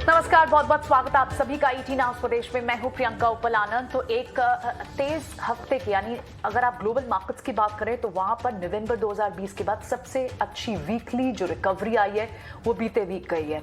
नमस्कार, बहुत बहुत स्वागत है आप सभी का ईटी नाउ स्वदेश में। मैं हूं प्रियंका उपल-आनंद। तो एक तेज हफ्ते की, यानी अगर आप ग्लोबल मार्केट्स की बात करें तो वहां पर नवंबर 2020 के बाद सबसे अच्छी वीकली जो रिकवरी आई है वो बीते वीक गई है।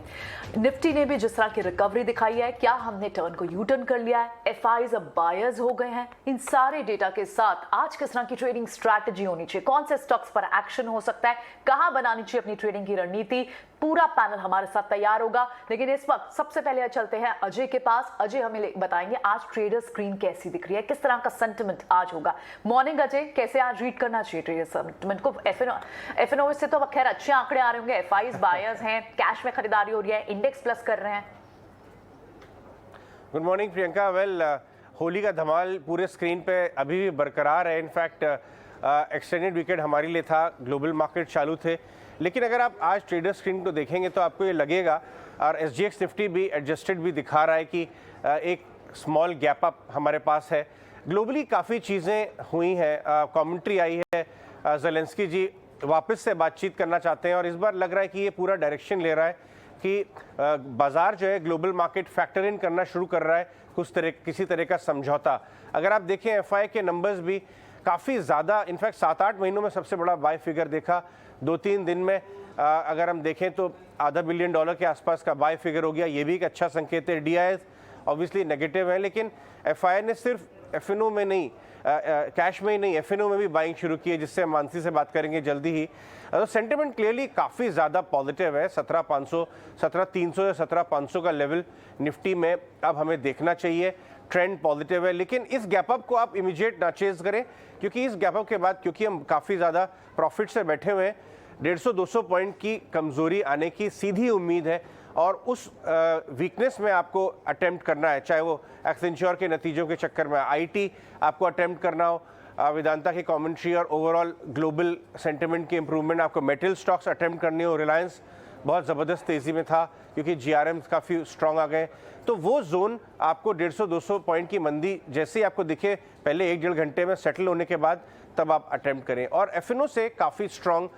निफ्टी ने भी जिस तरह की रिकवरी दिखाई है, क्या हमने टर्न को यू टर्न कर लिया है, एफआईज अब बायर्स हो गए हैं? इन सारे डेटा के साथ आज किस तरह की ट्रेडिंग स्ट्रैटेजी होनी चाहिए, कौन से स्टॉक्स पर एक्शन हो सकता है, कहां बनानी चाहिए अपनी ट्रेडिंग की रणनीति, पूरा पैनल हमारे साथ तैयार होगा। लेकिन इस वक्त सबसे पहले चलते हैं अजय के पास। अजय हमें बताएंगे आज ट्रेडर स्क्रीन कैसी दिख रही है, किस तरह का सेंटिमेंट आज होगा। मॉर्निंग अजय, कैसे आज रीड करना चाहिए ट्रेडर सेंटिमेंट को? एफएनओ से तो खैर अच्छे आंकड़े आ रहे होंगे, एफआईज बायर्स हैं, कैश में खरीदारी हो रही है, इंडेक्स प्लस कर रहे हैं। Good morning Priyanka. Well, Holi का धमाल पूरे स्क्रीन पे अभी भी बरकरार है। इनफैक्ट एक्सटेंडेड वीकेंड हमारे लिए था, ग्लोबल मार्केट चालू थे, लेकिन अगर आप आज ट्रेडर स्क्रीन को देखेंगे तो आपको ये लगेगा, और एसजीएक्स निफ्टी भी एडजस्टेड भी दिखा रहा है कि एक स्मॉल गैप अप हमारे पास है। ग्लोबली काफ़ी चीज़ें हुई हैं, कमेंट्री आई है, ज़ेलेंस्की जी वापस से बातचीत करना चाहते हैं और इस बार लग रहा है कि ये पूरा डायरेक्शन ले रहा है कि बाजार जो है ग्लोबल मार्केट फैक्टर इन करना शुरू कर रहा है किसी तरह का समझौता। अगर आप देखें एफआई के नंबर्स भी काफ़ी ज़्यादा, इनफैक्ट 7-8 महीनों में सबसे बड़ा बाय फिगर देखा। 2-3 दिन में अगर हम देखें तो $500 बिलियन के आसपास का बाय फिगर हो गया, ये भी एक अच्छा संकेत है। डीआईएस ऑब्वियसली नेगेटिव है, लेकिन एफआई ने सिर्फ एफएनओ में नहीं, कैश में ही नहीं, एफएनओ में भी बाइंग शुरू की है, जिससे हम मानसी से बात करेंगे जल्दी ही। तो सेंटिमेंट क्लियरली काफ़ी ज़्यादा पॉजिटिव है। 17,500, 17,300 या 17,500 का लेवल निफ्टी में अब हमें देखना चाहिए। ट्रेंड पॉजिटिव है, लेकिन इस गैप अप को आप इमीडिएट ना चेज करें, क्योंकि इस गैप अप के बाद, क्योंकि हम काफ़ी ज़्यादा प्रॉफिट से बैठे हुए हैं, 150-200 पॉइंट की कमज़ोरी आने की सीधी उम्मीद है और उस वीकनेस में आपको अटेम्प्ट करना है, चाहे वो एक्सेंचर के नतीजों के चक्कर में आईटी आपको अटेम्प्ट करना हो, वेदांता की कमेंट्री और ओवरऑल ग्लोबल सेंटिमेंट की इंप्रूवमेंट आपको मेटल स्टॉक्स अटेम्प्ट करनी हो। रिलायंस बहुत ज़बरदस्त तेज़ी में था क्योंकि जीआरएम काफ़ी स्ट्रॉन्ग आ गए, तो वो जोन आपको 150-200 पॉइंट की मंदी जैसे ही आपको दिखे, पहले 1-1.5 घंटे में सेटल होने के बाद तब आप अटेम्प्ट करें। और एफएनओ से काफ़ी स्ट्रॉन्ग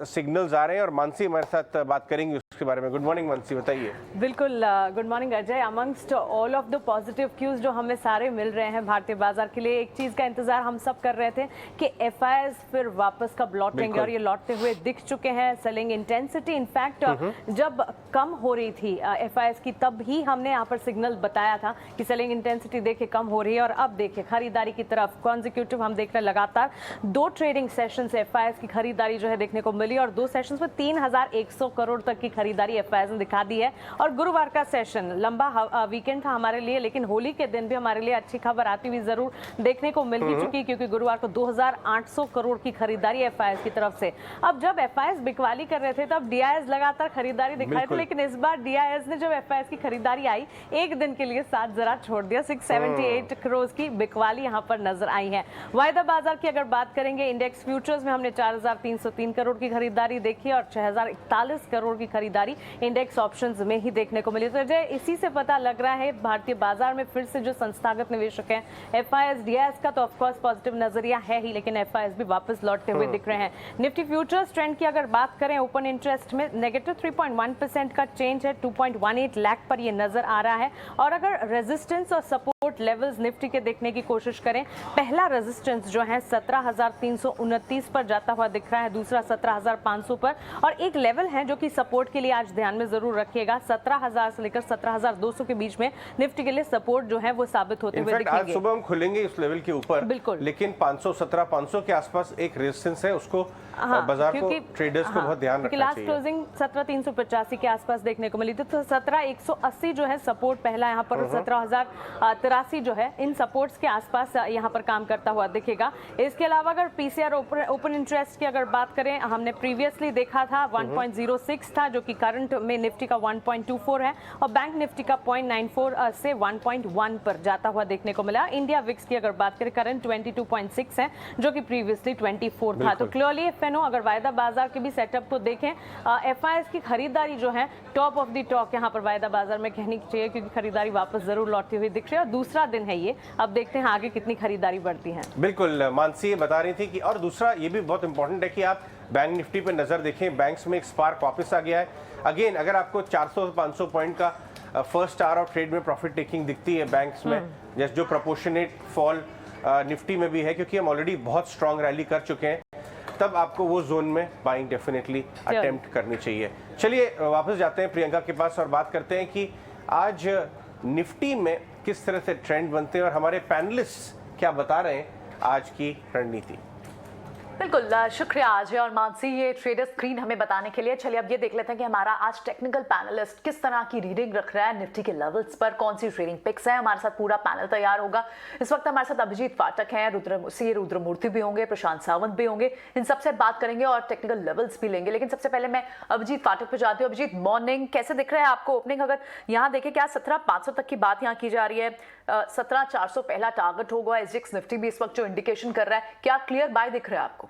सिग्नल्स आ रहे हैं और मानसी हमारे साथ बात करेंगी उसके बारे में। गुड मॉर्निंग मानसी, बताइए। बिल्कुल, good morning Ajay. Amongst all of the positive cues जो हमें सारे मिल रहे हैं भारतीय बाजार के लिए, एक चीज का इंतजार हम सब कर रहे थे कि एफआईएस फिर वापस कब लौटेंगे, और ये लौटते हुए दिख चुके हैं। सेलिंग इंटेंसिटी इनफैक्ट जब कम हो रही थी एफआईएस की, तब ही हमने यहाँ पर सिग्नल बताया था कि सेलिंग इंटेंसिटी देखिए कम हो रही है, और अब देखिए खरीदारी की तरफ कॉन्जिक्यूटिव हम देख रहे हैं। लगातार 2 ट्रेडिंग सेशन से एफआईएस की खरीदारी जो है देखने को मिली, और 2 सेशंस में 3,100 करोड़ तक की खरीदारी एफआईएस ने दिखा दी है। और गुरुवार का सेशन लंबा वीकेंड था हमारे लिए, लेकिन होली के दिन भी हमारे लिए अच्छी खबर आती हुई जरूर देखने को मिल ही चुकी, क्योंकि गुरुवार को 2,800 करोड़ की खरीदारी एफआईएस की तरफ से। अब जब एफआईएस बिकवाली कर रहे थे तब डीआईएस लगातार खरीदारी दिखाई थे, लेकिन इस बार डीआईएस ने जब एफआईएस की खरीदारी आई, एक दिन के लिए साथ जरा छोड़ दिया। 678 करोड़ की बिकवाली यहाँ पर नजर आई है। वायदा बाजार की अगर बात करेंगे, इंडेक्स फ्यूचर्स में हमने 4,303 करोड़ की खरीदारी देखी और 6,041 करोड़ की खरीदारी इंडेक्स ऑप्शंस में ही देखने को मिली। तो इसी से पता लग रहा है भारतीय बाजार में फिर से जो संस्थागत निवेशक हैं, एफआईएस डीआईएस का तो ऑफकोर्स पॉजिटिव नजरिया है ही, लेकिन एफआईएस भी वापस लौटते हुए दिख रहे हैं। निफ्टी फ्यूचर्स ट्रेंड की अगर बात करें, ओपन इंटरेस्ट में नेगेटिव 3.1% का चेंज है, 2.18 लाख पर ये नजर आ रहा है। और अगर रेजिस्टेंस और सपोर्ट लेवल्स निफ्टी के देखने की कोशिश करें, पहला रेजिस्टेंस जो है 17,329 पर जाता हुआ दिख रहा है, दूसरा 17,500 पर, और एक लेवल है जो कि सपोर्ट के लिए आज ध्यान में जरूर रखिएगा। 17,000 से लेकर 17,200 के बीच में निफ्टी के लिए सपोर्ट जो है वो साबित होते हुए दिखेंगे। आज सुबह हम खुलेंगे इस लेवल के ऊपर, बिल्कुल, लेकिन 517-500 के आसपास एक रेजिस्टेंस है, उसको बाजार को, ट्रेडर्स को बहुत ध्यान रखना चाहिए। लास्ट क्लोजिंग 17,385 के आसपास देखने को मिली थी, तो 17,180 जो है सपोर्ट पहला यहाँ पर, 17,083 जो है इन सपोर्ट्स के आसपास यहाँ पर काम करता हुआ दिखेगा। इसके अलावा अगर पीसीआर ओपन इंटरेस्ट की अगर बात करें, हमने प्रीवियसली देखा था 1.06 था, जो कि करंट में निफ्टी का 1.24 है, और बैंक निफ्टी का 0.94 से 1.1 पर जाता हुआ देखने को मिला। इंडिया विक्स की अगर बात करें, करंट 22.6 है, जो कि प्रीवियसली 24 था। तो क्लियरली एफएनओ, अगर वायदा बाजार के भी सेटअप को देखें, एफआईएस की खरीदारी जो है टॉप ऑफ द टॉप यहाँ पर वायदा बाजार में कहनी चाहिए, क्योंकि खरीदारी वापस जरूर लौटती हुई दिख रही है। और दूसरा दिन है ये, अब देखते हैं आगे कितनी खरीदारी बढ़ती है। बिल्कुल, मानसी बता रही थी कि, और दूसरा ये भी बहुत इंपॉर्टेंट है कि आप बैंक निफ्टी पर नजर देखें, बैंक्स में एक स्पार्क वापस आ गया है। अगेन अगर आपको 400-500 पॉइंट का फर्स्ट आवर ऑफ ट्रेड में प्रॉफिट टेकिंग दिखती है बैंक्स में, जैसे जो प्रोपोर्शनेट फॉल निफ्टी में भी है, क्योंकि हम ऑलरेडी बहुत स्ट्रांग रैली कर चुके हैं, तब आपको वो जोन में बाइंग डेफिनेटली अटेम्प्ट करनी चाहिए। चलिए वापस जाते हैं प्रियंका के पास और बात करते हैं कि आज निफ्टी में किस तरह से ट्रेंड बनते हैं और हमारे पैनलिस्ट क्या बता रहे हैं आज की रणनीति। बिल्कुल, शुक्रिया अजय और मानसी ये ट्रेडर स्क्रीन हमें बताने के लिए। चलिए अब ये देख लेते हैं कि हमारा आज टेक्निकल पैनलिस्ट किस तरह की रीडिंग रख रहा है निफ्टी के लेवल्स पर, कौन सी ट्रेडिंग पिक्स है। हमारे साथ पूरा पैनल तैयार होगा। इस वक्त हमारे साथ अभिजीत पाठक हैं, रुद्रमूर्ति भी होंगे, प्रशांत सावंत भी होंगे। इन सबसे बात करेंगे और टेक्निकल लेवल्स भी लेंगे। लेकिन सबसे पहले मैं अभिजीत पाठक पे जाती हूँ। अभिजीत, मॉर्निंग कैसे दिख रहा है आपको ओपनिंग? अगर यहाँ देखें क्या 17,500 तक की बात यहाँ की जा रही है, 17,400 पहला टारगेट होगा। एसजीएक्स निफ्टी भी इस वक्त जो इंडिकेशन कर रहा है, क्या क्लियर बाय दिख रहा है आपको?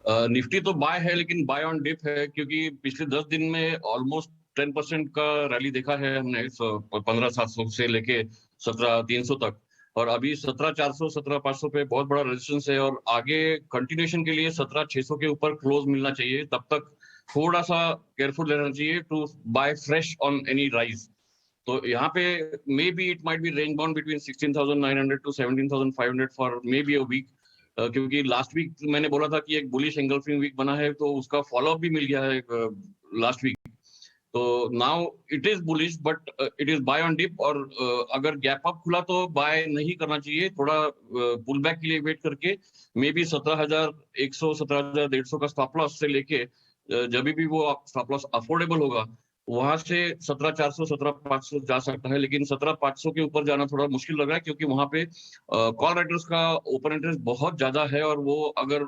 निफ्टी तो बाय है, लेकिन बाय ऑन डिप है, क्योंकि पिछले 10 दिन में ऑलमोस्ट 10% का रैली देखा है हमने 15,700 से लेके 17,300 तक, और अभी 17,400 17,500 पे बहुत बड़ा रेजिस्टेंस है, और आगे कंटिन्यूएशन के लिए 17,600 के ऊपर क्लोज मिलना चाहिए। तब तक थोड़ा सा केयरफुल रहना चाहिए to buy fresh on any rise. तो यहाँ पे maybe it might be range bound between 16,900 to 17,500 for maybe a week, क्योंकि लास्ट वीक मैंने बोला था कि एक बुलिश एंगल्फिंग वीक बना है, तो उसका फॉलोअप भी मिल गया है लास्ट वीक। तो now it is bullish but it is buy on dip, और अगर गैप अप खुला तो बाय नहीं करना चाहिए, थोड़ा पुल बैक के लिए वेट करके मे बी 17,100 17,150 का स्टॉप लॉस से लेके जब भी वो स्टॉप लॉस अफोर्डेबल होगा वहां से 17,400 17,500 जा सकता है। लेकिन 17,500 के ऊपर जाना थोड़ा मुश्किल लग रहा है, क्योंकि वहां पे कॉल राइटर्स का ओपन इंटरेस्ट बहुत ज्यादा है, और वो अगर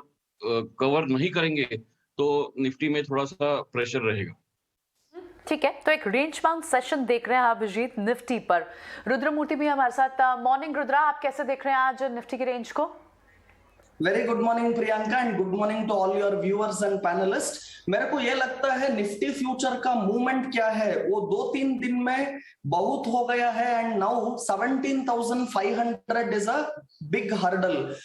कवर नहीं करेंगे तो निफ्टी में थोड़ा सा प्रेशर रहेगा। ठीक है, तो एक रेंज बाउंड सेशन देख रहे हैं अभिजीत निफ्टी पर। रुद्रमूर्ति भी हमारे साथ। मॉर्निंग रुद्रा, आप कैसे देख रहे हैं आज निफ्टी की रेंज को? Very good morning Priyanka and good morning to all your viewers and panelists. मेरे को ये लगता है निफ्टी फ्यूचर का मूवमेंट क्या है वो 2-3 दिन में बहुत हो गया है, and now 17,500 is a big hurdle.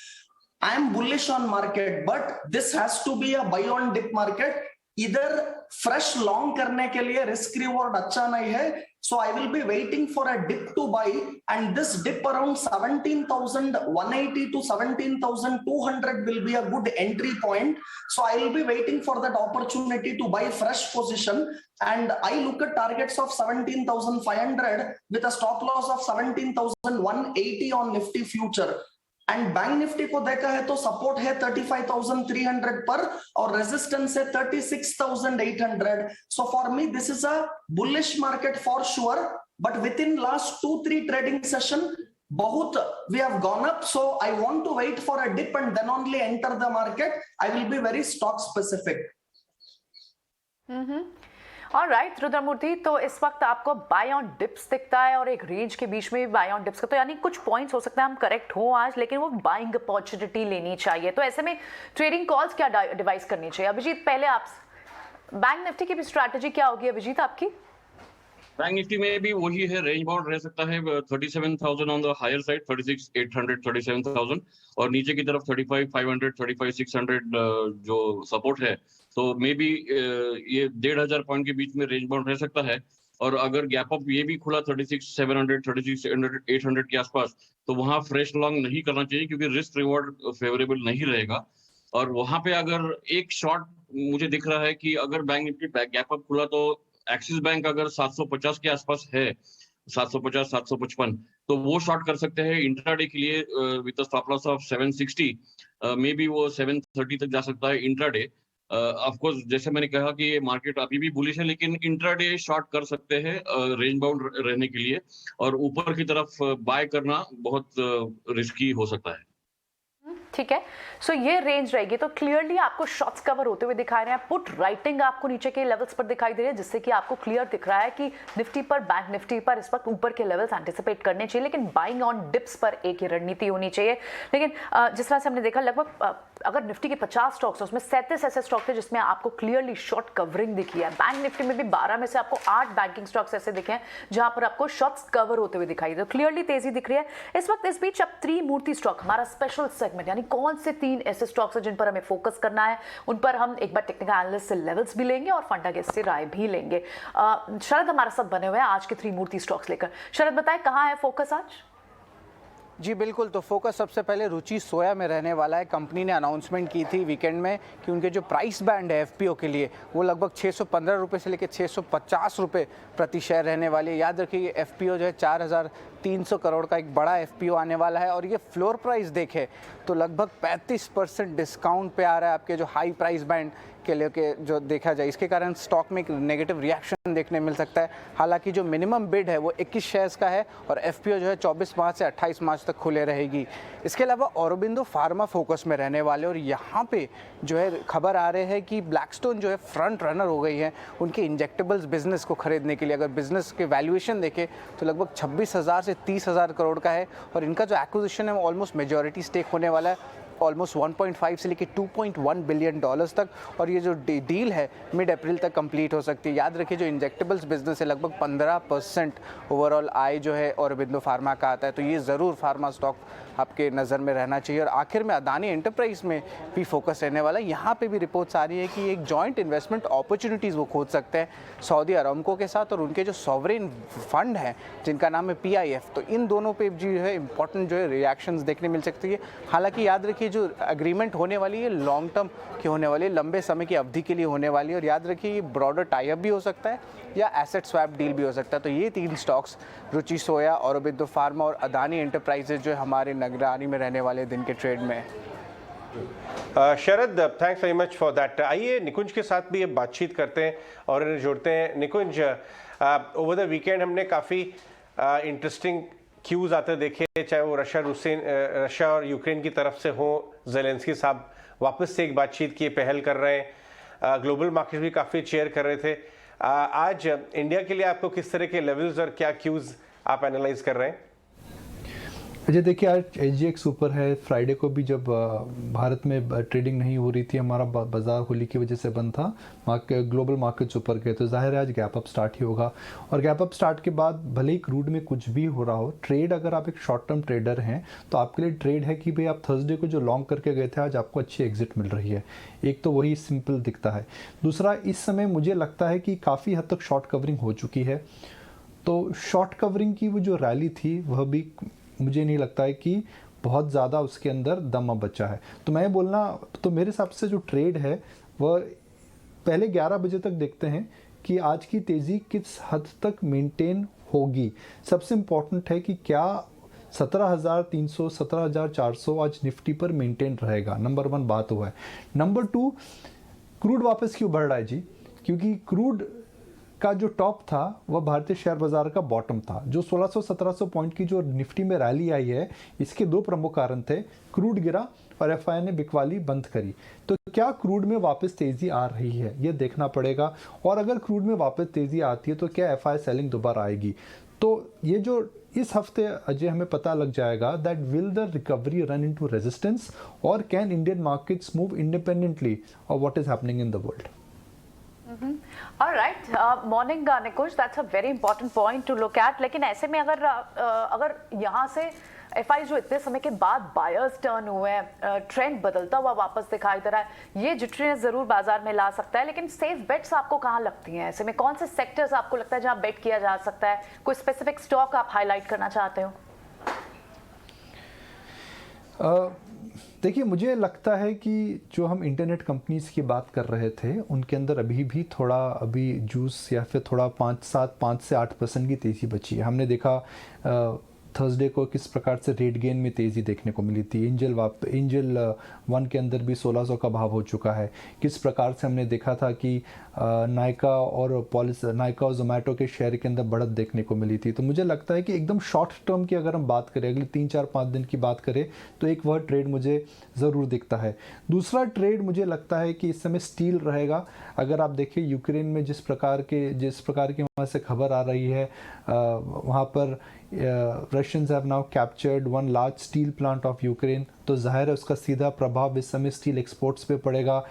I am bullish on market, but this has to be a buy on dip market. इधर फ्रेश लॉन्ग करने के लिए रिस्क रिवॉर्ड अच्छा नहीं है, so I will be waiting for a dip to buy, and this dip around 17,180 to 17,200 will be a good entry point. So I will be waiting for that opportunity to buy fresh position, and I look at targets of 17,500 with a stop loss of 17,180 on Nifty future. And bank Nifty को देखा है तो support है 35,300 पर और resistance है 36,800. So for me this is a bullish market for sure, but with in last 2-3 trading session बहुत we have gone up, so I want to wait for a dip and then only enter the market. I will be very stock specific. Alright Rudramurthy, तो इस वक्त आपको bye on dips दिखता है और एक range के बीच में भी बाय ऑन डिप्स का, तो यानी कुछ पॉइंट्स हो सकता है हम करेक्ट हो आज, लेकिन वो बाइंग अपॉर्चुनिटी लेनी चाहिए। तो ऐसे में ट्रेडिंग कॉल्स क्या डिवाइस करनी चाहिए? अभिजीत, पहले आप बैंक निफ्टी की भी स्ट्रैटेजी क्या होगी अभिजीत आपकी? बैंक निफ्टी में भी वही है, रेंज बाउंड रह सकता है 37,000 ऑन द हायर साइड, 36,800 37,000, और नीचे की तरफ 35,500 35,600 जो सपोर्ट है। तो मे बी ये 1,500 पॉइंट के बीच में रेंज बाउंड रह सकता है, और अगर गैप अप ये भी खुला 36,700 36,800 के आसपास, तो वहां फ्रेश लॉन्ग नहीं करना चाहिए, क्योंकि रिस्क रिवॉर्ड फेवरेबल नहीं रहेगा। और वहां पे अगर एक शॉर्ट मुझे दिख रहा है कि अगर बैंक निफ्टी गैप अप खुला तो एक्सिस बैंक अगर 750 के आसपास है, 750 755, तो वो शॉर्ट कर सकते हैं इंट्राडे के लिए with stop loss of 760, may be वो 730 तक जा सकता है इंट्राडे। ऑफ कोर्स जैसे मैंने कहा कि ये मार्केट अभी भी बुलिश है, लेकिन इंट्राडे शॉर्ट कर सकते हैं रेंज बाउंड रहने के लिए, और ऊपर की तरफ बाय करना बहुत रिस्की हो सकता है। ठीक है, सो ये रेंज रहेगी। तो क्लियरली आपको शॉर्ट्स कवर होते हुए दिखाई रहे हैं, पुट राइटिंग आपको नीचे के लेवल्स पर दिखाई दे रही है, जिससे कि आपको क्लियर दिख रहा है कि निफ्टी पर, बैंक निफ्टी पर इस वक्त ऊपर के लेवल्स एंटिसिपेट करने चाहिए, लेकिन बाइंग ऑन डिप्स पर एक ही रणनीति होनी चाहिए। लेकिन जिस तरह से हमने देखा लगभग अगर निफ्टी के 50 स्टॉक्स हैं उसमें 37 ऐसे स्टॉक थे जिसमें आपको क्लियरली शॉर्ट कवरिंग दिखी है। बैंक निफ्टी में भी 12 में से आपको 8 बैंकिंग स्टॉक्स ऐसे दिखे हैं जहां पर आपको शॉर्ट्स कवर होते हुए दिखाई दे, क्लियरली तेजी दिख रही है इस वक्त। इस बीच अब त्रिमूर्ति स्टॉक हमारा स्पेशल सेगमेंट, यानी कौन से 3 ऐसे स्टॉक्स हैं जिन पर हमें फोकस करना है, उन पर हम एक बार टेक्निकल एनालिस्ट से लेवल्स भी लेंगे और फंडा गेस्ट से राय भी लेंगे। शरद हमारे साथ बने हुए हैं आज के त्रिमूर्ति स्टॉक्स लेकर। शरद बताएं कहां है फोकस आज? जी बिल्कुल, तो फोकस सबसे पहले रुचि सोया में रहने वाला है। कंपनी ने अनाउंसमेंट की थी वीकेंड में कि उनके जो प्राइस बैंड है एफपीओ के लिए वो लगभग 615 रुपये से लेकर 650 रुपये प्रति शेयर रहने वाली है। याद रखिए ये एफपीओ जो है 4300 करोड़ का एक बड़ा एफपीओ आने वाला है और ये फ्लोर प्राइस देखे तो लगभग 35% डिस्काउंट पे आ रहा है आपके जो हाई प्राइस बैंड के लिए के जो देखा जाए। इसके कारण स्टॉक में एक नेगेटिव रिएक्शन देखने मिल सकता है। हालांकि जो मिनिमम बिड है वो 21 शेयर्स का है और एफपीओ जो है 24 मार्च से 28 मार्च तक खुले रहेगी। इसके अलावा औरोबिंदो फार्मा फोकस में रहने वाले और यहाँ पे जो है खबर आ रहे हैं कि ब्लैकस्टोन जो है फ्रंट रनर हो गई है उनके इंजेक्टेबल्स बिजनेस को खरीदने के लिए। अगर बिजनेस के वैल्यूएशन देखें तो लगभग 26,000 से 30,000 करोड़ का है और इनका जो एक्विजिशन है वो ऑलमोस्ट मेजॉरिटी स्टेक होने वाला है, ऑलमोस्ट 1.5 से लेकर 2.1 बिलियन डॉलर्स तक, और ये जो डील है मिड अप्रैल तक कंप्लीट हो सकती है। याद रखिए जो इंजेक्टेबल्स बिजनेस है लगभग 15% ओवरऑल आय जो है औरोबिंदो फार्मा का आता है, तो ये ज़रूर फार्मा स्टॉक आपके नज़र में रहना चाहिए। और आखिर में अदानी एंटरप्राइज में भी फोकस रहने वाला है। यहाँ पे भी रिपोर्ट्स आ रही है कि एक जॉइंट इन्वेस्टमेंट अपॉर्चुनिटीज़ वो खोज सकते हैं सऊदी अरामको के साथ और उनके जो सॉवरेन फंड है जिनका नाम है PIF, तो इन दोनों पे जो है इंपॉर्टेंट जो है रिएक्शंस देखने मिल सकती है। हालांकि याद रखिए जो एग्रीमेंट होने वाली है लॉन्ग टर्म की होने वाली है, लंबे समय की अवधि के लिए होने वाली है और याद रखिए ये ब्रॉडर टाई अप भी हो सकता है या एसेट स्वैप डील भी हो सकता है। तो ये 3 स्टॉक्स रुचि सोया, औरोबिंदो फार्मा और अदानी एंटरप्राइजेज जो हमारे निगरानी में रहने वाले दिन के ट्रेड में है। Sharad, thanks very much for that. आइए निकुंज के साथ भी अब बातचीत करते हैं और इन्हें जोड़ते हैं। निकुंज, ओवर द वीकेंड हमने काफ़ी इंटरेस्टिंग क्यूज़ आते देखे, चाहे वो रशिया और यूक्रेन की तरफ से हो। ज़ेलेंस्की साहब वापस से एक बातचीत की पहल कर रहे हैं, ग्लोबल मार्केट भी काफ़ी चेयर कर रहे थे। आज इंडिया के लिए आपको किस तरह के लेवल्स और क्या क्यूज़ आप एनालाइज कर रहे हैं? अजय देखिए आज SGX ऊपर है। फ्राइडे को भी जब भारत में ट्रेडिंग नहीं हो रही थी, हमारा बाजार होली की वजह से बंद था, ग्लोबल मार्केट्स ऊपर गए, तो जाहिर है आज गैप अप स्टार्ट ही होगा। और गैप अप स्टार्ट के बाद भले ही क्रूड में कुछ भी हो रहा हो, ट्रेड अगर आप एक शॉर्ट टर्म ट्रेडर हैं तो आपके लिए ट्रेड है कि भाई आप थर्सडे को जो लॉन्ग करके गए थे आज आपको अच्छी एग्जिट मिल रही है। एक तो वही सिंपल दिखता है। दूसरा, इस समय मुझे लगता है कि काफ़ी हद तक शॉर्ट कवरिंग हो चुकी है, तो शॉर्ट कवरिंग की वो जो रैली थी वह भी मुझे नहीं लगता है कि बहुत ज़्यादा उसके अंदर दम अब बचा है। तो मैं बोलना तो मेरे हिसाब से जो ट्रेड है वह पहले 11 बजे तक देखते हैं कि आज की तेज़ी किस हद तक मेंटेन होगी। सबसे इम्पॉर्टेंट है कि क्या 17,300 17,400 आज निफ्टी पर मेंटेन रहेगा। नंबर 1 बात हुआ है। नंबर 2, क्रूड वापस क्यों बढ़ रहा है जी? क्योंकि क्रूड का जो टॉप था वह भारतीय शेयर बाजार का बॉटम था। जो 1600-1700 पॉइंट की जो निफ्टी में रैली आई है, इसके 2 प्रमुख कारण थे, क्रूड गिरा और FI ने बिकवाली बंद करी। तो क्या क्रूड में वापस तेजी आ रही है ये देखना पड़ेगा, और अगर क्रूड में वापस तेजी आती है तो क्या FI सेलिंग दोबारा आएगी। तो ये जो इस हफ्ते अजय हमें पता लग जाएगा that will the recovery run into resistance और can Indian markets move independently of what is happening in the world. All right, morning Nikunj, that's a very important point to look at। लेकिन ऐसे में अगर यहाँ से FI जो इतने समय के बाद बायर्स टर्न हुए हैं, ट्रेंड बदलता हुआ वापस दिखाई दे रहा है, ये जिटरीनेस जरूर बाजार में ला सकता है। लेकिन सेफ बेट्स आपको कहाँ लगती हैं? ऐसे में कौन से सेक्टर्स आपको लगता है जहाँ बेट किया जा सकता है? कोई स्पेसिफिक स्टॉक आप हाईलाइट करना चाहते हो? देखिए मुझे लगता है कि जो हम इंटरनेट कंपनीज की बात कर रहे थे उनके अंदर अभी भी थोड़ा जूस या फिर थोड़ा 5 से 8% की तेज़ी बची है। हमने देखा थर्सडे को किस प्रकार से रेट गेन में तेज़ी देखने को मिली थी। एंजल 1 के अंदर भी 1600 का भाव हो चुका है। किस प्रकार से हमने देखा था कि नायका और जोमेटो के शेयर के अंदर बढ़त देखने को मिली थी। तो मुझे लगता है कि एकदम शॉर्ट टर्म की अगर हम बात करें, अगले 3-4-5 दिन की बात करें, तो एक वह ट्रेड मुझे ज़रूर दिखता है। दूसरा ट्रेड मुझे लगता है कि इस समय स्टील रहेगा। अगर आप देखिए यूक्रेन में जिस प्रकार की वहाँ से खबर आ रही है, वहाँ पर Russians have now captured one large steel plant of Ukraine, तो जाहिर है उसका सीधा प्रभाव इस समय स्टील एक्सपोर्ट्स पे पड़ेगा।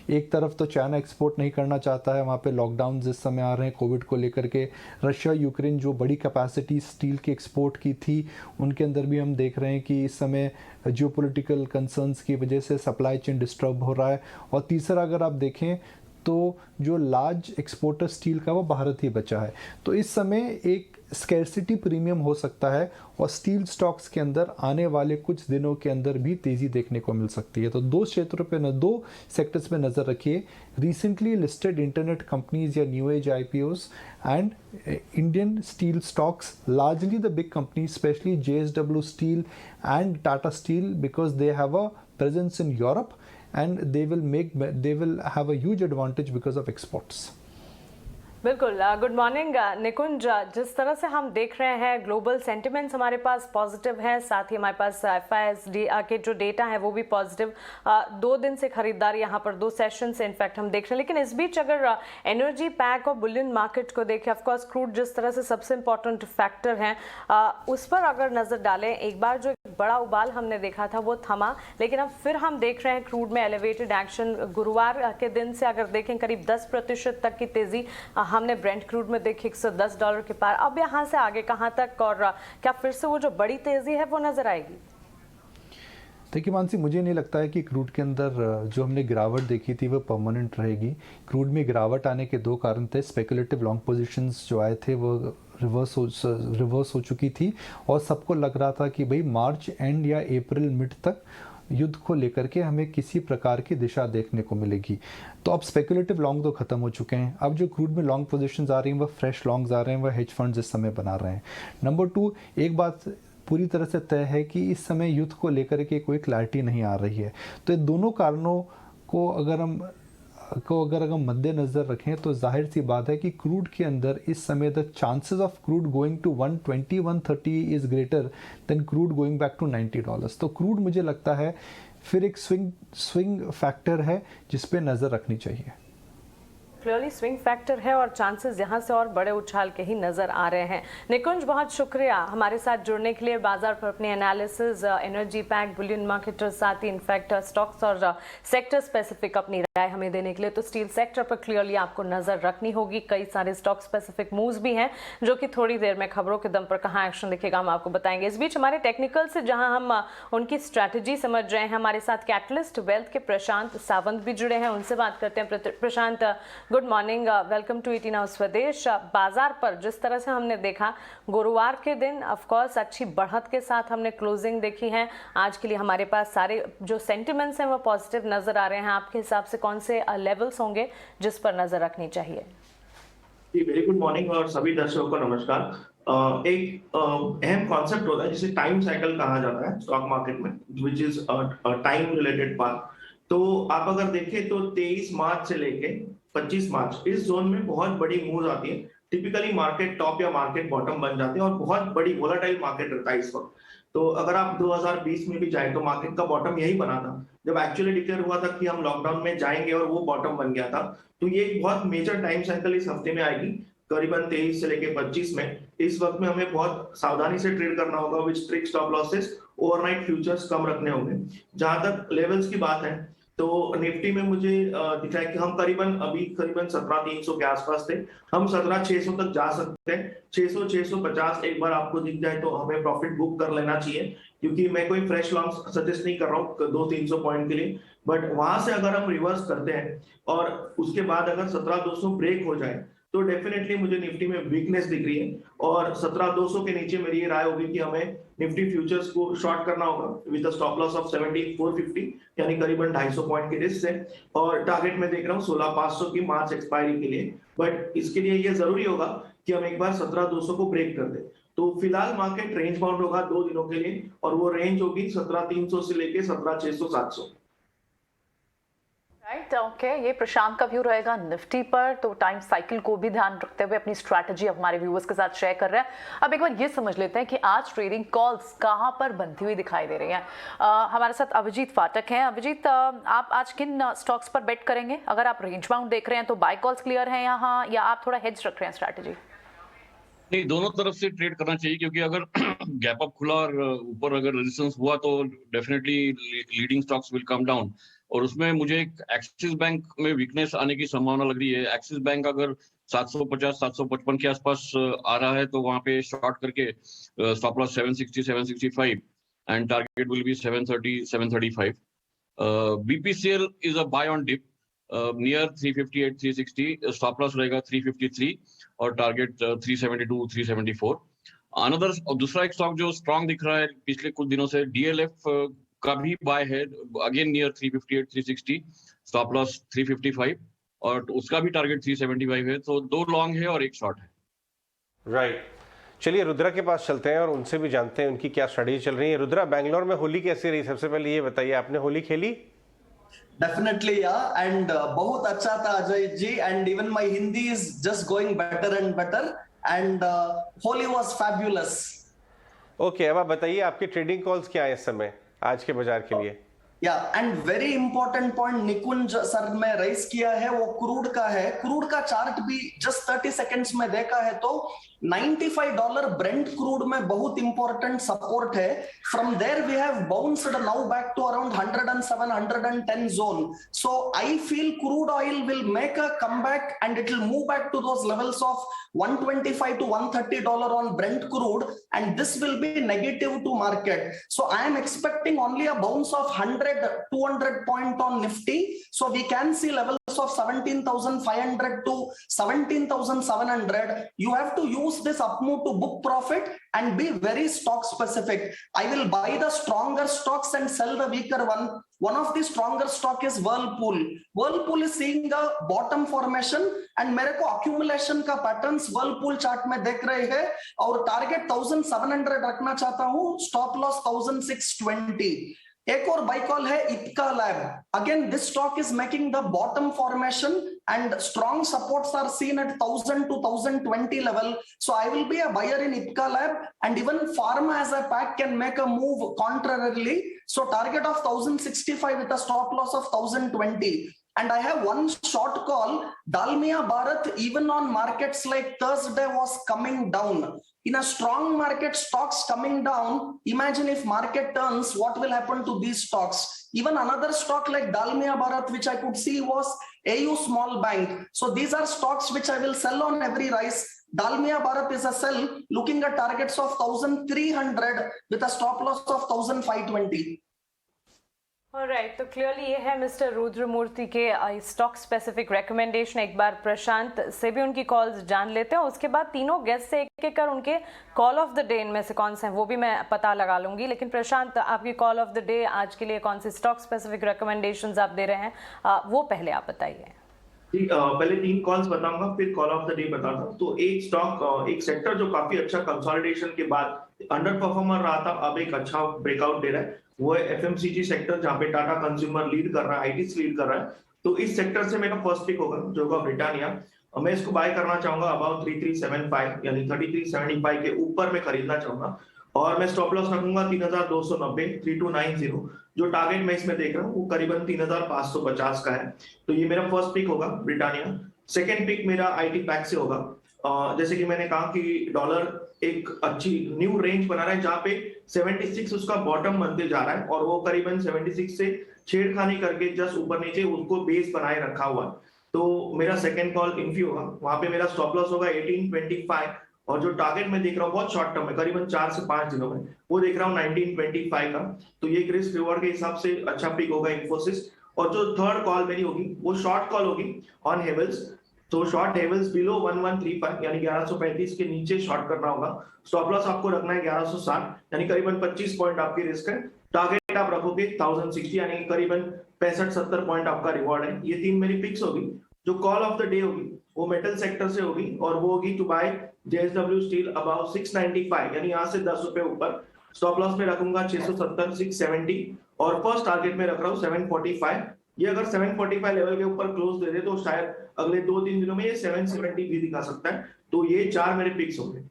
एक तरफ तो चाइना एक्सपोर्ट नहीं करना चाहता है, वहाँ पे लॉकडाउन इस समय आ रहे हैं कोविड को लेकर के। रशिया यूक्रेन जो बड़ी कैपेसिटी स्टील की एक्सपोर्ट की थी, उनके अंदर भी हम देख रहे हैं कि इस समय जियोपॉलिटिकल कंसर्न्स की वजह से सप्लाई चेन डिस्टर्ब हो रहा है। और तीसरा अगर आप देखें तो जो लार्ज एक्सपोर्टर स्टील का वो भारत ही बचा है। तो इस समय एक स्कैरसिटी प्रीमियम हो सकता है और स्टील स्टॉक्स के अंदर आने वाले कुछ दिनों के अंदर भी तेज़ी देखने को मिल सकती है। तो दो क्षेत्रों पे दो सेक्टर्स पे नज़र रखिए, रिसेंटली लिस्टेड इंटरनेट कंपनीज या new age IPOs and Indian steel stocks, largely the big companies specially JSW Steel and Tata Steel, because they have a presence in Europe and they will have a huge advantage because of exports. बिल्कुल। Good morning निकुंज, जिस तरह से हम देख रहे हैं global sentiments हमारे पास positive है, साथ ही हमारे पास FIS के जो डेटा है वो भी पॉजिटिव। 2 दिन से खरीदारी यहाँ पर 2 सेशन से इनफैक्ट हम देख रहे हैं। लेकिन इस बीच अगर एनर्जी पैक और बुलियन मार्केट को देखें, ऑफकोर्स क्रूड जिस तरह से सबसे इंपॉर्टेंट फैक्टर है, उस पर अगर नजर डालें, एक बार जो बड़ा उबाल हमने देखा था वो थमा, लेकिन अब फिर हम देख रहे हैं क्रूड में एलिवेटेड एक्शन। गुरुवार के दिन से अगर देखें करीब 10% तक की तेजी हमने ब्रेंट क्रूड में देखी, $110 के पार। अब यहाँ से आगे कहाँ तक, और क्या फिर से वो जो बड़ी तेजी है वो नजर आएगी? देखिए मानसी, मुझे नहीं लगता है कि क्रूड के अंदर जो हमने गिरावट देखी थी वो परमानेंट रहेगी। क्रूड में गिरावट आने के 2 कारण थे। स्पेकुलेटिव लॉन्ग पोजीशंस जो आए थे वो रिवर्स हो चुकी थी और सबको लग रहा था कि भाई मार्च एंड या अप्रैल मिड तक युद्ध को लेकर के हमें किसी प्रकार की दिशा देखने को मिलेगी। तो अब स्पेकुलेटिव लॉन्ग तो खत्म हो चुके हैं। अब जो क्रूड में लॉन्ग पोजीशंस आ रही हैं वो फ्रेश लॉन्ग्स आ रहे हैं, वो हेज फंड्स इस समय बना रहे हैं। नंबर 2, एक बात पूरी तरह से तय है कि इस समय युद्ध को लेकर के कोई क्लैरिटी नहीं आ रही है। तो इन दोनों कारणों को अगर हम मद्देनज़र रखें तो जाहिर सी बात है कि क्रूड के अंदर इस समय the chances of crude going to 120-130 is greater than crude going back to $90। तो क्रूड मुझे लगता है फिर एक स्विंग फैक्टर है जिस पे नज़र रखनी चाहिए। क्लियरली स्विंग फैक्टर है और चांसेस यहाँ से और बड़े उछाल के ही नजर आ रहे हैं। निकुंज, बहुत शुक्रिया हमारे साथ जुड़ने के लिए, बाजार पर अपने analysis, energy pack, Boolean market, साथ ही इनफैक्ट स्टॉक्स और सेक्टर स्पेसिफिक अपनी राय हमें देने के लिए। तो स्टील सेक्टर पर क्लियरली आपको नजर रखनी होगी। कई सारे स्टॉक स्पेसिफिक मूव्स भी हैं जो कि थोड़ी देर में खबरों के दम पर कहाँ एक्शन दिखेगा हम आपको बताएंगे। इस बीच हमारे टेक्निकल से जहां हम उनकी स्ट्रैटेजी समझ रहे हैं, हमारे साथ कैटलिस्ट वेल्थ के प्रशांत सावंत भी जुड़े हैं, उनसे बात करते हैं। Prashant, good morning, welcome to 18 hours Swadesh. बाजार पर जिस तरह से हमने देखा गुरुवार के दिन, ऑफ कोर्स अच्छी बढ़त के साथ हमने क्लोजिंग देखी है। आज के लिए हमारे पास सारे जो सेंटिमेंट्स हैं वो पॉजिटिव नजर आ रहे हैं। आपके हिसाब से कौन से लेवल्स होंगे जिस पर नजर रखनी चाहिए? जी, वेरी गुड मॉर्निंग और सभी दर्शकों को नमस्कार। एक अहम कॉन्सेप्ट होता है जिसे टाइम साइकिल कहा जाता है स्टॉक मार्केट में, which is time related part. तो आप अगर देखें तो 23 मार्च से लेके 25 मार्च इस जोन में बहुत बड़ी मूव आती है। टिपिकली मार्केट टॉप या मार्केट बॉटम बन जाते हैं और बहुत बड़ी वोलेटाइल मार्केट रहता है इस वक्त। तो अगर आप 2020 में भी जाए तो मार्केट का बॉटम यही बना था जब एक्चुअली डिक्लेयर हुआ था कि हम लॉकडाउन में जाएंगे और वो बॉटम बन गया था। तो ये एक बहुत मेजर टाइम साइकिल इस हफ्ते में आएगी, करीबन 23 से लेके 25 में। इस वक्त में हमें बहुत सावधानी से ट्रेड करना होगा with strict stop losses, overnight futures कम रखने होंगे। जहां तक लेवल्स की बात है तो निफ्टी में मुझे दिखा है कि हम करीबन 17,300 के आसपास थे। हम 17,600 तक जा सकते हैं। 600-650 एक बार आपको दिख जाए तो हमें प्रॉफिट बुक कर लेना चाहिए, क्योंकि मैं कोई फ्रेश लॉन्ग सजेस्ट नहीं कर रहा हूँ 200-300 पॉइंट के लिए। बट वहां से अगर हम रिवर्स करते हैं और उसके बाद अगर 17,200 ब्रेक हो जाए तो डेफिनेटली मुझे निफ्टी में वीकनेस दिख रही है और 17,200 के नीचे मेरी ये राय होगी कि हमें निफ्टी फ्यूचर्स को शॉर्ट करना होगा with a stop loss of 17,450, यानी करीबन 250 पॉइंट के रिस्क से। और टारगेट में देख रहा हूँ 16,500 की मार्च एक्सपायरी के लिए। बट इसके लिए ये जरूरी होगा कि हम एक बार 17,200 को ब्रेक कर दें। तो फिलहाल मार्केट रेंज बाउंड होगा 2 दिनों के लिए और वो रेंज होगी 17,300 से लेके 17,600-700। राइट, ओके, ये प्रशांत का व्यू रहेगा निफ्टी पर। तो टाइम साइकिल को भी ध्यान रखते हुए अपनी स्ट्रैटेजी हमारे व्यूअर्स के साथ शेयर कर रहे हैं। अब एक बार ये समझ लेते हैं कि आज ट्रेडिंग कॉल्स कहां पर बनती हुई दिखाई दे रही हैं। हमारे साथ अभिजीत फाटक हैं। अभिजीत, आप आज किन स्टॉक्स पर बेट करेंगे? अगर आप रेंज बाउंड देख रहे हैं तो बाय कॉल्स क्लियर हैं यहाँ, या आप थोड़ा हेज रख रहे हैं स्ट्रैटेजी? नहीं, दोनों तरफ से ट्रेड करना चाहिए, क्योंकि अगर गैप अप खुला और ऊपर अगर रेजिस्टेंस हुआ तो definitely leading stocks will come down. और उसमें मुझे एक एक्सिस बैंक में वीकनेस आने की संभावना लग रही है। एक्सिस बैंक अगर 750 755 के आसपास आ रहा है तो वहां पे शॉर्ट करके stop loss 760 765 and target will be 730 735। BPCL is a buy on dip near 358 360, stop loss रहेगा 353 और टारगेट 372 374। अनदर दूसरा एक स्टॉक जो स्ट्रांग दिख रहा है पिछले कुछ दिनों से, DLF का भी बाय है, अगेन नियर 358 360, स्टॉप लॉस 355 और उसका भी टारगेट 375 है। तो दो लॉन्ग है और एक शॉर्ट है। राइट, चलिए रुद्रा के पास चलते हैं और उनसे भी जानते हैं उनकी क्या स्ट्रेटेजी चल रही है। रुद्रा, बैंगलोर में होली कैसी रही? सबसे पहले ये बताइए, आपने होली खेली? डेफिनेटली या एंड बहुत अच्छा था Ajay ji, and even my Hindi is just going better and better and Holi was fabulous. Okay, अब आप बताइए आपके ट्रेडिंग कॉल्स क्या है इस समय आज के बाजार के लिए? या and very important point Nikunj sir ने राइज किया है वो क्रूड का है। क्रूड का चार्ट भी जस्ट 30 सेकंड्स में देखा है तो $95 ब्रेंट क्रूड में बहुत इंपॉर्टेंट सपोर्ट है। From there we have bounced now back to around 107 110 zone. So I feel crude oil will make a comeback and it will move back to those levels of $125 to $130 on Brent crude, and this will be negative to market. So I am expecting only a bounce of 100-200 point on Nifty. So we can see levels of 17,500 to 17,700. You have to use this up move to book profit and be very stock specific. I will buy the stronger stocks and sell the weaker one. One of the stronger stock is Whirlpool. Whirlpool is seeing a bottom formation and मेरे को accumulation का patterns Whirlpool chart में देख रहे हैं और target 1700 रखना चाहता हूँ, stop loss 1620। एक और बाय कॉल है Ipca lab. Again this stock is making the bottom formation and strong supports are seen at 1000 to 1020 level. So I will be a buyer in Ipca Lab, and even pharma as a pack can make a move contrarily. So target of 1065 with a stop loss of 1020. And I have one short call. Dalmia Bharat, even on markets like Thursday, was coming down. In a strong market, stocks coming down, imagine if market turns, what will happen to these stocks? Even another stock like Dalmia Bharat, which I could see, was AU Small Bank. So these are stocks which I will sell on every rise. Dalmia Bharat is a sell, looking at targets of 1300 with a stop loss of 1520. Alright, तो clearly ये है mister रुद्रमूर्ति के stock specific recommendation. एक बार प्रशांत से भी उनकी calls जान लेते हैं, उसके बाद तीनों गेस्ट से एक एक कर उनके कॉल ऑफ द डे इनमें से कौन से हैं वो भी मैं पता लगा लूंगी। लेकिन प्रशांत, आपकी कॉल ऑफ द डे आज के लिए कौन सी स्टॉक स्पेसिफिक रिकमेंडेशंस आप दे रहे हैं, वो पहले आप बताइए। जी, पहले 3 कॉल्स बताऊंगा, फिर कॉल ऑफ द डे बताता हूँ। तो एक स्टॉक, एक सेक्टर जो काफी अच्छा कंसोलिडेशन के बाद अंडर परफॉर्मर रहा था, अब एक अच्छा ब्रेकआउट दे रहा है, वो है FMCG सेक्टर, जहां पे टाटा कंज्यूमर लीड कर रहा है, ITC लीड कर रहा है। तो इस सेक्टर से मेरा फर्स्ट पिक होगा जो होगा ब्रिटानिया। मैं इसको बाय करना चाहूंगा अबाउट 3375 यानी 3375 के ऊपर में खरीदना चाहूंगा और मैं स्टॉप लॉस रखूंगा 3290 3290। जो टारगेट मैं इसमें देख रहा हूँ वो करीबन 3550 का है। तो ये मेरा फर्स्ट पिक होगा ब्रिटानिया। सेकेंड पिक मेरा IT पैक से होगा। जैसे कि मैंने कहा कि डॉलर एक अच्छी न्यू रेंज बना रहा है जहां पे 76 उसका बॉटम बनते जा रहा है और वो करीबन 76 से छेड़खानी करके जस्ट ऊपर नीचे उसको बेस बनाए रखा हुआ है। तो मेरा सेकंड कॉल इन्फी होगा, वहां पे मेरा स्टॉप लॉस होगा 1825 और जो टारगेट मैं देख रहा हूँ बहुत शॉर्ट टर्म है, करीबन 4 से 5 दिनों में, वो देख रहा हूँ 1925 का। तो ये रिस्क रिवॉर्ड के हिसाब से अच्छा पिक होगा इन्फोसिस। और जो थर्ड कॉल मेरी होगी वो शॉर्ट कॉल होगी ऑन हेवल्स। तो शॉर्ट हेवल्स बिलो 1135 यानी 1135 के नीचे शॉर्ट करना होगा। स्टॉप लॉस आपको रखना है 1160 यानी करीबन 25 पॉइंट आपकी रिस्क है। टारगेट आप रखोगे 1060 यानी करीबन 65-70 पॉइंट आपका रिवॉर्ड है। ये 3 मेरी पिक्स होगी। जो कॉल ऑफ द डे होगी वो मेटल सेक्टर से होगी और वो होगी to buy JSW steel about 695 यानी यहाँ से 10 रुपए ऊपर। स्टॉप लॉस में रखूंगा 670 670 और फर्स्ट टारगेट में रख रहा हूँ 745। ये अगर 745 लेवल के ऊपर क्लोज दे दे तो शायद अगले 2-3 दिनों में ये 770 भी दिखा सकता है। तो ये 4 मेरे पिक्स होंगे।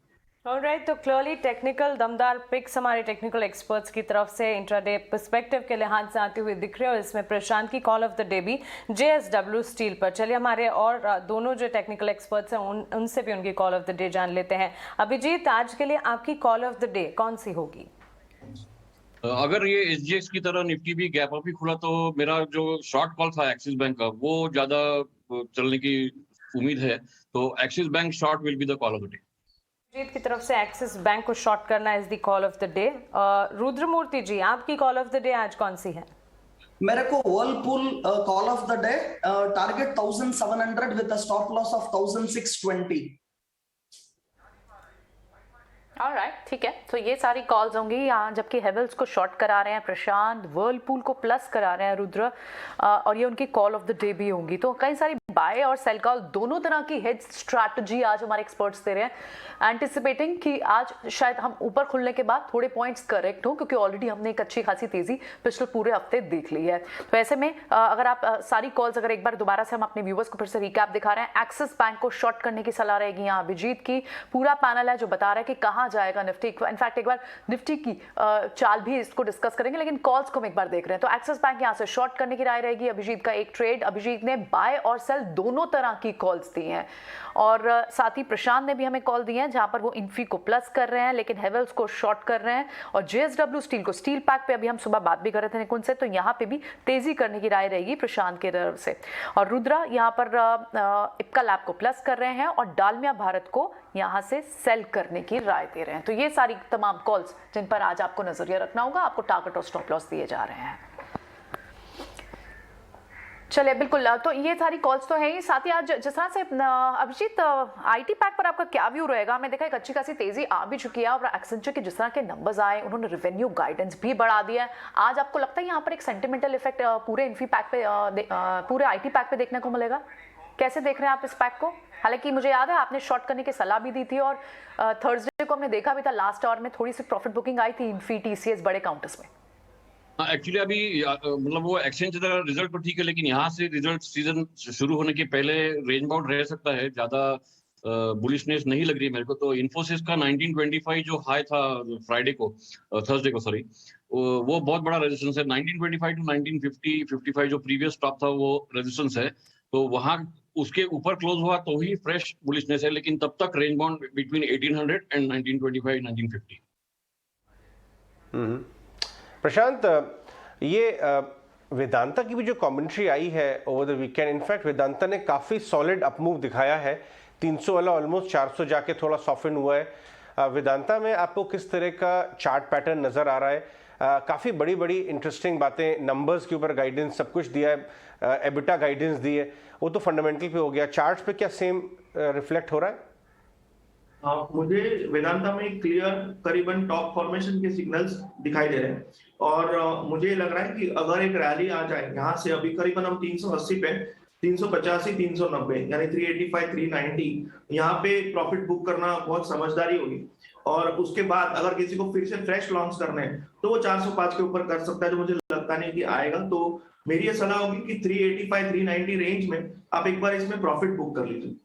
ऑलराइट, तो क्लियरली टेक्निकल दमदार पिक्स हमारे टेक्निकल एक्सपर्ट्स की तरफ से इंट्राडे पर्सपेक्टिव के लिहाज से आते हुए दिख रहे हैं और इसमें प्रशांत की कॉल ऑफ द डे भी JSW स्टील पर। चलिए हमारे और दोनों जो टेक्निकल एक्सपर्ट्स हैं उनसे भी उनकी कॉल ऑफ द डे जान लेते हैं। अभिजीत, आज के लिए आपकी कॉल ऑफ द डे कौन सी होगी? अगर ये SGX की तरह निफ्टी भी गैप अप ही खुला तो मेरा जो शॉर्ट कॉल था एक्सिस बैंक का वो ज्यादा चलने की उम्मीद है, तो Axis Bank short will be the call of the day. Jeet की तरफ से एक्सिस बैंक को शॉर्ट करना is the call of the day. Rudramurthy ji, आपकी कॉल ऑफ द डे आज कौन सी है? मेरे को Whirlpool call of the day, target 1700 with a stop loss of 1620। Alright, ठीक है। तो ये सारी कॉल्स होंगी यहाँ, जबकि हेवल्स को शॉर्ट करा रहे हैं प्रशांत, वर्लपूल को प्लस करा रहे हैं रुद्र, और ये उनकी कॉल ऑफ द डे भी होंगी। तो कई सारी बाय और सेल कॉल, दोनों तरह की हेज स्ट्रैटेजी आज हमारे एक्सपर्ट्स दे रहे हैं, एंटिसिपेटिंग कि आज शायद हम ऊपर खुलने के बाद थोड़े पॉइंट्स करेक्ट हो, क्योंकि ऑलरेडी हमने एक अच्छी खासी तेजी पिछले पूरे हफ्ते देख ली है। तो ऐसे में अगर आप सारी कॉल्स अगर एक बार दोबारा से हम अपने व्यूवर्स को फिर से रिकैप दिखा रहे हैं, एक्सिस बैंक को शॉर्ट करने की सलाह रहेगी यहाँ अभिजीत की। पूरा पैनल है जो बता रहा है कि कहाँ जाएगा निफ्टी। इनफैक्ट एक बार निफ्टी की चाल भी इसको डिस्कस करेंगे, लेकिन कॉल्स को हम एक बार देख रहे हैं। तो एक्सिस बैंक यहाँ से शॉर्ट करने की राय रहेगी अभिजीत का एक ट्रेड। अभिजीत ने बाय और सेल दोनों तरह की कॉल्स दी हैं, और साथ ही प्रशांत ने भी हमें कॉल दी है जहां पर वो इन्फी को प्लस कर रहे हैं लेकिन हेवल्स को शॉर्ट कर रहे हैं, और JSW स्टील को, स्टील पैक पे अभी हम सुबह बात भी कर रहे थे निकुंज से, तो यहाँ पे भी तेजी करने की राय रहेगी प्रशांत के तरफ से। और रुद्रा यहाँ पर इप्का लैब को प्लस कर रहे हैं और डालमिया भारत को यहाँ से सेल करने की राय दे रहे हैं। तो ये सारी तमाम कॉल्स जिन पर आज आपको नजरिया रखना होगा, आपको टारगेट और स्टॉप लॉस दिए जा रहे हैं। चलिए, बिल्कुल, तो ये सारी कॉल्स तो है ही। साथ ही आज जिस तरह से अभिजीत IT पैक पर आपका क्या व्यू रहेगा? हमने देखा एक अच्छी खासी तेजी आ भी चुकी है और एक्सेंचर के जिस तरह के नंबर्स आए, उन्होंने रेवेन्यू गाइडेंस भी बढ़ा दिया है। आज आपको लगता है यहाँ पर एक सेंटिमेंटल इफेक्ट पूरे इन्फी पैक पे, पूरे IT पैक पे देखने को मिलेगा? कैसे देख रहे हैं आप इस पैक को? हालांकि मुझे याद है आपने शॉर्ट करने की सलाह भी दी थी, और थर्सडे को हमने देखा भी था लास्ट आवर में थोड़ी सी प्रॉफिट बुकिंग आई थी इन्फी TCS बड़े काउंटर्स में। एक्चुअली अभी मतलब वो एक्सचेंज रिजल्ट तो ठीक है, लेकिन यहाँ से रिजल्ट सीजन शुरू होने के पहले रेंज बाउंड रह सकता है, ज्यादा बुलिशनेस नहीं लग रही है मेरे को। तो इन्फोसिस का 1925 जो हाई था फ्राइडे को, थर्सडे को सॉरी, वो बहुत बड़ा रेजिस्टेंस है। 1925 टू 1950 55 जो प्रीवियस टॉप था वो रेजिस्टेंस है, तो वहां उसके ऊपर क्लोज हुआ तो ही फ्रेश बुलिशनेस है, लेकिन तब तक रेंज बाउंड बिटवीन 1800 एंड 1925 1950। प्रशांत, ये वेदांता की भी जो कमेंट्री आई है over the weekend, in fact Vedanta ने काफ़ी सॉलिड अपमूव दिखाया है, 300 वाला ऑलमोस्ट 400 जाके थोड़ा सॉफ्टन हुआ है। वेदांता में आपको किस तरह का चार्ट पैटर्न नज़र आ रहा है? काफ़ी बड़ी बड़ी इंटरेस्टिंग बातें, नंबर्स के ऊपर गाइडेंस सब कुछ दिया है, एबिटा गाइडेंस दी है, वो तो फंडामेंटल पे हो गया। चार्ट्स पे क्या सेम रिफ्लेक्ट हो रहा है? मुझे वेदांता में क्लियर करीबन टॉप फॉर्मेशन के सिग्नल्स दिखाई दे रहे हैं, और मुझे लग रहा है कि अगर एक रैली आ जाए यहाँ से, अभी करीबन हम 380 पे 385 390 यानी 385 390 यहाँ पे प्रॉफिट बुक करना बहुत समझदारी होगी। और उसके बाद अगर किसी को फिर से फ्रेश लॉन्च करने हैं तो वो 405 के ऊपर कर सकता है, जो मुझे लगता नहीं कि आएगा। तो मेरी ये सलाह होगी कि 385 390 रेंज में आप एक बार इसमें प्रॉफिट बुक कर लीजिए।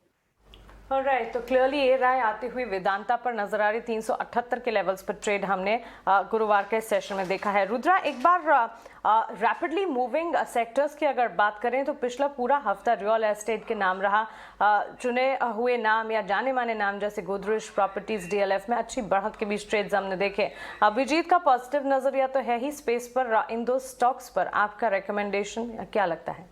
ऑलराइट, तो क्लियरली ये राय आती हुई वेदांता पर नजर आ रही। 378 के लेवल्स पर ट्रेड हमने गुरुवार के सेशन में देखा है। रुद्रा, एक बार रैपिडली मूविंग सेक्टर्स की अगर बात करें तो पिछला पूरा हफ्ता रियल एस्टेट के नाम रहा। चुने हुए नाम या जाने माने नाम जैसे गोदरेज प्रॉपर्टीज, DLF में अच्छी बढ़त के बीच ट्रेड्स हमने देखे। अभिजीत का पॉजिटिव नजरिया तो है ही स्पेस पर, इन दो स्टॉक्स पर आपका रिकमेंडेशन क्या लगता है?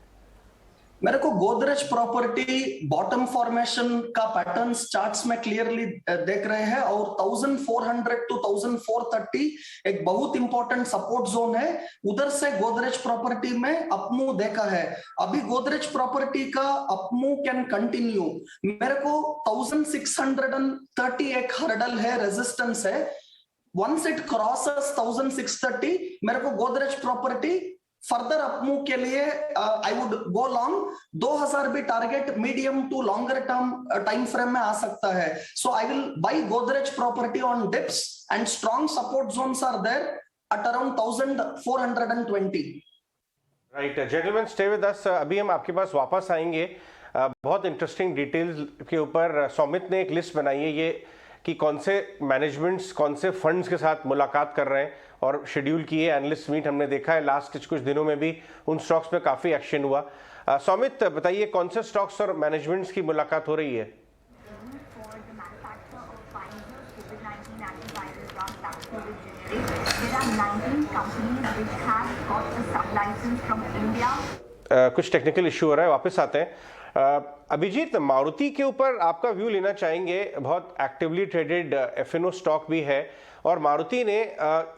मेरे को गोदरेज प्रॉपर्टी बॉटम फॉर्मेशन का पैटर्न्स चार्ट्स में क्लियरली देख रहे हैं, और 1400 टू 1430 एक बहुत इंपॉर्टेंट सपोर्ट जोन है। उधर से गोदरेज प्रॉपर्टी में अपमूव देखा है। अभी गोदरेज प्रॉपर्टी का अपमूव कैन कंटिन्यू। मेरे को 1630 एक हर्डल है, रेजिस्टेंस है। वंस इट क्रॉसेस 1630, मेरे को गोदरेज प्रॉपर्टी फर्दर अपमूव के लिए आई वुड गो लॉन्ग। 2000 भी target medium to longer term time frame में आ सकता है। So I will buy Godrej property on dips and strong support zones are there at around 1420। Right gentleman, stay with us. अभी हम आपके पास वापस आएंगे। बहुत इंटरेस्टिंग डिटेल्स के ऊपर सौमित ने एक लिस्ट बनाई है। ये कि कौन से मैनेजमेंट्स कौन से फंड्स के साथ मुलाकात कर रहे हैं और शेड्यूल की है एनालिस्ट मीट हमने देखा है लास्ट कुछ दिनों में भी उन स्टॉक्स पे काफ़ी एक्शन हुआ। सौमित बताइए कौन से स्टॉक्स और मैनेजमेंट्स की मुलाकात हो रही है? कुछ टेक्निकल इशू हो रहा है, वापस आते हैं। अभिजीत, मारुति के ऊपर आपका व्यू लेना चाहेंगे। बहुत एक्टिवली ट्रेडेड एफएनओ स्टॉक भी है और मारुति ने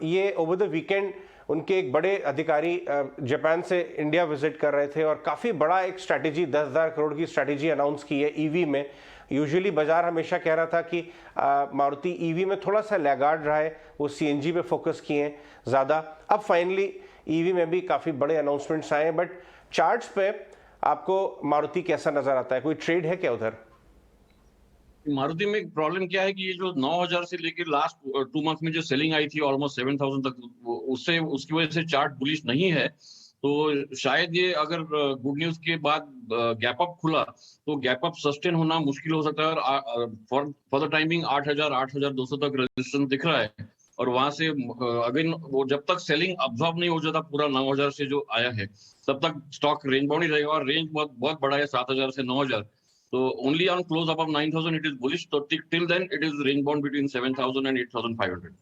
ये ओवर द वीकेंड उनके एक बड़े अधिकारी जापान से इंडिया विजिट कर रहे थे और काफ़ी बड़ा एक स्ट्रैटेजी 10,000 करोड़ की स्ट्रैटेजी अनाउंस की है ईवी में। यूजुअली बाजार हमेशा कह रहा था कि मारुति ईवी में थोड़ा सा लैगार्ड रहा है, वो सीएनजी पे फोकस किए हैं ज़्यादा। अब फाइनली ईवी में भी काफ़ी बड़े अनाउंसमेंट्स आए हैं, बट चार्ट्स पे आपको मारुति कैसा नजर आता है? कोई ट्रेड है क्या उधर? मारुति में प्रॉब्लम क्या है कि ये जो 9,000 से लेकर लास्ट 2 मंथ में जो सेलिंग आई थी ऑलमोस्ट 7,000 तक, उससे उसकी वजह से चार्ट बुलिश नहीं है। तो शायद ये अगर गुड न्यूज के बाद गैप अप खुला तो गैप अप सस्टेन होना मुश्किल हो सकता है और फॉर द टाइमिंग 8,000-8,200 तक रेजिस्टेंस दिख रहा है और वहां से अगेन वो जब तक सेलिंग अब्जॉर्ब नहीं हो जाता पूरा 9,000 से जो आया है तब तक स्टॉक रेंज बाउंड ही रहेगा और रेंज बहुत बड़ा है 7,000 से 9,000। तो only on close up 9,000 it is bullish. तो till then it is range bound between 7,000 and 8,500।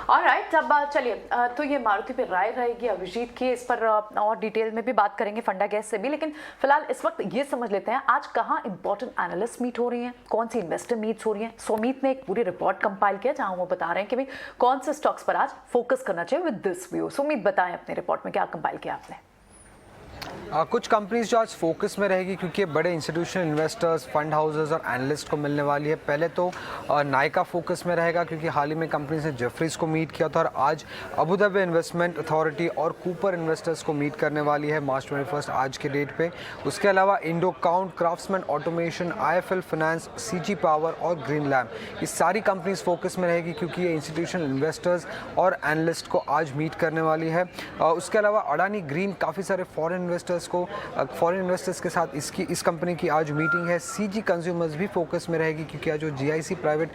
Alright, अब चलिए तो ये मारुति पे राय रहेगी अभिजीत की, इस पर और डिटेल में भी बात करेंगे फंडा गैस से भी, लेकिन फिलहाल इस वक्त ये समझ लेते हैं आज कहाँ इंपॉर्टेंट एनालिस्ट मीट हो रही हैं, कौन सी इन्वेस्टर मीट्स हो रही हैं। सुमित ने एक पूरी रिपोर्ट कंपाइल किया जहां वो बता रहे हैं कि भाई कौन से स्टॉक्स पर आज फोकस करना चाहिए विद दिस व्यू। सुमित बताएं अपने रिपोर्ट में क्या कंपाइल किया आपने। कुछ कंपनीज जो आज फोकस में रहेगी क्योंकि बड़े इंस्टीट्यूशनल इन्वेस्टर्स, फंड हाउसेस और एनालिस्ट को मिलने वाली है। पहले तो नाइका फोकस में रहेगा क्योंकि हाल ही में कंपनी ने जेफरीज को मीट किया था और आज अबू धाबी इन्वेस्टमेंट अथॉरिटी और कूपर इन्वेस्टर्स को मीट करने वाली है मार्च 21 आज के डेट पे। उसके अलावा Indo count, craftsman automation, IIFL finance, CG power और ग्रीन लैम्प, ये सारी कंपनीज फोकस में रहेगी क्योंकि ये इंस्टीट्यूशनल इन्वेस्टर्स और एनालिस्ट को आज मीट करने वाली है। उसके अलावा अडानी ग्रीन, काफ़ी सारे फॉरेन इन्वेस्टर्स के साथ इस कंपनी की आज मीटिंग है। CG कंज्यूमर्स भी फोकस में रहेगी क्योंकि आज जो GIC प्राइवेट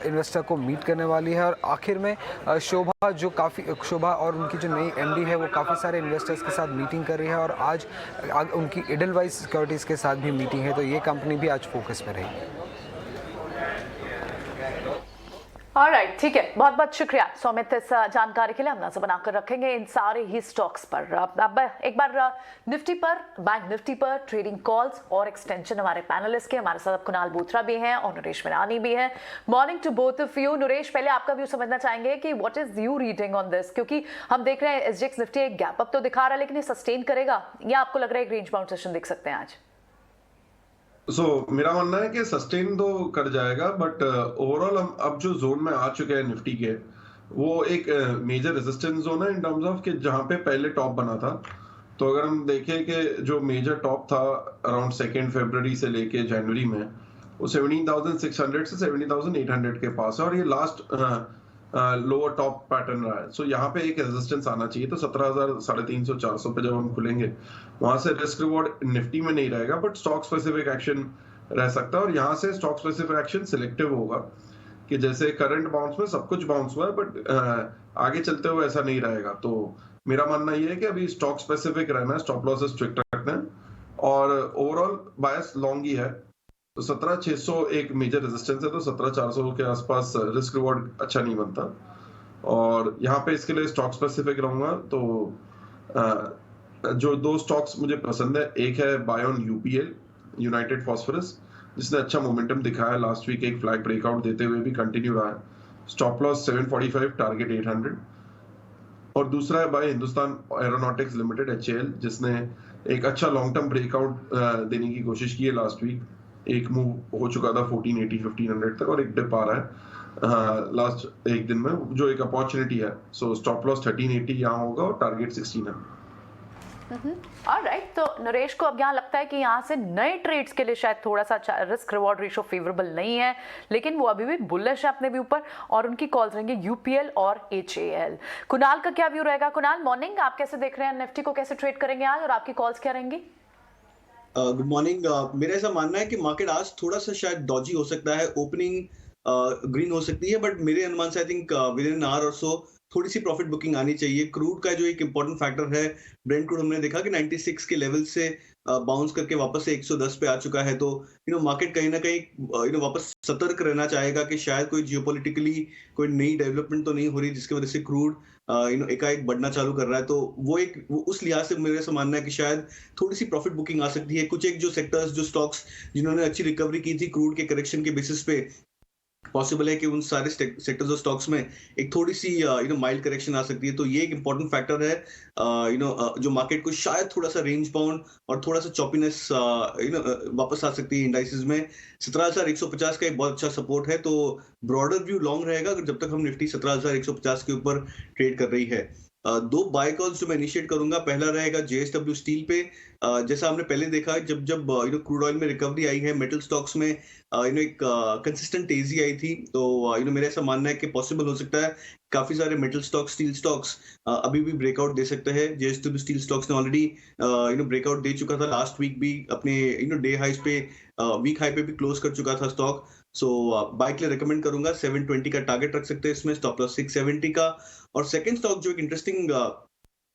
इन्वेस्टर को मीट करने वाली है। और आखिर में शोभा और उनकी जो नई MD है वो काफ़ी सारे इन्वेस्टर्स के साथ मीटिंग कर रही है और आज उनकी एडलवाइज सिक्योरिटीज़ के साथ भी मीटिंग है, तो ये कंपनी भी आज फोकस में रहेगी। ऑलराइट, ठीक है, बहुत बहुत शुक्रिया सुमित इस जानकारी के लिए। हम नजर बनाकर रखेंगे इन सारे ही स्टॉक्स पर। अब एक बार निफ्टी पर, बैंक निफ्टी पर ट्रेडिंग कॉल्स और एक्सटेंशन हमारे पैनलिस्ट के, हमारे साथ कुणाल बोथरा भी हैं और नरेश मिरानी भी हैं। Morning to both of you. Naresh, पहले आपका व्यू समझना चाहेंगे कि what is you reading on this, क्योंकि हम देख रहे हैं SGX निफ्टी एक गैप अप तो दिखा रहा है लेकिन ये सस्टेन करेगा या आपको लग रहा है एक रेंज बाउंड सेशन देख सकते हैं आज? मेरा मानना है कि सस्टेन तो कर जाएगा, बट ओवरऑल हम अब जो जोन में आ चुके हैं निफ्टी के, वो एक मेजर रेजिस्टेंस जोन है इन टर्म्स ऑफ कि जहां पे पहले टॉप बना था। तो अगर हम देखें कि जो मेजर टॉप था अराउंड 2 फरवरी से लेके जनवरी में, वो 17,600 से 17,800 के पास है और ये लास्ट लोअर टॉप पैटर्न रहा है। सो यहाँ पे एक रेजिस्टेंस आना चाहिए। तो 17,300-400 पे जब हम खुलेंगे वहां से रिस्क रिवॉर्ड निफ्टी में नहीं रहेगा, बट स्टॉक स्पेसिफिक एक्शन रह सकता है और यहाँ से स्टॉक स्पेसिफिक एक्शन सिलेक्टिव होगा कि जैसे करंट बाउंस में सब कुछ बाउंस हुआ है बट आगे चलते हुए ऐसा नहीं रहेगा। तो मेरा मानना ये है कि अभी स्टॉक स्पेसिफिक रहना है, स्टॉप लॉसेस स्ट्रिक्ट रखना है और ओवरऑल बायस लॉन्ग ही है। तो 17,600 एक मेजर रेजिस्टेंस है, तो 17,400 के आसपास रिस्क रिवॉर्ड अच्छा नहीं बनता और यहाँ पे इसके लिए स्टॉक स्पेसिफिक रहूंगा। तो जो 2 स्टॉक्स मुझे पसंद है, एक है बायोन UPL, यूनाइटेड फॉस्फोरस, जिसने अच्छा मोमेंटम दिखाया लास्ट वीक, एक फ्लैग ब्रेकआउट देते हुए भी कंटिन्यू रहा है। Stop loss 745, target 800। और दूसरा है buy Hindustan aeronautics limited HAL, जिसने एक अच्छा लॉन्ग टर्म ब्रेकआउट देने की कोशिश की है लास्ट वीक। एक मूव हो चुका था 1480-1500 तक और एक डिप आ रहा है लास्ट एक दिन में, जो एक अपॉर्चुनिटी है। सो स्टॉप लॉस 1380 यहाँ होगा और टारगेट 1600। ऑलराइट, तो नरेश को अब यहाँ लगता है कि यहाँ से नए ट्रेड्स के लिए शायद थोड़ा सा रिस्क रिवॉर्ड रेशो फेवरेबल नहीं है, लेकिन वो अभी भी बुलिश है अपने व्यू पर और उनकी कॉल्स रहेंगे UPL और HAL। कुणाल का क्या व्यू रहेगा? कुणाल, मॉर्निंग, आप कैसे देख रहे हैं निफ्टी को, कैसे ट्रेड करेंगे आज और आपकी कॉल्स क्या रहेंगी? Good morning. मेरा ऐसा मानना है कि मार्केट आज थोड़ा सा शायद डॉजी हो सकता है, ओपनिंग ग्रीन हो सकती है, बट मेरे अनुमान से I think with in an hour और सो थोड़ी सी प्रॉफिट बुकिंग आनी चाहिए। क्रूड का जो एक इंपॉर्टेंट फैक्टर है, ब्रेंट क्रूड हमने देखा कि 96 के लेवल से बाउंस करके वापस से 110 पे आ चुका है, तो मार्केट कहीं ना कहीं वापस सतर्क रहना चाहेगा कि शायद कोई जियोपॉलिटिकली कोई नई डेवलपमेंट तो नहीं हो रही जिसकी वजह से क्रूड एकाएक बढ़ना चालू कर रहा है। तो वो उस लिहाज से मेरे से मानना है कि शायद थोड़ी सी प्रॉफिट बुकिंग आ सकती है। कुछ एक जो सेक्टर्स, जो स्टॉक्स जिन्होंने अच्छी रिकवरी की थी क्रूड के करेक्शन के बेसिस पे, पॉसिबल है कि उन सारे सेक्टर्स और स्टॉक्स में एक थोड़ी सी माइल्ड करेक्शन आ सकती है। तो ये एक इंपॉर्टेंट फैक्टर है जो मार्केट को शायद थोड़ा सा रेंज बाउंड और थोड़ा सा चॉपीनेस वापस आ सकती है इंडाइसेस में। 17,150 का एक बहुत अच्छा सपोर्ट है, तो ब्रॉडर व्यू लॉन्ग रहेगा अगर जब तक हम निफ्टी 17,150 के ऊपर ट्रेड कर रही है। दो बाय कॉल्स जो मैं इनिशिएट करूंगा, पहला रहेगा JSW स्टील पे। जैसा हमने पहले देखा, जब क्रूड ऑयल में रिकवरी आई है, मेटल स्टॉक्स में एक कंसिस्टेंट तेजी आई थी, तो मेरा ऐसा मानना है कि पॉसिबल हो सकता है काफी सारे मेटल स्टॉक्स, स्टील स्टॉक्स अभी भी ब्रेकआउट दे सकते हैं। JSW स्टील स्टॉक्स ने ऑलरेडी ब्रेकआउट दे चुका था, लास्ट वीक भी अपने डे हाइस पे, वीक हाई पे भी क्लोज कर चुका था स्टॉक। सो बाय के लिए रिकमेंड करूंगा। 720 का टारगेट रख सकते हैं इसमें, स्टॉप लॉस 670 का। और सेकंड स्टॉक जो एक interesting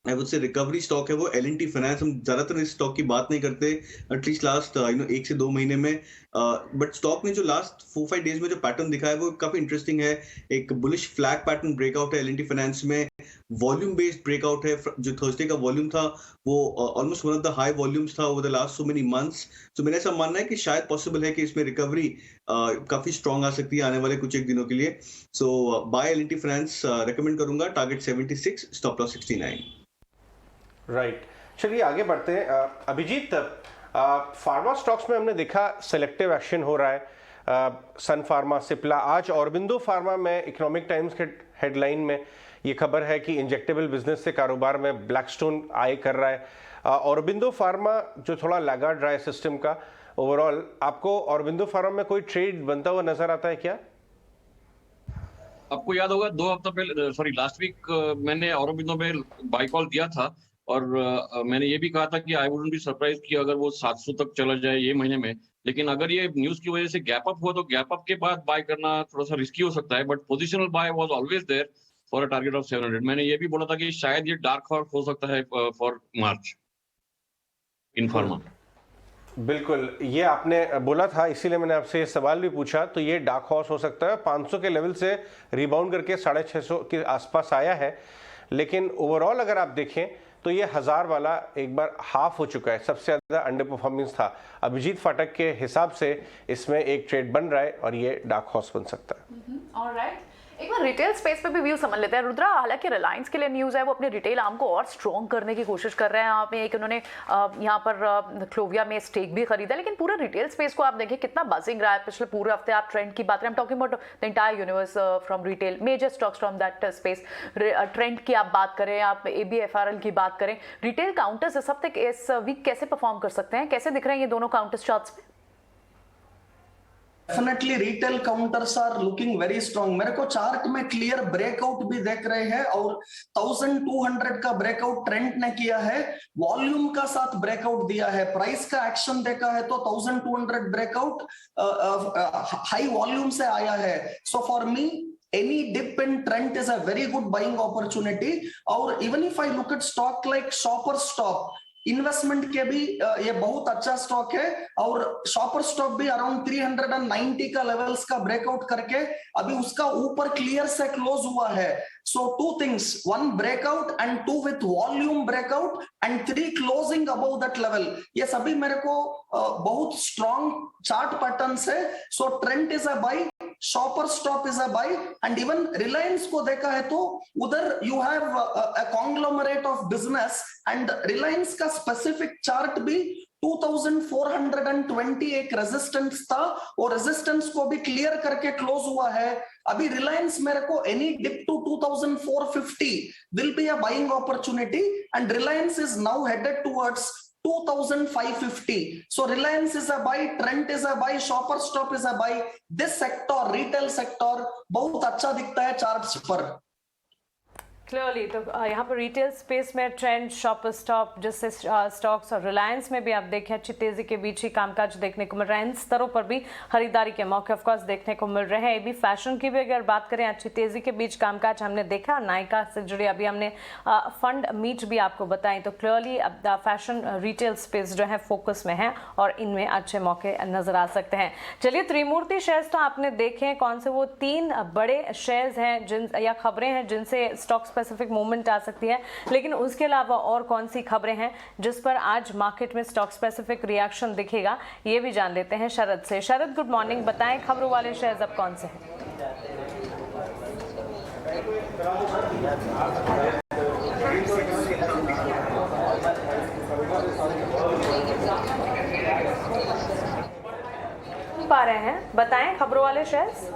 I would say recovery stock है, वो L&T फाइनेंस। हम ज्यादातर इस स्टॉक की बात नहीं करते, एटलीस्ट लास्ट 1 से 2 महीने में, बट स्टॉक ने जो लास्ट 4-5 डेज में जो पैटर्न दिखा है वो काफी इंटरेस्टिंग है। एक बुलिश फ्लैग पैटर्न ब्रेकआउट है L&T फाइनेंस में, वॉल्यूम बेस्ड ब्रेकआउट है। जो थर्सडे का वॉल्यूम था वो almost one of the high volumes था over the last so many months. तो मेरा ऐसा मानना है कि शायद पॉसिबल है कि इसमें रिकवरी काफी स्ट्रॉन्ग आ सकती है आने वाले कुछ एक दिनों के लिए। सो बाय L&T फाइनेंस रेकमेंड करूंगा, टारगेट 76, स्टॉप लॉस 69। राइट, चलिए आगे बढ़ते हैं। अभिजीत, फार्मा स्टॉक्स में हमने देखा सेलेक्टिव एक्शन हो रहा है। सन फार्मा, सिप्ला, आज ऑरबिंदो फार्मा में इकोनॉमिक टाइम्स के हेडलाइन में ये खबर है कि इंजेक्टेबल बिजनेस से कारोबार में ब्लैकस्टोन आय कर रहा है। ऑरबिंदो फार्मा जो थोड़ा लैगार्ड रहा है सिस्टम का ओवरऑल, आपको ऑरबिंदो फार्मा में कोई ट्रेड बनता हुआ नजर आता है क्या? आपको याद होगा 2 हफ्ता पहले, सॉरी लास्ट वीक, मैंने ऑरोबिंदो में बाय कॉल दिया था, और मैंने ये भी कहा था कि आई वुडंट बी सरप्राइज कि अगर वो 700 तक चला जाए ये महीने में। लेकिन अगर ये न्यूज की वजह से गैप अप हुआ तो गैप अप के बाद बाय करना थोड़ा सा रिस्की हो सकता है, but positional buy was always there for a target of 700। मैंने ये भी बोला था कि शायद ये डार्क हॉर्स हो सकता है फॉर मार्च इन फार्मा। बिल्कुल, ये आपने बोला था, इसीलिए मैंने आपसे ये सवाल भी पूछा। तो ये डार्क हॉर्स हो सकता है, 500 के लेवल से रिबाउंड करके 650 के आसपास आया है, लेकिन ओवरऑल अगर आप देखें तो ये 1000 वाला एक बार हाफ हो चुका है, सबसे ज़्यादा अंडर परफॉर्मेंस था। अभिजीत फाटक के हिसाब से इसमें एक ट्रेड बन रहा है और ये डार्क हॉर्स बन सकता है। ऑलराइट, एक बार रिटेल स्पेस पे भी व्यू समझ लेते हैं। रुद्रा, हालांकि रिलायंस के लिए न्यूज़ है, वो अपने रिटेल आर्म को और स्ट्रॉन्ग करने की कोशिश कर रहे हैं। यहाँ पे एक उन्होंने यहाँ पर क्लोविया में स्टेक भी खरीदा, लेकिन पूरा रिटेल स्पेस को आप देखिए कितना बजिंग रहा है पिछले पूरे हफ्ते। आप ट्रेंड की बात करें, talking about the entire universe from retail, major stocks from that space. Trent की आप बात करें, आप ABFRL की बात करें, रिटेल काउंटर्स इस हफ्ते इस वीक कैसे परफॉर्म कर सकते हैं, कैसे दिख रहे हैं ये दोनों काउंटर्स चार्ट्स पे? Definitely retail counters are looking very strong. मेरे को चार्ट में क्लियर ब्रेकआउट भी देख रहे हैं, और 1200 का ब्रेकआउट ट्रेंड ने किया है, वॉल्यूम का साथ ब्रेकआउट दिया है। प्राइस का एक्शन देखा है तो 1200 ब्रेकआउट हाई वॉल्यूम से आया है। So for me any dip in trend is a very good buying opportunity. और even if I look at stock like Shoppers Stop, investment के भी ये बहुत अच्छा स्टॉक है, और शॉपर स्टॉक भी अराउंड 390 का लेवल्स का ब्रेकआउट करके अभी उसका ऊपर क्लियर से क्लोज हुआ है। सो 2 things, 1 breakout and 2 with volume breakout and 3 closing above that level. ये सभी मेरे को बहुत स्ट्रॉन्ग चार्ट पैटर्न्स है। So Trent is a buy, Shoppers Stop is a buy, and even Reliance को देखा है तो उधर you have a conglomerate of business, and Reliance का स्पेसिफिक चार्ट भी 2420 एक रेजिस्टेंस था, और रेजिस्टेंस को भी क्लियर करके क्लोज हुआ है। अभी रिलायंस मेरे को any dip to 2450 will be a buying opportunity, and Reliance is now headed towards 2550. So Reliance is a buy, Trent is a buy, Shopper Stop is a buy. This sector, retail sector, बहुत अच्छा दिखता है charts पर। Clearly तो यहाँ पर retail space में trend, shopper stop जैसे स्टॉक्स और रिलायंस में भी आप देखें अच्छी तेजी के बीच ही कामकाज देखने को मिल रहा है। इन स्तरों पर भी खरीदारी के मौके ऑफकोर्स देखने को मिल रहे हैं। एबी फैशन की भी अगर बात करें, अच्छी तेजी के बीच कामकाज हमने देखा। नायका से जुड़े अभी हमने फंड मीट भी आपको बताई, तो क्लियरली अब फैशन रिटेल स्पेस जो है फोकस में है और इनमें अच्छे मौके नजर आ सकते हैं। चलिए, त्रिमूर्ति शेयर्स तो आपने देखे, कौन से वो 3 बड़े शेयर्स हैं जिन या खबरें हैं जिनसे स्टॉक स्पेसिफिक मूवमेंट आ सकती है, लेकिन उसके अलावा और कौन सी खबरें हैं जिस पर आज मार्केट में स्टॉक स्पेसिफिक रिएक्शन दिखेगा, ये भी जान लेते हैं शरद से। शरद, गुड मॉर्निंग, बताएं खबरों वाले शेयर्स अब कौन से हैं? पा रहे हैं, बताएं खबरों वाले शेयर्स।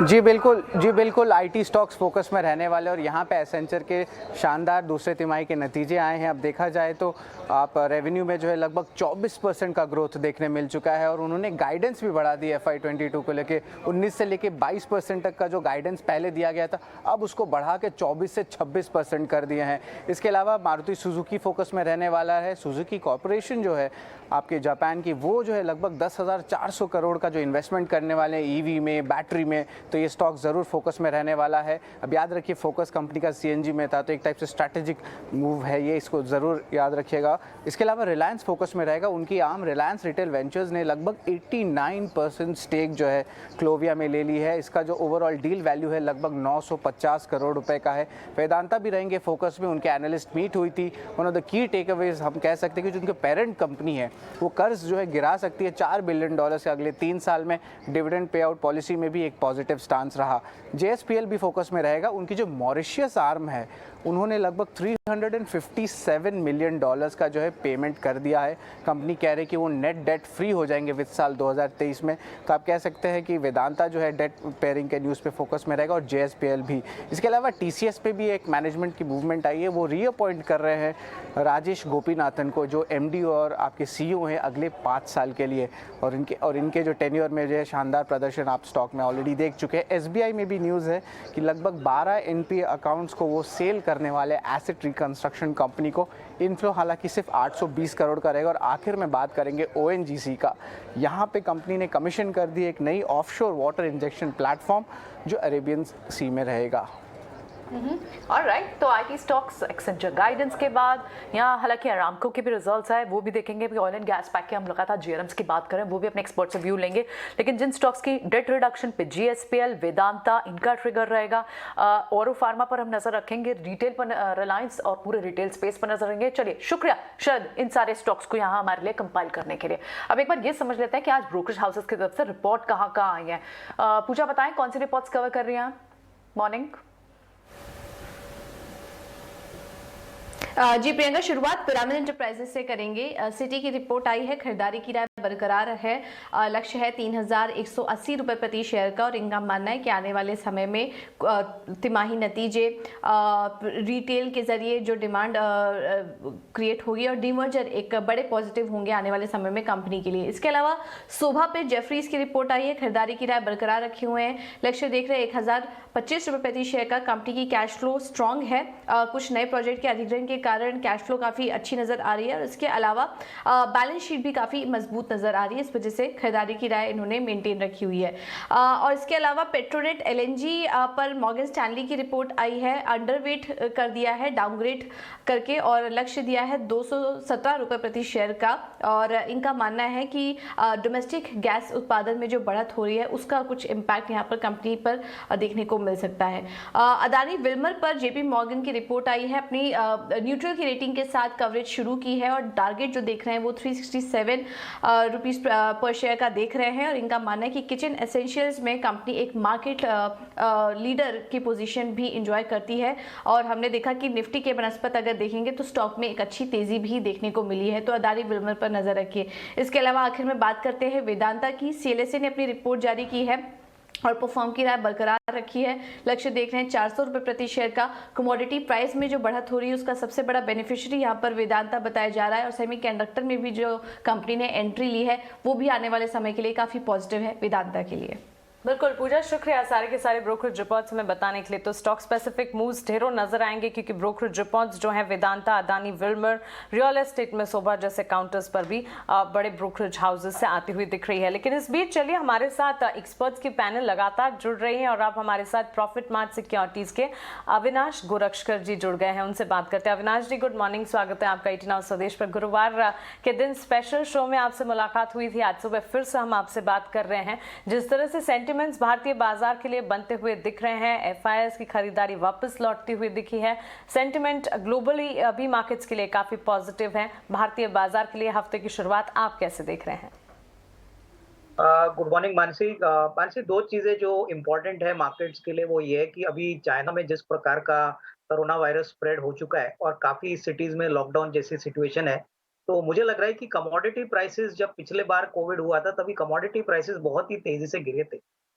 जी बिल्कुल आईटी स्टॉक्स फोकस में रहने वाले और यहाँ पे एसेंचर के शानदार दूसरे तिमाही के नतीजे आए हैं। अब देखा जाए तो आप रेवेन्यू में जो है लगभग 24% का ग्रोथ देखने मिल चुका है और उन्होंने गाइडेंस भी बढ़ा दी FY 22 को लेके। 19 से लेके 22% तक का जो गाइडेंस पहले दिया गया था, अब उसको बढ़ा के 24 से 26% कर दिए हैं। इसके अलावा मारुति सुजुकी फोकस में रहने वाला है। सुजुकी कॉर्पोरेशन जो है आपके जापान की, वो जो है लगभग 10,400 करोड़ का जो इन्वेस्टमेंट करने वाले हैं ईवी में, बैटरी में, तो ये स्टॉक ज़रूर फोकस में रहने वाला है। अब याद रखिए, फोकस कंपनी का CNG में था, तो एक टाइप से स्ट्रैटेजिक मूव है ये, इसको ज़रूर याद रखिएगा। इसके अलावा रिलायंस फोकस में रहेगा। उनकी आर्म रिलायंस रिटेल वेंचर्स ने लगभग 89% स्टेक जो है क्लोविया में ले ली है। इसका जो ओवरऑल डील वैल्यू है लगभग 950 करोड़ रुपए का है। वेदांता भी रहेंगे फोकस में, उनके एनालिस्ट मीट हुई थी। One of the key takeaways हम कह सकते हैं कि जो उनके पेरेंट कंपनी है वो कर्ज जो है गिरा सकती है $4 बिलियन से अगले 3 साल में। डिविडेंड पे आउट पॉलिसी में भी एक पॉजिटिव स्टांस रहा। JSPL भी फोकस में रहेगा। उनकी जो मॉरिशियस आर्म है, उन्होंने लगभग $357 मिलियन का जो है पेमेंट कर दिया है। कंपनी कह रही है कि वो नेट डेट फ्री हो जाएंगे वित्त साल 2023 में। तो आप कह सकते हैं कि वेदांता जो है डेट पेयरिंग के न्यूज़ पे फोकस में रहेगा और JSPL भी। इसके अलावा TCS पे भी एक मैनेजमेंट की मूवमेंट आई है। वो रीअपॉइंट कर रहे हैं राजेश गोपीनाथन को, जो MD और आपके CEO हैं अगले 5 साल के लिए, और इनके जो टेन्योर में जो है शानदार प्रदर्शन आप स्टॉक में ऑलरेडी देख चुके हैं। SBI में भी न्यूज़ है कि लगभग 12 NPA अकाउंट्स को वो सेल करने वाले एसेट रिकंस्ट्रक्शन कंपनी को। इनफ्लो हालांकि सिर्फ 820 करोड़ का रहेगा। और आखिर में बात करेंगे ONGC का। यहाँ पे कंपनी ने कमीशन कर दी एक नई ऑफशोर वाटर इंजेक्शन प्लेटफॉर्म जो अरेबियन सी में रहेगा। ऑलराइट, तो आईटी स्टॉक्स एक्सेंचर गाइडेंस के बाद यहाँ हालांकि अरामको के भी रिजल्ट्स आए, वो भी देखेंगे। ऑयल एंड गैस पैक के हम लगातार GRMs की बात करें, वो भी अपने एक्सपर्ट से व्यू लेंगे। लेकिन जिन स्टॉक्स की डेट रिडक्शन पे JSPL, वेदांता, इनका ट्रिगर रहेगा। औरो फार्मा पर हम नजर रखेंगे, रिटेल पर रिलायंस और पूरे रिटेल स्पेस पर नजर रखेंगे। चलिए, शुक्रिया शरद इन सारे स्टॉक्स को यहाँ हमारे लिए कंपाइल करने के लिए। अब एक बार ये समझ लेते हैं कि आज ब्रोकरेज हाउसेस की तरफ से रिपोर्ट कहाँ आई है। पूजा बताएं कौन सी रिपोर्ट्स कवर कर रही हैं? मॉर्निंग। जी प्रियंका, शुरुआत पिरामिड एंटरप्राइजेस से करेंगे। सिटी की रिपोर्ट आई है, खरीदारी की राय बरकरार है। लक्ष्य है 3,180 रुपए प्रति शेयर का और इनका मानना है कि आने वाले समय में तिमाही नतीजे, रिटेल के जरिए जो डिमांड क्रिएट होगी और डीमर्जर एक बड़े पॉजिटिव होंगे आने वाले समय में कंपनी के लिए। इसके अलावा शोभा पे जेफरीज की रिपोर्ट आई है, खरीदारी की राय बरकरार रखे हुए हैं। लक्ष्य देख रहे हैं 1,025 रुपए प्रति शेयर का। कंपनी की कैश फ्लो स्ट्रांग है, कुछ नए प्रोजेक्ट के अधिग्रहण के कारण कैश फ्लो काफी अच्छी नजर आ रही है और इसके अलावा बैलेंस शीट भी काफी मजबूत नजर आ रही है। इस वजह से खरीदारी की राय इन्होंने मेंटेन रखी हुई है। और इसके अलावा पेट्रोनेट LNG पर मॉर्गन स्टैनली की रिपोर्ट आई है, अंडरवेट कर दिया है डाउनग्रेड करके और लक्ष्य दिया है 217 रुपए प्रति शेयर का। और इनका मानना है कि डोमेस्टिक गैस उत्पादन में जो बढ़त हो रही है उसका कुछ इम्पैक्ट यहाँ पर कंपनी पर देखने को मिल सकता है। अदानी विल्मर पर JP मॉर्गन की रिपोर्ट आई है, अपनी न्यूट्रल की रेटिंग के साथ कवरेज शुरू की है और टारगेट जो देख रहे हैं वो 367 रुपीस पर शेयर का देख रहे हैं। और इनका मानना है कि किचन एसेंशियल्स में कंपनी एक मार्केट लीडर की पोजीशन भी इंजॉय करती है। और हमने देखा कि निफ्टी के बनस्पत अगर देखेंगे तो स्टॉक में एक अच्छी तेजी भी देखने को मिली है। तो अदानी विल्मर पर नजर रखिए। इसके अलावा आखिर में बात करते हैं वेदांता की। CLSA ने अपनी रिपोर्ट जारी की है और परफॉर्म की राय बरकरार रखी है। लक्ष्य देख रहे हैं 400 रुपए प्रति शेयर का। कमोडिटी प्राइस में जो बढ़त हो रही है उसका सबसे बड़ा बेनिफिशियरी यहाँ पर वेदांता बताया जा रहा है। और सेमीकंडक्टर में भी जो कंपनी ने एंट्री ली है वो भी आने वाले समय के लिए काफी पॉजिटिव है वेदांता के लिए। बिल्कुल पूजा, शुक्रिया सारे के सारे ब्रोकरेज रिपोर्ट्स हमें बताने के लिए। तो स्टॉक स्पेसिफिक मूव्स ढेरों नजर आएंगे क्योंकि ब्रोकरेज रिपोर्ट्स जो हैं Vedanta, Adani, Wilmer, real estate में सोभा जैसे काउंटर्स पर भी बड़े ब्रोकरेज हाउसेस से आती हुई दिख रही है। लेकिन इस बीच चलिए हमारे साथ एक्सपर्ट्स की पैनल लगातार जुड़ रही है और अब हमारे साथ प्रॉफिट मार्ट सिक्योरिटीज के अविनाश गोरक्षकर जी जुड़ गए हैं, उनसे बात करते हैं। अविनाश जी, गुड मॉर्निंग, स्वागत है आपका 18 आवर्स स्वदेश पर। गुरुवार के दिन स्पेशल शो में आपसे मुलाकात हुई थी, आज सुबह फिर से हम आपसे बात कर रहे हैं। जिस तरह से सेंटिमेंट्स भारतीय बाजार के लिए बनते हुए दिख रहे हैं, एफआईएस की खरीदारी वापस लौटती हुई दिखी है, सेंटिमेंट ग्लोबली अभी मार्केट्स के लिए काफी पॉजिटिव है। भारतीय बाजार के लिए हफ्ते की शुरुआत आप कैसे देख रहे हैं? Good morning Mansi. मानसी, दो चीजें जो इम्पोर्टेंट है मार्केट्स के लिए वो ये है कि अभी चाइना में जिस प्रकार का कोरोना वायरस स्प्रेड हो चुका है और काफी सिटीज में लॉकडाउन जैसी सिचुएशन है, तो मुझे लग रहा है कि कमोडिटी प्राइसेस, जब पिछले बार कोविड हुआ था तभी कमोडिटी प्राइसेस बहुत ही तेजी से गिरे थे।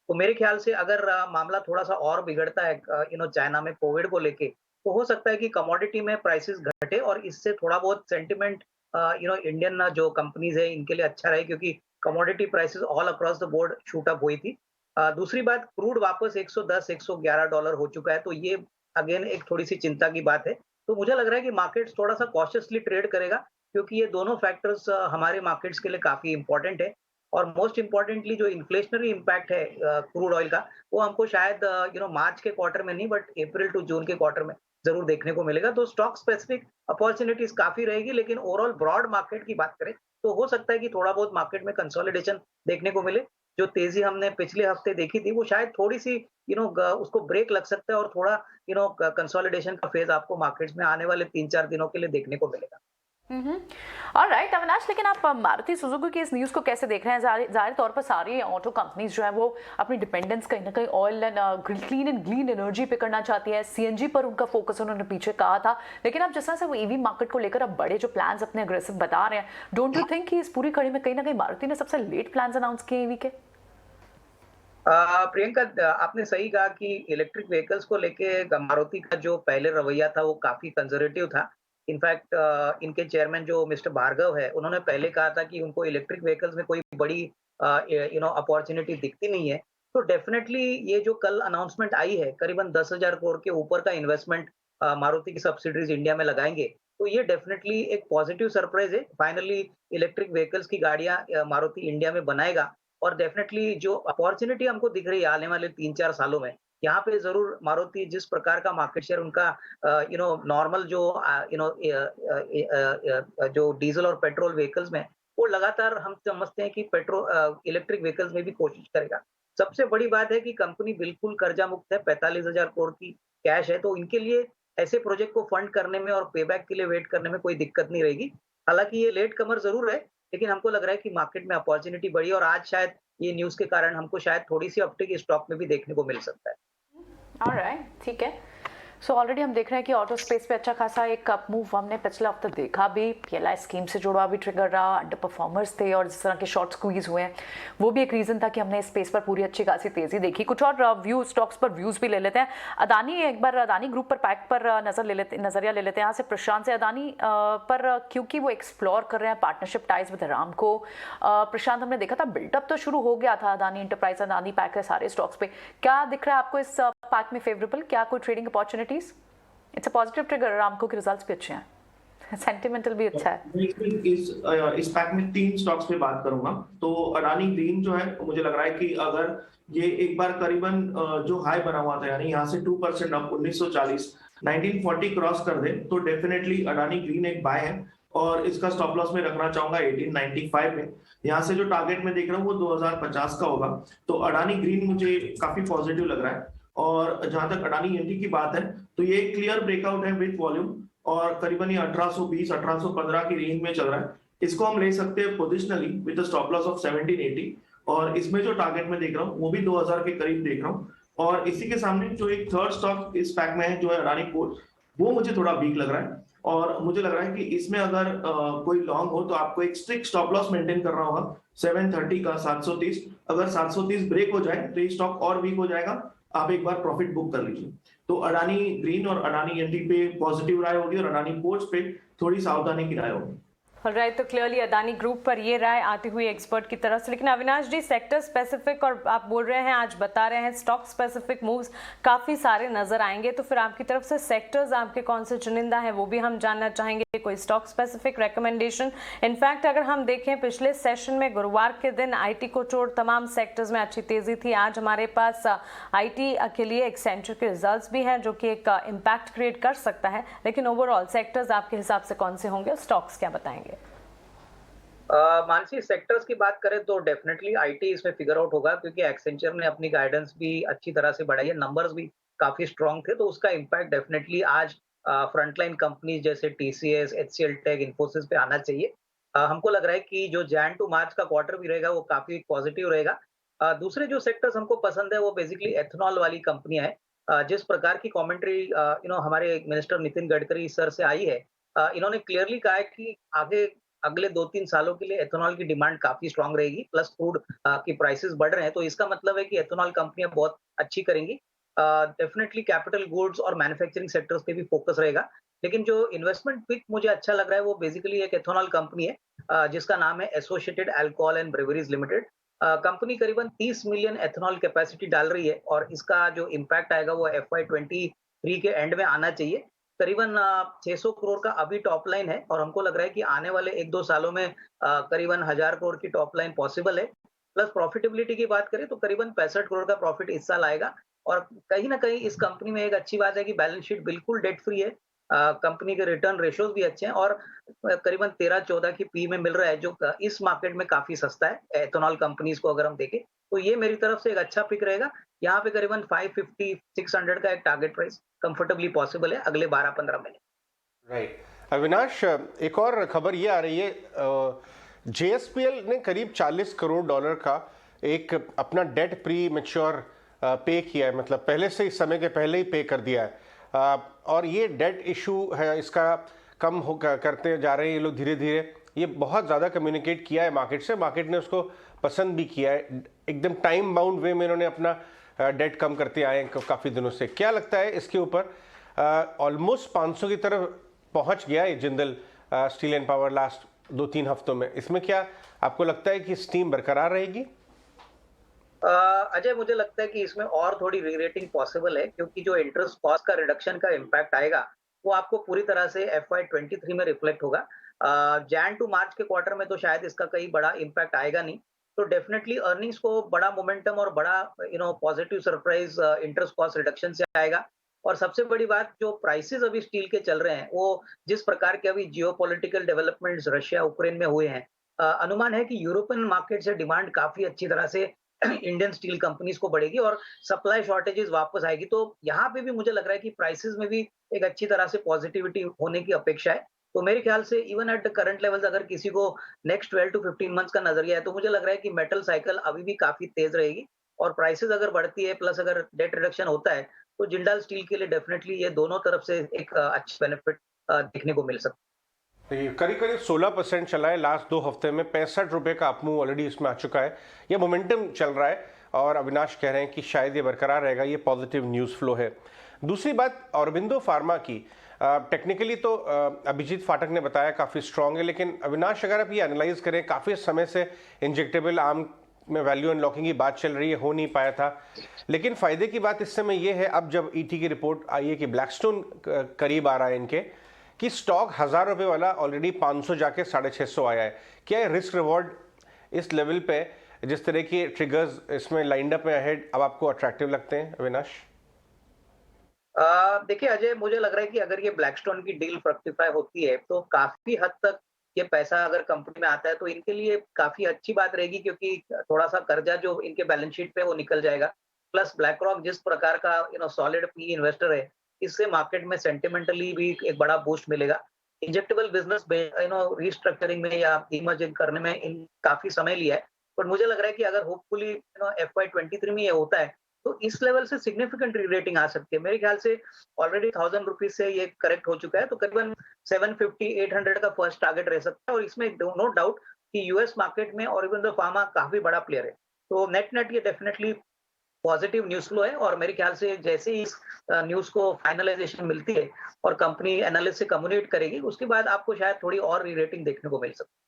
तो मेरे ख्याल से अगर मामला थोड़ा सा और बिगड़ता है चाइना में कोविड को लेके, तो हो सकता है कि कमोडिटी में प्राइसेस घटे और इससे थोड़ा बहुत सेंटिमेंट इंडियन जो कंपनीज है इनके लिए अच्छा रहे, क्योंकि commodity prices all across the board shoot up हुई थी। दूसरी बात, क्रूड वापस 110-111 डॉलर हो चुका है, तो ये अगेन एक थोड़ी सी चिंता की बात है। तो मुझे लग रहा है कि मार्केट्स थोड़ा सा कॉशियसली ट्रेड करेगा, क्योंकि ये दोनों फैक्टर्स हमारे मार्केट्स के लिए काफी इंपॉर्टेंट है। और मोस्ट इंपॉर्टेंटली जो इन्फ्लेशनरी इम्पैक्ट है क्रूड ऑयल का, वो हमको शायद मार्च के क्वार्टर में नहीं बट अप्रैल टू जून के क्वार्टर में जरूर देखने को मिलेगा। तो स्टॉक स्पेसिफिक अपॉर्चुनिटीज काफी रहेगी, लेकिन ओवरऑल ब्रॉड मार्केट की बात करें तो हो सकता है कि थोड़ा बहुत मार्केट में कंसोलिडेशन देखने को मिले। जो तेजी हमने पिछले हफ्ते देखी थी वो शायद थोड़ी सी उसको ब्रेक लग सकता है और थोड़ा कंसोलिडेशन का फेज आपको मार्केट्स में आने वाले 3-4 दिनों के लिए देखने को मिलेगा। ऑलराइट अविनाश, लेकिन आप मारुति सुजुकी की इस न्यूज़ को कैसे देख रहे हैं? जाहिर तौर पर सारी ऑटो कंपनीज जो है वो अपनी डिपेंडेंस कहीं ना कहीं oil and clean and green energy पे करना चाहती है, सीएनजी पर उनका फोकस उन्होंने पीछे कहा था। लेकिन अब जिस तरह से वो ईवी मार्केट को लेकर अब बड़े जो प्लान्स अपने अग्रेसिव बता रहे हैं, डोंट यू थिंक कि इस पूरी कड़ी में कहीं ना कहीं मारुति ने सबसे लेट प्लान्स अनाउंस किए ईवी के? प्रियंका, आपने सही कहा कि इलेक्ट्रिक व्हीकल्स को लेके मारुति का जो पहले रवैया था वो काफी कंजर्वेटिव था। इनफैक्ट इनके चेयरमैन जो मिस्टर भार्गव है, उन्होंने पहले कहा था कि उनको इलेक्ट्रिक व्हीकल्स में कोई बड़ी अपॉर्चुनिटी दिखती नहीं है। तो डेफिनेटली ये जो कल अनाउंसमेंट आई है, करीबन 10,000 करोड़ के ऊपर का इन्वेस्टमेंट मारुति की सब्सिडीज इंडिया में लगाएंगे, तो ये डेफिनेटली एक पॉजिटिव सरप्राइज है। फाइनली इलेक्ट्रिक व्हीकल्स की गाड़ियां मारुति इंडिया में बनाएगा और डेफिनेटली जो अपॉर्चुनिटी हमको दिख रही है आने वाले 3-4 सालों में, यहाँ पे जरूर मारुति जिस प्रकार का मार्केट शेयर उनका नॉर्मल जो डीजल और पेट्रोल व्हीकल्स में, वो लगातार हम समझते हैं कि इलेक्ट्रिक व्हीकल्स में भी कोशिश करेगा। सबसे बड़ी बात है कि कंपनी बिल्कुल कर्जा मुक्त है, 45,000 करोड़ की कैश है, तो इनके लिए ऐसे प्रोजेक्ट को फंड करने में और पेबैक के लिए वेट करने में कोई दिक्कत नहीं रहेगी। हालांकि ये लेट कमर जरूर है, लेकिन हमको लग रहा है कि मार्केट में अपॉर्चुनिटी बढ़ी और आज शायद ये न्यूज के कारण हमको शायद थोड़ी सी अपटिक स्टॉक में भी देखने को मिल सकता है। ऑलराइट, ठीक है। सो ऑलरेडी हम देख रहे हैं कि ऑटो स्पेस पे अच्छा खासा एक अप मूव हमने पिछले हफ्ते देखा भी। पीएलआई स्कीम से जुड़ा भी ट्रिगर रहा, अंडर परफॉर्मर्स थे और जिस तरह के शॉर्ट स्क्वीज हुए हैं, वो भी एक रीजन था कि हमने इस स्पेस पर पूरी अच्छी खासी तेजी देखी। कुछ और व्यू स्टॉक्स पर व्यूज भी ले लेते हैं। अदानी, एक बार अदानी ग्रुप पर पैक पर नजरिया ले लेते हैं यहाँ से प्रशांत से। अदानी पर क्योंकि वो एक्सप्लोर कर रहे हैं पार्टनरशिप टाइज विद अरामको, प्रशांत हमने देखा था बिल्डअप तो शुरू हो गया था अदानी एंटरप्राइज, अदानी पैक है सारे स्टॉक्स पे। क्या दिख रहा है आपको इस पैक में फेवरेबल? क्या कोई trading opportunities? It's a positive trigger, रामको के रिजल्ट्स भी अच्छे हैं, सेंटिमेंटल भी अच्छा है। इस पैक में 3 स्टॉक्स पे बात करूंगा। तो अडानी ग्रीन जो है, मुझे लग रहा है कि अगर ये एक बार करीबन जो हाई बना हुआ था, यानी यहाँ से 2% अप 1940 1940 क्रॉस कर दे, तो डेफिनेटली अडानी ग्रीन एक बाय है और इसका स्टॉप लॉस में रखना चाहूंगा 1895 में। यहाँ से जो टारगेट में देख रहा हूँ वो 2050 का होगा। तो अडानी ग्रीन मुझे काफी पॉजिटिव लग रहा है। और जहां तक अडानी एनटी की बात है, तो ये क्लियर ब्रेकआउट है विद वॉल्यूम और करीबन ये 1820-1815 की रेंज में चल रहा है। इसको हम ले सकते हैं positionally with stop loss of 1780 और इसमें जो टारगेट में देख रहा हूँ वो भी 2000 के करीब देख रहा हूँ। और इसी के सामने जो एक थर्ड स्टॉक इस पैक में है जो है अडानी पोर्ट, वो मुझे थोड़ा वीक लग रहा है और मुझे लग रहा है कि इसमें अगर कोई लॉन्ग हो तो आपको एक स्ट्रिक्ट स्टॉप लॉस मेंटेन करना होगा 730 का 730। अगर 730 ब्रेक हो जाए तो ये स्टॉक और वीक हो जाएगा, आप एक बार प्रॉफिट बुक कर लीजिए। तो अडानी ग्रीन और अडानी एनटी पे पॉजिटिव राय होगी और अडानी पोर्ट्स पे थोड़ी सावधानी की राय होगी। राइट, तो क्लियरली अदानी ग्रुप पर ये राय आती हुई एक्सपर्ट की तरफ से। लेकिन अविनाश जी, सेक्टर स्पेसिफिक और आप बोल रहे हैं, आज बता रहे हैं स्टॉक स्पेसिफिक मूव्स काफ़ी सारे नजर आएंगे, तो फिर आपकी तरफ से सेक्टर्स आपके कौन से चुनिंदा हैं वो भी हम जानना चाहेंगे। कोई स्टॉक स्पेसिफिक रिकमेंडेशन? इनफैक्ट अगर हम देखें पिछले सेशन में गुरुवार के दिन आईटी को छोड़ तमाम सेक्टर्स में अच्छी तेजी थी। आज हमारे पास आईटी के लिए एक्सेंचर के रिजल्ट्स भी हैं जो कि एक इम्पैक्ट क्रिएट कर सकता है, लेकिन ओवरऑल सेक्टर्स आपके हिसाब से कौन से होंगे, स्टॉक्स क्या बताएंगे? मानसी, सेक्टर्स की बात करें तो डेफिनेटली आईटी इसमें फिगर आउट होगा, क्योंकि एक्सेंचर ने अपनी गाइडेंस भी अच्छी तरह से बढ़ाई है, नंबर्स भी काफी स्ट्रांग थे, तो उसका इम्पैक्ट डेफिनेटली आज फ्रंटलाइन कंपनीज जैसे टीसीएस, एचसीएल टेक, इन्फोसिस पे आना चाहिए। हमको लग रहा है कि जो जैन टू मार्च का क्वार्टर भी रहेगा वो काफी पॉजिटिव रहेगा। दूसरे जो सेक्टर्स हमको पसंद है वो बेसिकली एथेनॉल वाली कंपनियां हैं। जिस प्रकार की कमेंट्री हमारे मिनिस्टर नितिन गडकरी सर से आई है, इन्होंने क्लियरली कहा है कि आगे अगले 2-3 सालों के लिए एथेनॉल की डिमांड काफी स्ट्रांग रहेगी, प्लस क्रूड की प्राइसेस बढ़ रहे हैं, तो इसका मतलब है कि एथेनॉल कंपनियां बहुत अच्छी करेंगी। डेफिनेटली कैपिटल गुड्स और मैन्युफैक्चरिंग सेक्टर्स पे भी फोकस रहेगा। लेकिन जो इन्वेस्टमेंट पिक मुझे अच्छा लग रहा है वो बेसिकली एक एथेनॉल कंपनी है जिसका नाम है associated alcohol and breweries limited. Company करीबन 30 मिलियन एथेनॉल कैपेसिटी डाल रही है और इसका जो इम्पैक्ट आएगा वो FY23 के एंड में आना चाहिए। करीबन 600 करोड़ का अभी टॉप लाइन है और हमको लग रहा है कि आने वाले 1-2 सालों में करीबन 1000 करोड़ की टॉप लाइन पॉसिबल है। प्लस प्रॉफिटेबिलिटी की बात करें तो करीबन 65 करोड़ का प्रॉफिट इस साल आएगा। और कहीं ना कहीं इस कंपनी में एक अच्छी बात है कि बैलेंस शीट बिल्कुल डेट फ्री है, कंपनी के रिटर्न रेशियोज भी अच्छे हैं और करीबन 13-14 की पी में मिल रहा है, जो इस मार्केट में काफी सस्ता है एथेनॉल कंपनीज को अगर हम देखें तो। ये मेरी तरफ से एक अच्छा पिक रहेगा। यहाँ पे करीबन 550-600 का एक टारगेट प्राइस कंफर्टेबली पॉसिबल है अगले 12-15 महीने। राइट, अविनाश, एक और खबर ये आ रही है, JSPL ने करीब $40 करोड़ का एक अपना डेट प्री मैच्योर पे किया है, मतलब पहले से इस समय के पहले ही पे कर दिया है। और ये डेट इशू है, इसका कम हो करते जा रहे हैं ये लोग धीरे धीरे। ये बहुत ज़्यादा कम्युनिकेट किया है मार्केट से, मार्केट ने उसको पसंद भी किया है। एकदम टाइम बाउंड वे में इन्होंने अपना डेट कम करते आए हैं काफ़ी दिनों से। क्या लगता है इसके ऊपर? ऑलमोस्ट 500 की तरफ पहुंच गया है Jindal steel and power last 2-3 हफ्तों में। इसमें क्या आपको लगता है कि स्टीम बरकरार रहेगी? अजय, मुझे लगता है कि इसमें और थोड़ी री-रेटिंग पॉसिबल है, क्योंकि जो इंटरेस्ट कॉस्ट का रिडक्शन का इम्पैक्ट आएगा वो आपको पूरी तरह से FY23 में रिफ्लेक्ट होगा। जैन टू मार्च के क्वार्टर में तो शायद इसका कहीं बड़ा इम्पैक्ट आएगा नहीं, तो डेफिनेटली अर्निंग्स को बड़ा मोमेंटम और बड़ा positive surprise interest cost reduction से आएगा। और सबसे बड़ी बात, जो प्राइसेस अभी स्टील के चल रहे हैं वो जिस प्रकार के अभी जियोपॉलिटिकल डेवलपमेंट्स रशिया यूक्रेन में हुए हैं, अनुमान है कि यूरोपियन मार्केट से डिमांड काफी अच्छी तरह से इंडियन स्टील कंपनीज को बढ़ेगी और सप्लाई शॉर्टेजेस वापस आएगी। तो यहाँ पे भी मुझे लग रहा है कि प्राइसेस में भी एक अच्छी तरह से पॉजिटिविटी होने की अपेक्षा है। तो मेरे ख्याल से even at the current levels अगर किसी को नेक्स्ट 12 to 15 मंथ्स का नजरिया है तो मुझे लग रहा है कि मेटल साइकिल अभी भी काफी तेज रहेगी और प्राइसेस अगर बढ़ती है प्लस अगर डेट रिडक्शन होता है तो जिंदाल स्टील के लिए डेफिनेटली ये दोनों तरफ से एक अच्छा बेनिफिट देखने को मिल सकता है। करीब करीब 16% चला है लास्ट 2 हफ्ते में। 65 रुपए का अपमूव ऑलरेडी इसमें आ चुका है। ये मोमेंटम चल रहा है और अविनाश कह रहे हैं कि शायद ये बरकरार रहेगा। ये पॉजिटिव न्यूज़ फ्लो है। दूसरी बात, ऑरोबिंदो फार्मा की टेक्निकली तो अभिजीत फाटक ने बताया काफ़ी स्ट्रांग है, लेकिन अविनाश अगर आप ये एनालाइज करें, काफ़ी समय से इंजेक्टेबल आर्म में वैल्यू अनलॉकिंग की बात चल रही है, हो नहीं पाया था। लेकिन फ़ायदे की बात इस समय ये है, अब जब ईटी की रिपोर्ट आई है कि ब्लैकस्टोन करीब आ रहा है इनके, कि स्टॉक 1000 रुपये वाला ऑलरेडी 500 जाके 650 आया है। क्या है रिस्क रिवॉर्ड इस लेवल पे, जिस तरह के ट्रिगर्स इसमें लाइंड अप में अहेड, अब आपको अट्रैक्टिव लगते हैं अविनाश? देखिए अजय, मुझे लग रहा है कि अगर ये ब्लैकस्टोन की डील फ्रक्टिफाई होती है तो काफी हद तक ये पैसा अगर कंपनी में आता है तो इनके लिए काफी अच्छी बात रहेगी, क्योंकि थोड़ा सा कर्जा जो इनके बैलेंस शीट पे वो निकल जाएगा। प्लस ब्लैक रॉक जिस प्रकार का सॉलिड पी इन्वेस्टर है, इससे मार्केट में सेंटिमेंटली भी एक बड़ा बूस्ट मिलेगा। इंजेक्टेबल बिजनेस रिस्ट्रक्चरिंग में या इमर्जिंग करने में इन काफी समय लिया है, पर मुझे लग रहा है कि अगर होपफुली FY23 में ये होता है तो इस लेवल से सिग्निफिकेंट रेटिंग आ सकती है। मेरे ख्याल से ऑलरेडी 1000 रुपीज से ये करेक्ट हो चुका है, तो करीबन 750-800 का फर्स्ट टारगेट रह सकता है। और इसमें नो डाउट कि यूएस मार्केट में ऑरोबिंदो फार्मा काफी बड़ा प्लेयर है, तो नेट ये डेफिनेटली पॉजिटिव न्यूज फ्लो है और मेरे ख्याल से जैसे ही इस न्यूज को फाइनलाइजेशन मिलती है और कंपनी एनालिस्ट से कम्युनिकेट करेगी, उसके बाद आपको शायद थोड़ी और री रेटिंग देखने को मिल सकती है।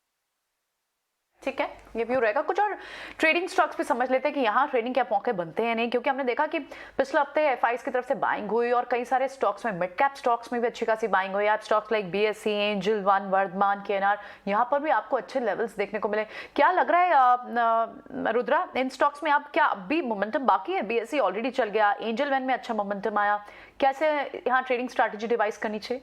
ठीक है, ये व्यू रहेगा। कुछ और ट्रेडिंग स्टॉक्स पे समझ लेते हैं कि यहाँ ट्रेडिंग क्या मौके बनते हैं नहीं, क्योंकि हमने देखा कि पिछले हफ्ते एफआईज की तरफ से बाइंग हुई और कई सारे स्टॉक्स में, मिड कैप स्टॉक्स में भी अच्छी खासी बाइंग हुई। आप stocks like BSE, Angel one, Vardhman, KNR, यहाँ पर भी आपको अच्छे लेवल्स देखने को मिले। क्या लग रहा है रुद्रा, इन स्टॉक्स में आप क्या अभी मोमेंटम बाकी है? बीएसई ऑलरेडी चल गया, एंजल वन में अच्छा मोमेंटम आया, कैसे यहाँ ट्रेडिंग स्ट्रैटेजी डिवाइस करनी चाहिए?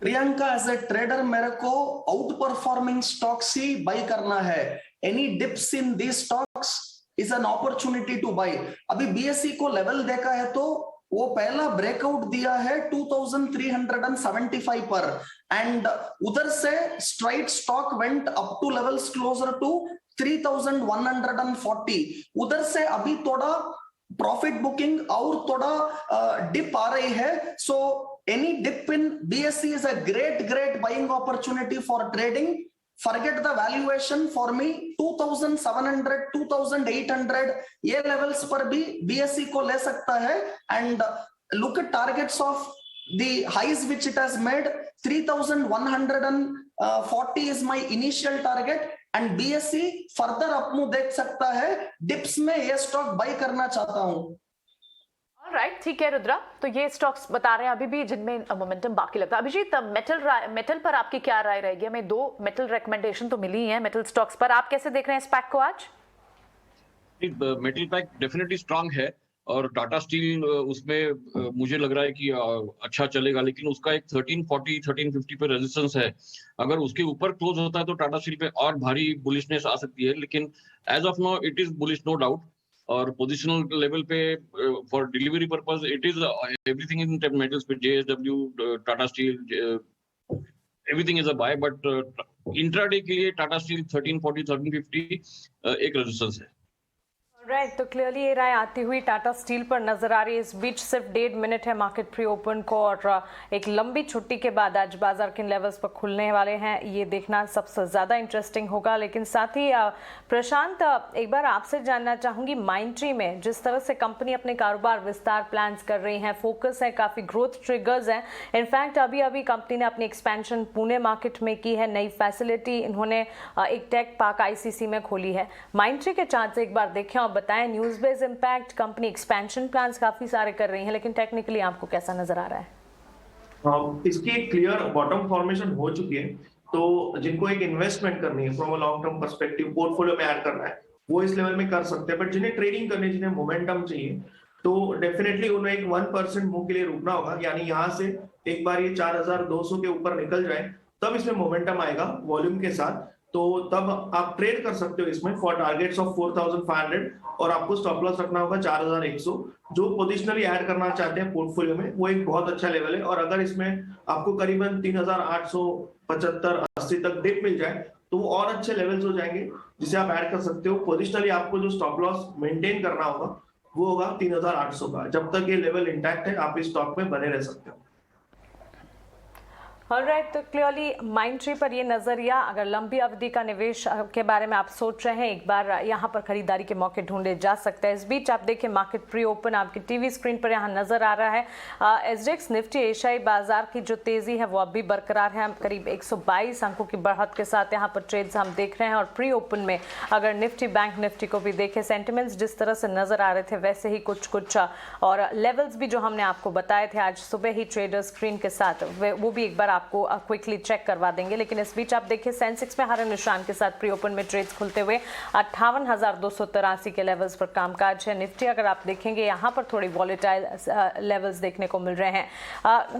प्रियंका, एज ए ट्रेडर मेरे को out performing stocks he by करना है। Any dips in the stocks is an opportunity two by. अभी बीएसई को लेवल देखा है तो वो पहला ब्रेकआउट दिया है 2375 पर, एंड उधर से straight stock went up to levels closer to 3140। उधर से अभी थोड़ा प्रॉफिट बुकिंग और थोड़ा डिप आ रही है। सो any dip in BSE is a great buying opportunity for trading. Forget the valuation, for me 2700 2800 ये levels पर भी BSE को ले सकता है, and look at targets of the highs which it has made. 3140 is my initial target, and BSE further up move देख सकता है। dips में ये stock buy करना चाहता हूं। राइट, ठीक है रुद्रा, तो ये स्टॉक्स बता रहे हैं अभी भी जिनमें मोमेंटम बाकी लगता है। अभिजीत, मेटल पर आपकी क्या राय रहेगी? हमें 2 मेटल रिकमेंडेशन तो मिली है मेटल स्टॉक्स पर, आप कैसे देख रहे हैं इस पैक को आज? मेटल पैक डेफिनेटली स्ट्रांग है और टाटा स्टील उसमें मुझे लग रहा है कि अच्छा चलेगा, लेकिन उसका एक 1340 1350 पे रेजिस्टेंस है। अगर उसके ऊपर क्लोज होता है तो टाटा स्टील पे और भारी बुलिशनेस आ सकती है, लेकिन as of now it is bullish no doubt. और पोजिशनल लेवल पे for delivery purpose it is everything in tape metals पे, JSW, Tata steel, everything is a buy, but intraday के लिए टाटा स्टील 1340 1350 एक रेजिस्टेंस है। राइट, तो क्लियरली ये राय आती हुई टाटा स्टील पर नजर आ रही है। इस बीच सिर्फ 1.5 मिनट है मार्केट प्री ओपन को और एक लंबी छुट्टी के बाद आज बाजार किन लेवल्स पर खुलने वाले हैं ये देखना सबसे ज़्यादा इंटरेस्टिंग होगा। लेकिन साथ ही प्रशांत, एक बार आपसे जानना चाहूँगी, माइंडट्री में जिस तरह से कंपनी अपने कारोबार विस्तार प्लान्स कर रही हैं, फोकस है, काफ़ी ग्रोथ ट्रिगर्स हैं। इनफैक्ट अभी अभी कंपनी ने अपनी एक्सपेंशन पुणे मार्केट में की है, नई फैसिलिटी इन्होंने एक टेक पार्क आईसीसी में खोली है। माइंडट्री के चार्ट से एक बार देखें और बताएं, news base impact, company expansion plans काफी सारे कर रही है, लेकिन टेक्निकली आपको कैसा नजर आ रहा है? इसकी एक क्लियर बॉटम फॉर्मेशन हो चुकी है, तो जिनको एक इन्वेस्टमेंट करनी है from a long term perspective, portfolio में ऐड करना है, वो इस लेवल में कर सकते हैं। बट जिन्हें ट्रेडिंग करनी है, जिन्हें मोमेंटम चाहिए, तो डेफिनेटली उन्हें एक 1% मूव के लिए रुकना होगा। यानी यहाँ से एक बार ये 4200 के ऊपर निकल जाए तब इसमें मोमेंटम आएगा वॉल्यूम के साथ, तो तब आप ट्रेड कर सकते हो इसमें फॉर टारगेट्स ऑफ 4500, और आपको स्टॉप लॉस रखना होगा 4100। जो पोजिशनली ऐड करना चाहते हैं पोर्टफोलियो में, वो एक बहुत अच्छा लेवल है। और अगर इसमें आपको करीबन 3875-80 तक डिप मिल जाए तो वो और अच्छे लेवल्स हो जाएंगे जिसे आप ऐड कर सकते हो। पोजिशनली आपको जो स्टॉप लॉस मेंटेन करना होगा वो होगा 3800 का। जब तक ये लेवल इंटैक्ट है आप इस स्टॉक में बने रह सकते हो। ऑलराइट, तो क्लियरली माइंडट्री पर ये नज़रिया, अगर लंबी अवधि का निवेश के बारे में आप सोच रहे हैं, एक बार यहाँ पर खरीदारी के मौके ढूंढे जा सकते हैं। इस बीच आप देखें मार्केट प्री ओपन आपकी टीवी स्क्रीन पर यहाँ नज़र आ रहा है। एसडीएक्स निफ्टी एशियाई बाजार की जो तेज़ी है वो अब भी बरकरार है, करीब 122 अंकों की बढ़त के साथ यहाँ पर ट्रेड्स हम देख रहे हैं। और प्री ओपन में अगर निफ्टी बैंक निफ्टी को भी देखें, सेंटिमेंट्स जिस तरह से नज़र आ रहे थे वैसे ही कुछ और लेवल्स भी जो हमने आपको बताए थे आज सुबह ही ट्रेडर स्क्रीन के साथ, वो भी एक बार आपको क्विकली चेक करवा देंगे। लेकिन इस बीच आप देखिए सेंसेक्स में हरे निशान के साथ प्री ओपन में ट्रेड्स खुलते हुए 58,283 के लेवल्स पर कामकाज है। निफ्टी अगर आप देखेंगे यहाँ पर थोड़ी वॉलेटाइल लेवल्स देखने को मिल रहे हैं।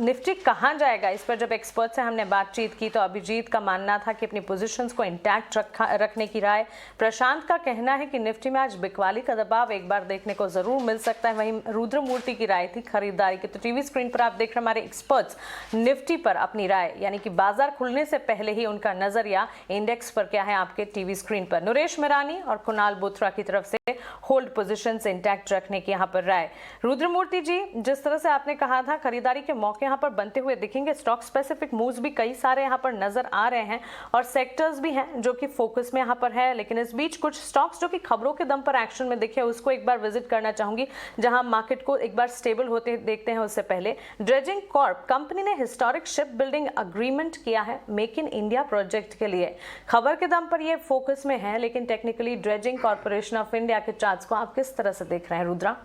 निफ्टी कहाँ जाएगा, इस पर जब एक्सपर्ट से हमने बातचीत की तो अभिजीत का मानना था कि अपनी पोजीशंस को इंटैक्ट रखने की राय। प्रशांत का कहना है कि निफ्टी में आज बिकवाली का दबाव एक बार देखने को जरूर मिल सकता है। वहीं रुद्रमूर्ति की राय थी खरीदारी की। तो टीवी स्क्रीन पर आप देख रहे हैं हमारे एक्सपर्ट्स निफ्टी पर अपनी राय, यानी कि बाजार खुलने से पहले ही उनका नजरिया इंडेक्स पर क्या है आपके टीवी स्क्रीन पर। नरेश मेरानी और कुणाल बोथरा की तरफ से होल्ड पोजीशंस इंटैक्ट रखने की यहाँ पर राय। रुद्रमूर्ति जी, जिस तरह से आपने कहा था खरीदारी के मौके यहाँ पर बनते हुए दिखेंगे, स्टॉक स्पेसिफिक मूव्स भी कई सारे यहाँ पर नजर आ रहे हैं और सेक्टर्स भी हैं जो कि फोकस में यहाँ पर है, लेकिन इस बीच कुछ स्टॉक्स जो कि खबरों के दम पर एक्शन में दिखे उसको एक बार विजिट करना चाहूंगी, जहां मार्केट को एक बार स्टेबल होते देखते हैं। उससे पहले ड्रेजिंग कॉर्प कंपनी ने हिस्टोरिक शिप बिल्डिंग अग्रीमेंट किया है मेक इन इंडिया प्रोजेक्ट के लिए। खबर के दम पर ये फोकस में है, लेकिन technically dredging corporation of India के चार्ट्स को आप किस तरह से देख रहे हैं रुद्रा?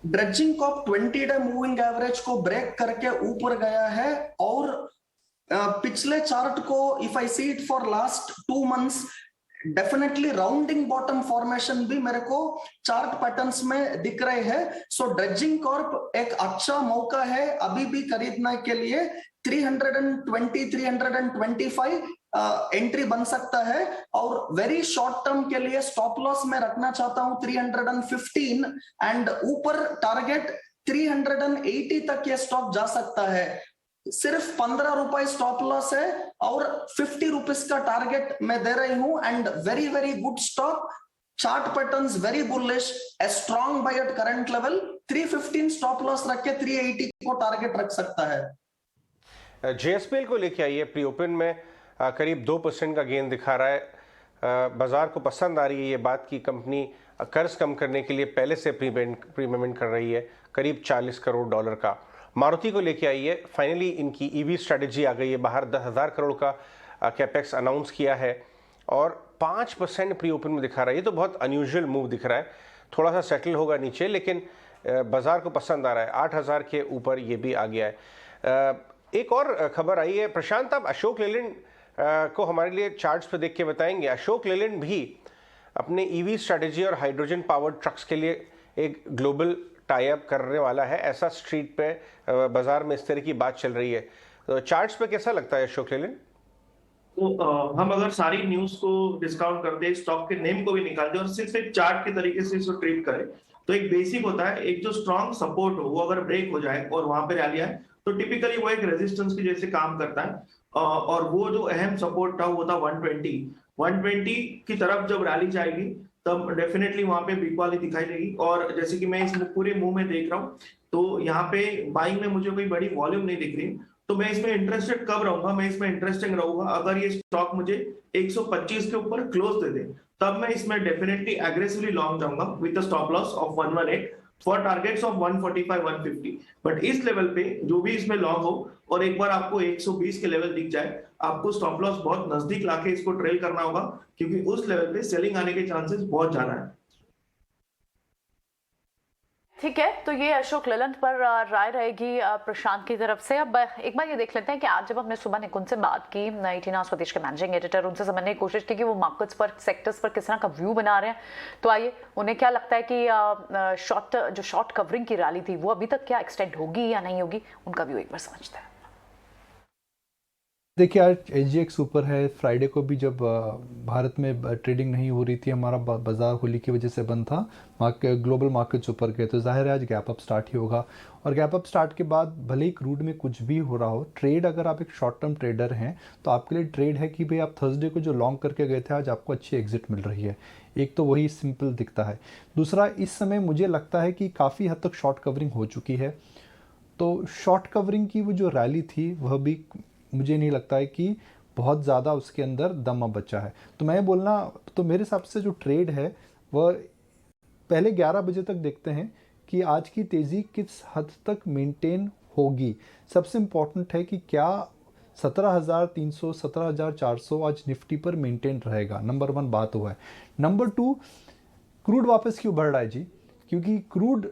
ड्रेजिंग कॉर्प 20-डे मूविंग एवरेज को ब्रेक करके ऊपर गया है और पिछले चार्ट को if I see it for last 2 months definitely rounding bottom formation भी मेरे को चार्ट पैटर्न्स में दिख रहे हैं। सो ड्रेजिंग कॉर्प एक अच्छा मौका है अभी भी खरीदने के लिए। 320 325 एंट्री बन सकता है और वेरी शॉर्ट टर्म के लिए स्टॉप लॉस में रखना चाहता हूं 315 एंड ऊपर टारगेट 380 तक ये स्टॉक जा सकता है। सिर्फ 15 रुपए स्टॉप लॉस है और 50 रुपीज का टारगेट मैं दे रही हूं and very very good stock. Chart patterns very bullish, a strong bye at current level. 315 stop loss रख के 380 को टारगेट रख सकता है। JSPL को लेके आइए, प्री ओपन में करीब 2% का गेन दिखा रहा है। बाजार को पसंद आ रही है ये बात कि कंपनी कर्ज कम करने के लिए पहले से प्रीपेमेंट कर रही है करीब $40 करोड़ का। मारुति को लेके आइए, फाइनली इनकी EV स्ट्रेटेजी आ गई है, बाहर 10,000 करोड़ का कैपेक्स अनाउंस किया है और 5% प्री ओपन में दिखा रहा है। ये तो बहुत अनयूजुअल मूव दिख रहा है, थोड़ा सा सेटल होगा नीचे, लेकिन बाजार को पसंद आ रहा है। 8,000 के ऊपर ये भी आ गया है। एक और खबर आई है, प्रशांत आप अशोक लेलैंड को हमारे लिए चार्ट्स पे देख के बताएंगे। अशोक लेलैंड भी अपने EV स्ट्रेटेजी और हाइड्रोजन पावर्ड ट्रक्स के लिए एक ग्लोबल टाई अप करने वाला है, ऐसा स्ट्रीट पे बाजार में इस तरह की बात चल रही है। तो चार्ट्स पे कैसा लगता है अशोक लेलैंड? तो हम अगर सारी न्यूज को डिस्काउंट कर दे, स्टॉक के नेम को भी निकाल दे और सिर्फ एक चार्ट के तरीके से इसको ट्रीट करें, तो एक बेसिक होता है, एक जो स्ट्रॉन्ग सपोर्ट हो वो अगर ब्रेक हो जाए और वहां पे रैली आए तो टिपिकली वो एक रेजिस्टेंस की जैसे काम करता है। और वो जो अहम सपोर्ट था वो था 120 की तरफ जब रैली जाएगी तब डेफिनेटली वहां पे बिग वाली दिखाई देगी। और जैसे कि मैं इस पूरे मूव में देख रहा हूँ तो यहाँ पे बाइंग में मुझे कोई बड़ी वॉल्यूम नहीं दिख रही, तो मैं इसमें इंटरेस्टेड कब रहूंगा? मैं इसमें इंटरेस्टिंग रहूंगा अगर ये स्टॉक मुझे 125 के ऊपर क्लोज दे दे, तब मैं इसमें डेफिनेटली एग्रेसिवली लॉन्ग जाऊंगा with stop loss of 118 for targets of 145-150। But इस लेवल पे जो भी इसमें लॉन्ग हो और एक बार आपको 120 के लेवल दिख जाए, आपको स्टॉप लॉस बहुत नजदीक लाके इसको ट्रेल करना होगा, क्योंकि उस लेवल पे सेलिंग आने के चांसेस बहुत ज्यादा है। ठीक है, तो ये अशोक लेलैंड पर राय रहेगी प्रशांत की तरफ से। अब एक बार ये देख लेते हैं कि आज जब हमने सुबह निकुंज से बात की, 18 आवर्स स्वदेश के मैनेजिंग एडिटर, उनसे समझने की कोशिश की कि वो मार्केट्स पर, सेक्टर्स पर किस तरह का व्यू बना रहे हैं। तो आइए, उन्हें क्या लगता है कि जो शॉर्ट कवरिंग की रैली थी वो अभी तक क्या एक्सटेंड होगी या नहीं होगी, उनका व्यू एक बार समझते हैं। देखिए, आज SGX ऊपर है। फ्राइडे को भी जब भारत में ट्रेडिंग नहीं हो रही थी, हमारा बाजार होली की वजह से बंद था, ग्लोबल मार्केट्स ऊपर गए, तो जाहिर है आज गैप अप स्टार्ट ही होगा। और गैप अप स्टार्ट के बाद भले ही क्रूड में कुछ भी हो रहा हो, ट्रेड अगर आप एक शॉर्ट टर्म ट्रेडर हैं तो आपके लिए ट्रेड है कि भाई आप थर्सडे को जो लॉन्ग करके गए थे आज आपको अच्छी एग्जिट मिल रही है। एक तो वही सिंपल दिखता है। दूसरा, इस समय मुझे लगता है कि काफ़ी हद तक शॉर्ट कवरिंग हो चुकी है, तो शॉर्ट कवरिंग की वो जो रैली थी वह भी मुझे नहीं लगता है कि बहुत ज़्यादा उसके अंदर दम अब बचा है। तो मैं बोलना, तो मेरे हिसाब से जो ट्रेड है वह पहले 11 बजे तक देखते हैं कि आज की तेज़ी किस हद तक मेंटेन होगी। सबसे इम्पॉर्टेंट है कि क्या 17,300 17,400 आज निफ्टी पर मेंटेन रहेगा। नंबर 1 बात हुआ है। नंबर 2, क्रूड वापस क्यों बढ़ रहा है जी? क्योंकि क्रूड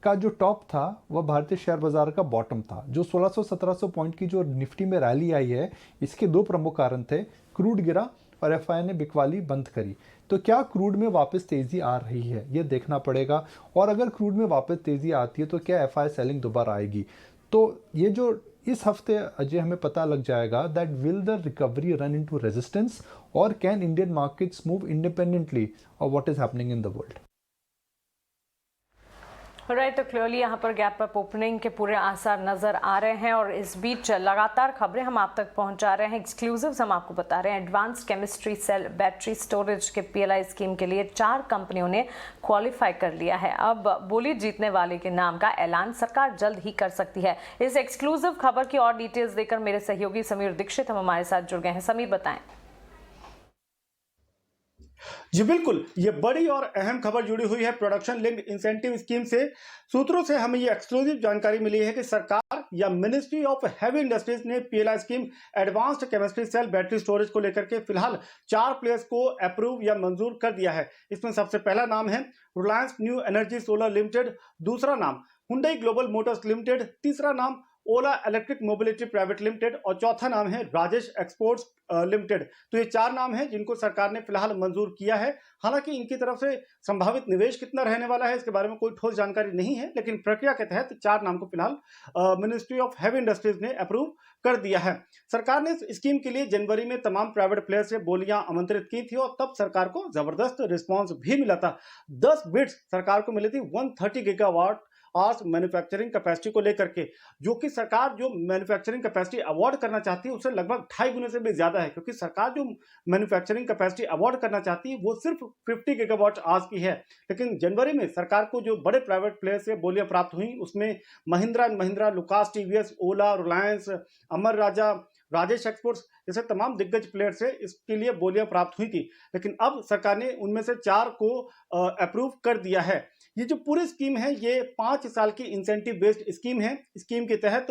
का जो टॉप था वह भारतीय शेयर बाजार का बॉटम था। जो 1600-1700 पॉइंट की जो निफ्टी में रैली आई है, इसके 2 प्रमुख कारण थे, क्रूड गिरा और FI ने बिकवाली बंद करी। तो क्या क्रूड में वापस तेज़ी आ रही है, ये देखना पड़ेगा। और अगर क्रूड में वापस तेज़ी आती है तो क्या FI सेलिंग दोबारा आएगी? तो ये जो इस हफ्ते अजय हमें पता लग जाएगा that will the recovery run into resistance और can Indian markets move independently of what is happening in the world. Right, तो क्लियरली यहाँ पर गैप अप ओपनिंग के पूरे आसार नजर आ रहे हैं और इस बीच लगातार खबरें हम आप तक पहुंचा रहे हैं, एक्सक्लूसिव्स हम आपको बता रहे हैं। Advanced chemistry cell battery storage के PLI स्कीम के लिए 4 कंपनियों ने क्वालिफाई कर लिया है। अब बोली जीतने वाले के नाम का ऐलान सरकार जल्द ही कर सकती है। इस एक्सक्लूसिव खबर की और डिटेल्स देकर मेरे सहयोगी समीर दीक्षित हम हमारे साथ जुड़ गए हैं। समीर, बताएं। जी बिल्कुल, ये बड़ी और अहम खबर जुड़ी हुई है प्रोडक्शन लिंक्ड इंसेंटिव स्कीम से। सूत्रों से हमें ये एक्सक्लूसिव जानकारी मिली है कि सरकार या मिनिस्ट्री ऑफ हैवी इंडस्ट्रीज ने PLI scheme advanced chemistry cell battery storage को लेकर के फिलहाल 4 प्लेयर्स को अप्रूव या मंजूर कर दिया है। इसमें सबसे पहला नाम है Reliance new energy solar limited, दूसरा नाम हुंडई ग्लोबल मोटर्स लिमिटेड, तीसरा नाम ओला इलेक्ट्रिक मोबिलिटी प्राइवेट लिमिटेड और चौथा नाम है राजेश एक्सपोर्ट्स लिमिटेड। तो ये 4 नाम हैं जिनको सरकार ने फिलहाल मंजूर किया है। हालांकि इनकी तरफ से संभावित निवेश कितना रहने वाला है इसके बारे में कोई ठोस जानकारी नहीं है, लेकिन प्रक्रिया के तहत 4 नाम को फिलहाल मिनिस्ट्री ऑफ हैवी इंडस्ट्रीज ने अप्रूव कर दिया है। सरकार ने इस स्कीम के लिए जनवरी में तमाम प्राइवेट प्लेयर से बोलियां आमंत्रित की थी और तब सरकार को जबरदस्त रिस्पॉन्स भी मिला था। 10 बिड्स सरकार को मिली थी 130 गीगावाट आवर्स मैन्युफैक्चरिंग कैपेसिटी को लेकर के, जो कि सरकार जो मैन्युफैक्चरिंग कैपेसिटी अवार्ड करना चाहती है उससे लगभग 2.5 गुने से भी ज्यादा है, क्योंकि सरकार जो मैन्युफैक्चरिंग कैपेसिटी अवार्ड करना चाहती है वो सिर्फ 50 गीगावाट आवर्स की है। लेकिन जनवरी में सरकार को जो बड़े प्राइवेट प्लेयर से बोलियां प्राप्त हुई उसमें Mahindra and Mahindra, Lucas TVS, Ola, Reliance, Amar Raja, Rajesh exports जैसे तमाम दिग्गज प्लेयर से इसके लिए बोलियां प्राप्त हुई थी। लेकिन अब सरकार ने उनमें से 4 को अप्रूव कर दिया है। ये जो पूरी स्कीम है ये 5 साल की इंसेंटिव बेस्ड स्कीम है। स्कीम के तहत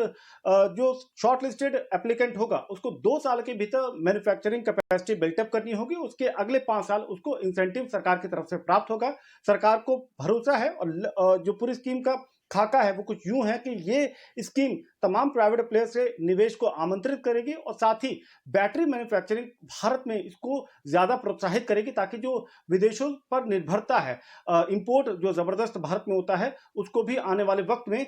जो शॉर्ट लिस्टेड एप्लीकेंट होगा उसको 2 साल के भीतर मैन्युफैक्चरिंग कैपेसिटी बिल्टअप करनी होगी, उसके अगले 5 साल उसको इंसेंटिव सरकार की तरफ से प्राप्त होगा। सरकार को भरोसा है और जो पूरी स्कीम का खाका है वो कुछ यूं है कि ये स्कीम तमाम प्राइवेट प्लेयर से निवेश को आमंत्रित करेगी और साथ ही बैटरी मैन्युफैक्चरिंग भारत में इसको ज्यादा प्रोत्साहित करेगी, ताकि जो विदेशों पर निर्भरता है, इंपोर्ट जो जबरदस्त भारत में होता है उसको भी आने वाले वक्त में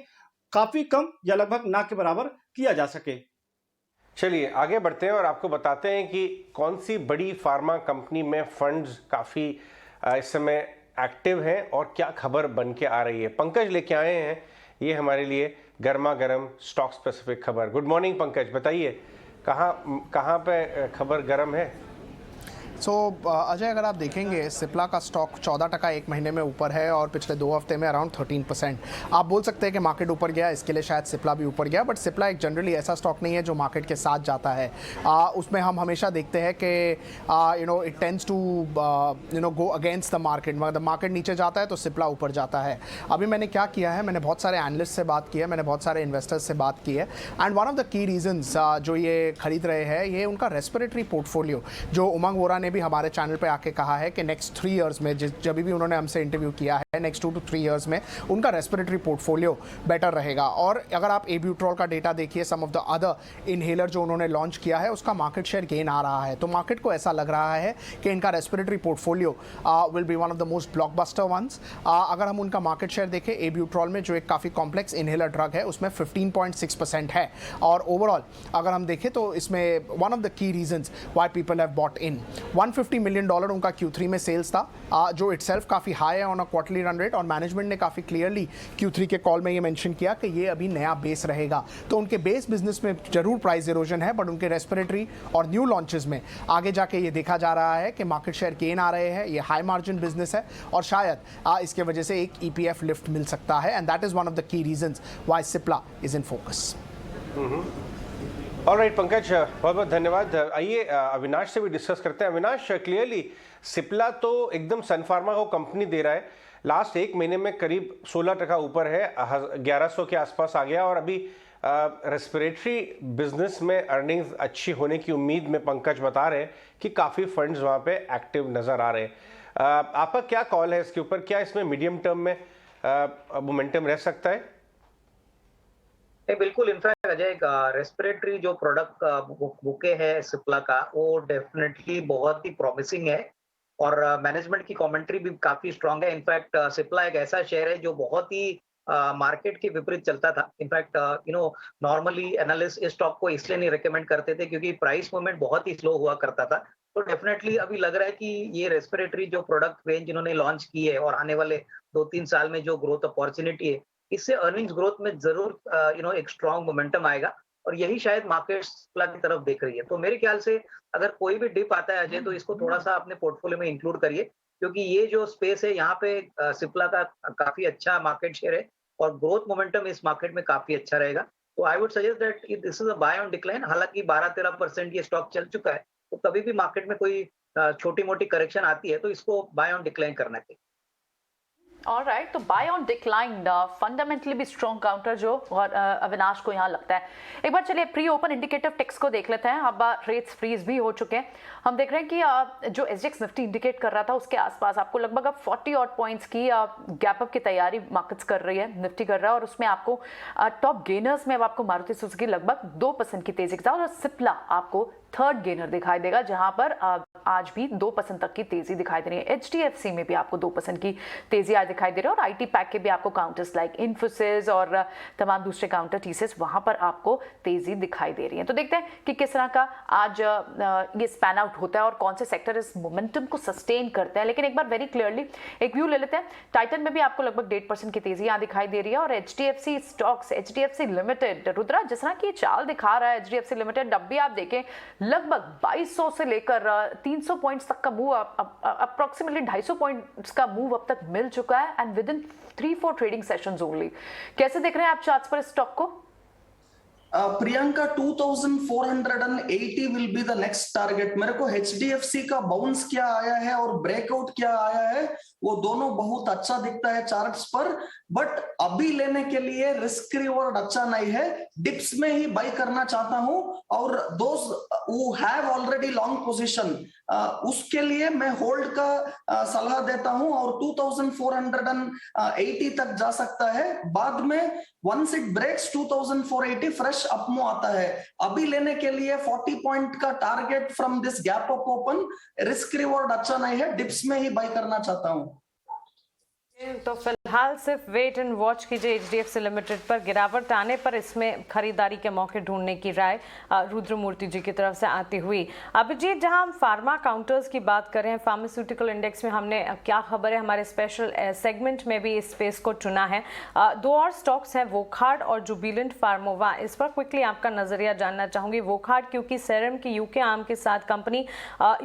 काफी कम या लगभग ना के बराबर किया जा सके। चलिए आगे बढ़ते हैं और आपको बताते हैं कि कौन सी बड़ी फार्मा कंपनी में फंड्स काफी इस समय एक्टिव है और क्या खबर बन के आ रही है। पंकज लेके आए हैं ये हमारे लिए गर्मा गर्म स्टॉक स्पेसिफिक खबर। गुड मॉर्निंग पंकज, बताइए कहाँ पे खबर गर्म है। अजय, अगर आप देखेंगे सिप्ला का स्टॉक 14% एक महीने में ऊपर है और पिछले 2 हफ्ते में अराउंड 13%। आप बोल सकते हैं कि मार्केट ऊपर गया, इसके लिए शायद सिप्ला भी ऊपर गया, बट सिप्ला एक जनरली ऐसा स्टॉक नहीं है जो मार्केट के साथ जाता है। उसमें हम हमेशा देखते हैं कि it tends to go against the market. मतलब मार्केट नीचे जाता है तो सिप्ला ऊपर जाता है। अभी मैंने क्या किया है, मैंने बहुत सारे एनालिस्ट से बात की है, मैंने बहुत सारे इन्वेस्टर्स से बात की है, and one of the key reasons जो ये खरीद रहे हैं ये उनका रेस्पिरेटरी पोर्टफोलियो, जो उमंग वोरा ने भी हमारे चैनल पे आके कहा है कि नेक्स्ट 3 इयर्स में, जब भी उन्होंने हमसे इंटरव्यू किया है, नेक्स्ट 2 to 3 इयर्स में उनका रेस्पिरेटरी पोर्टफोलियो बेटर रहेगा। और अगर आप एब्यूट्रॉल का डेटा देखिए, सम ऑफ द अदर इनहेलर जो उन्होंने लॉन्च किया है उसका मार्केट शेयर गेन आ रहा है। तो मार्केट को ऐसा लग रहा है कि इनका respiratory portfolio will be one of the most blockbuster ones. अगर हम उनका मार्केट शेयर देखें, एब्यूट्रॉल में जो एक काफ़ी कॉम्प्लेक्स इनहेलर ड्रग है उसमें 15.6% है। और ओवरऑल अगर हम देखें तो इसमें one of the key reasons why people have bought in, $150 million उनका Q3 में सेल्स था, जो इटसेल्फ काफ़ी हाई है on a quarterly run rate. और मैनेजमेंट ने काफ़ी क्लियरली Q3 के कॉल में ये मेंशन किया कि ये अभी नया बेस रहेगा। तो उनके बेस बिजनेस में जरूर प्राइस इरोजन है, बट उनके रेस्पिरेटरी और न्यू लॉन्चेस में आगे जाके ये देखा जा रहा है कि मार्केट शेयर गेन आ रहे हैं। ये हाई मार्जिन बिजनेस है और शायद इसके वजह से एक EPF लिफ्ट मिल सकता है, and that is one of the key reasons why Cipla is in focus. Alright Pankaj, बहुत बहुत धन्यवाद। आइए अविनाश से भी डिस्कस करते हैं। अविनाश, क्लियरली सिप्ला तो एकदम सन फार्मा को कंपनी दे रहा है, लास्ट 1 महीने में करीब 16% ऊपर है, 1100 के आसपास आ गया और अभी रेस्पिरेटरी बिजनेस में अर्निंग्स अच्छी होने की उम्मीद में पंकज बता रहे हैं कि काफ़ी फंड्स वहाँ पे एक्टिव नज़र आ रहे हैं। आपका क्या कॉल है इसके ऊपर, क्या इसमें मीडियम टर्म में मोमेंटम रह सकता है? बिल्कुल, इनफैक्ट अजय, रेस्पिरेटरी जो प्रोडक्ट बुके है सिप्ला का वो डेफिनेटली बहुत ही प्रॉमिसिंग है और मैनेजमेंट की कमेंट्री भी काफी स्ट्रांग है। इनफैक्ट सिप्ला एक ऐसा शेयर है जो बहुत ही मार्केट के विपरीत चलता था। इनफैक्ट नॉर्मली एनालिस्ट इस स्टॉक को इसलिए नहीं रिकमेंड करते थे क्योंकि प्राइस मूवमेंट बहुत ही स्लो हुआ करता था, तो डेफिनेटली अभी लग रहा है कि ये रेस्पिरेटरी जो प्रोडक्ट रेंज इन्होंने लॉन्च की है और आने वाले 2-3 साल में जो ग्रोथ अपॉर्चुनिटी है, इससे अर्निंग्स ग्रोथ में जरूर एक स्ट्रॉन्ग मोमेंटम आएगा और यही शायद मार्केट सिप्ला की तरफ देख रही है। तो मेरे ख्याल से अगर कोई भी डिप आता है अजय, तो इसको थोड़ा सा अपने पोर्टफोलियो में इंक्लूड करिए, क्योंकि ये जो स्पेस है यहाँ पे सिप्ला का काफी अच्छा मार्केट शेयर है और ग्रोथ मोमेंटम इस मार्केट में काफी अच्छा रहेगा। तो I would suggest that this is a buy on decline. हालांकि 12-13% ये स्टॉक चल चुका है, तो कभी भी मार्केट में कोई छोटी मोटी करेक्शन आती है तो इसको बाय ऑन डिक्लाइन करना चाहिए। ऑलराइट, तो बाय ऑन डिक्लाइन फंडामेंटली भी स्ट्रॉन्ग काउंटर जो और अविनाश को यहाँ लगता है। एक बार चलिए प्री ओपन इंडिकेटिव टिक्स को देख लेते हैं। अब रेट्स फ्रीज भी हो चुके हैं। हम देख रहे हैं कि जो SGX निफ्टी इंडिकेट कर रहा था उसके आसपास आपको लगभग अब 40 ऑड पॉइंट्स की गैप अप की तैयारी मार्केट्स कर रही है, निफ्टी कर रहा है और उसमें आपको टॉप गेनर्स में अब आपको मारुति सुजुकी लगभग 2% की तेजी के साथ और सिप्ला आपको थर्ड गेनर दिखाई देगा, जहां पर आज भी 2% तक की तेजी दिखाई दे रही है। HDFC में भी आपको 2% की तेजी आज दिखाई दे रही है और IT पैक के भी आपको काउंटर्स लाइक इन्फोसिस और तमाम दूसरे काउंटर TCS वहां पर आपको तेजी दिखाई दे रही है। तो देखते हैं कि किस तरह का आज ये स्पैन आउट होता है और कौन से सेक्टर इस मोमेंटम को सस्टेन करते हैं। लेकिन एक बार वेरी क्लियरली एक व्यू ले लेते हैं। टाइटन में भी आपको लगभग 1.5% की तेजी यहाँ दिखाई दे रही है और HDFC stocks, HDFC limited, Rudra जिस तरह की चाल दिखा रहा है HDFC लिमिटेड, अब भी आप देखें लगभग 2200 से लेकर 300 पॉइंट्स तक का मूव, अप्रोक्सीमेटली 250 पॉइंट्स का मूव अब तक मिल चुका है and with in 3-4 trading sessions only. कैसे देख रहे हैं आप चार्ट्स पर इस स्टॉक को? Priyanka 2480 will be the next target. मेरे को HDFC का बाउंस क्या आया है और ब्रेकआउट क्या आया है वो दोनों बहुत अच्छा दिखता है चार्ट्स पर, बट अभी लेने के लिए रिस्क रिवॉर्ड अच्छा नहीं है। डिप्स में ही बाय करना चाहता हूं और those who have already long position उसके लिए मैं होल्ड का सलाह देता हूं और 2480 तक जा सकता है। बाद में वंस इट ब्रेक्स 2480 फ्रेश अपमो आता है। अभी लेने के लिए 40 पॉइंट का target from this gap up open, risk reward अच्छा नहीं है, डिप्स में ही बाय करना चाहता हूं। तो फिलहाल सिर्फ वेट एंड वॉच कीजिए HDFC लिमिटेड पर। गिरावट आने पर इसमें खरीदारी के मौके ढूंढने की राय रुद्रमूर्ति जी की तरफ से आती हुई। अभिजीत, जहां हम फार्मा काउंटर्स की बात कर रहे हैं, फार्मास्यूटिकल इंडेक्स में हमने क्या खबर है, हमारे स्पेशल सेगमेंट में भी इस स्पेस को चुना है। दो और स्टॉक्स हैं, वोखार्ड और जुबिलेंट फार्मोवा। इस पर क्विकली आपका नजरिया जानना चाहूंगी। वोखार्ड क्योंकि सेरम की यूके आर्म के साथ कंपनी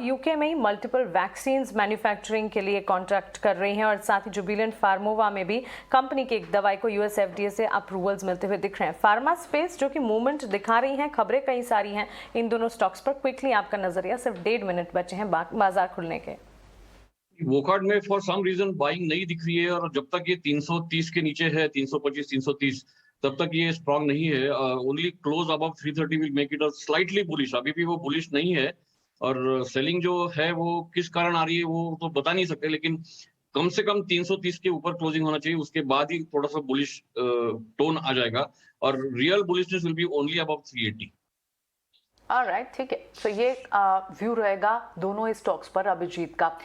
यूके में ही मल्टीपल वैक्सीन मैन्युफैक्चरिंग के लिए कॉन्ट्रैक्ट कर रही है और साथ ही जुबिलेंट फार्मोवा में भी कंपनी की एक दवाई को US FDA से अप्रूवल्स मिलते हुए दिख रहे हैं। फार्मा स्पेस जो कि मूवमेंट दिखा रही हैं, खबरें कई सारी हैं इन दोनों स्टॉक्स पर। क्विकली आपका नजरिया, सिर्फ 1.5 मिनट बचे हैं बाजार खुलने के। वोकार्ड में फॉर सम रीजन बाइंग नहीं दिख रही है और जब तक ये 330 के नीचे है, 325 330, तब तक ये स्ट्रांग नहीं है। Only close above 330 will make it a slightly bullish. अभी भी वो बुलिश नहीं है और सेलिंग जो है वो किस कारण आ रही है वो तो बता नहीं सकते, लेकिन कम से कम 330 के ऊपर क्लोजिंग होना चाहिए, उसके बाद ही थोड़ा सा बुलिश टोन आ जाएगा और real bullishness will be only above 380। Alright, ठीक है। तो ये व्यू रहेगा दोनों ही स्टॉक्स पर अभिजीत का।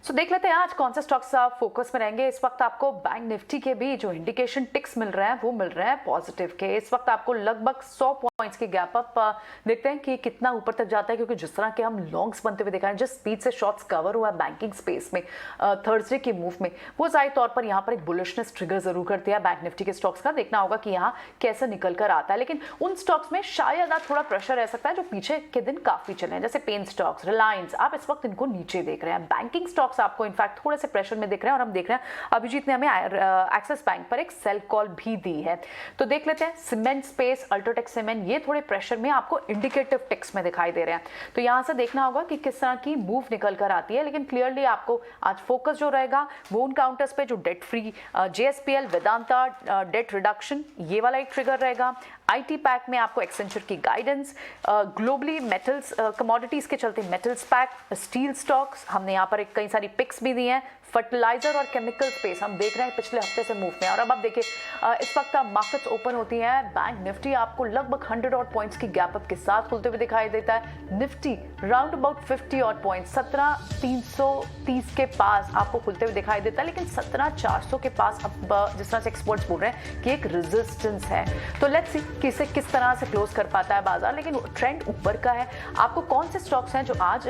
सो देख लेते हैं आज कौन से स्टॉक्स फोकस में रहेंगे। इस वक्त आपको बैंक निफ्टी के भी जो इंडिकेशन टिक्स मिल रहे हैं वो मिल रहे हैं पॉजिटिव के। इस वक्त आपको लगभग 100 पॉइंट्स की गैप अप देखते हैं कि कितना ऊपर तक जाता है, क्योंकि जिस तरह के हम लॉन्ग्स बनते हुए देखा है, जिस स्पीड से शॉर्ट्स कवर हुआ है बैंकिंग स्पेस में थर्सडे के मूव में, वो जाहिर तौर पर यहाँ पर एक बुलिशनेस ट्रिगर जरूर करती है बैंक निफ्टी के स्टॉक्स का। देखना होगा कि यहाँ कैसे निकल कर आता है, लेकिन उन स्टॉक्स में शायद थोड़ा प्रेशर रह सकता है जो पीछे के दिन काफी चले हैं, जैसे पेन स्टॉक्स, रिलायंस। आप इस वक्त इनको नीचे देख रहे हैं। बैंकिंग स्टॉक्स आपको इनफैक्ट थोड़े से प्रेशर में दिख रहे हैं और हम देख रहे हैं अभिजीत ने हमें एक्सिस बैंक पर एक सेल कॉल भी दी है। तो देख लेते हैं सीमेंट स्पेस, अल्ट्राटेक सीमेंट, ये थोड़े प्रेशर में आपको इंडिकेटिव टिक्स में दिखाई दे रहे हैं। तो यहां से देखना होगा कि किस तरह की मूव निकल कर आती है, लेकिन क्लियरली आपको आज फोकस जो रहेगा वो उन काउंटर्स पे जो debt free, JSPL, Vedanta, date reduction, ये वाला एक ट्रिगर रहेगा। IT पैक में आपको एक्सेंचर की गाइडेंस, ग्लोबली मेटल्स, कमोडिटीज के चलते मेटल्स पैक, स्टील स्टॉक्स, हमने यहाँ पर कई सारी पिक्स भी दी हैं। फर्टिलाइजर और केमिकल स्पेस हम देख रहे हैं पिछले हफ्ते से मूव में। और अब आप देखिए इस वक्त मार्केट्स ओपन होती हैं, बैंक निफ्टी आपको लगभग 100 ऑड पॉइंट्स की गैप अप के साथ खुलते हुए दिखाई देता है। Nifty round about 50 odd points, 17,330 के पास आपको खुलते हुए दिखाई देता है, लेकिन 17,400 के पास अब जिस तरह से एक्सपर्ट्स बोल रहे हैं कि एक रेजिस्टेंस है। तो लेट्स सी कि इसे किस तरह से क्लोज कर पाता है बाजार, लेकिन ट्रेंड ऊपर का है। आपको कौन से स्टॉक्स हैं जो आज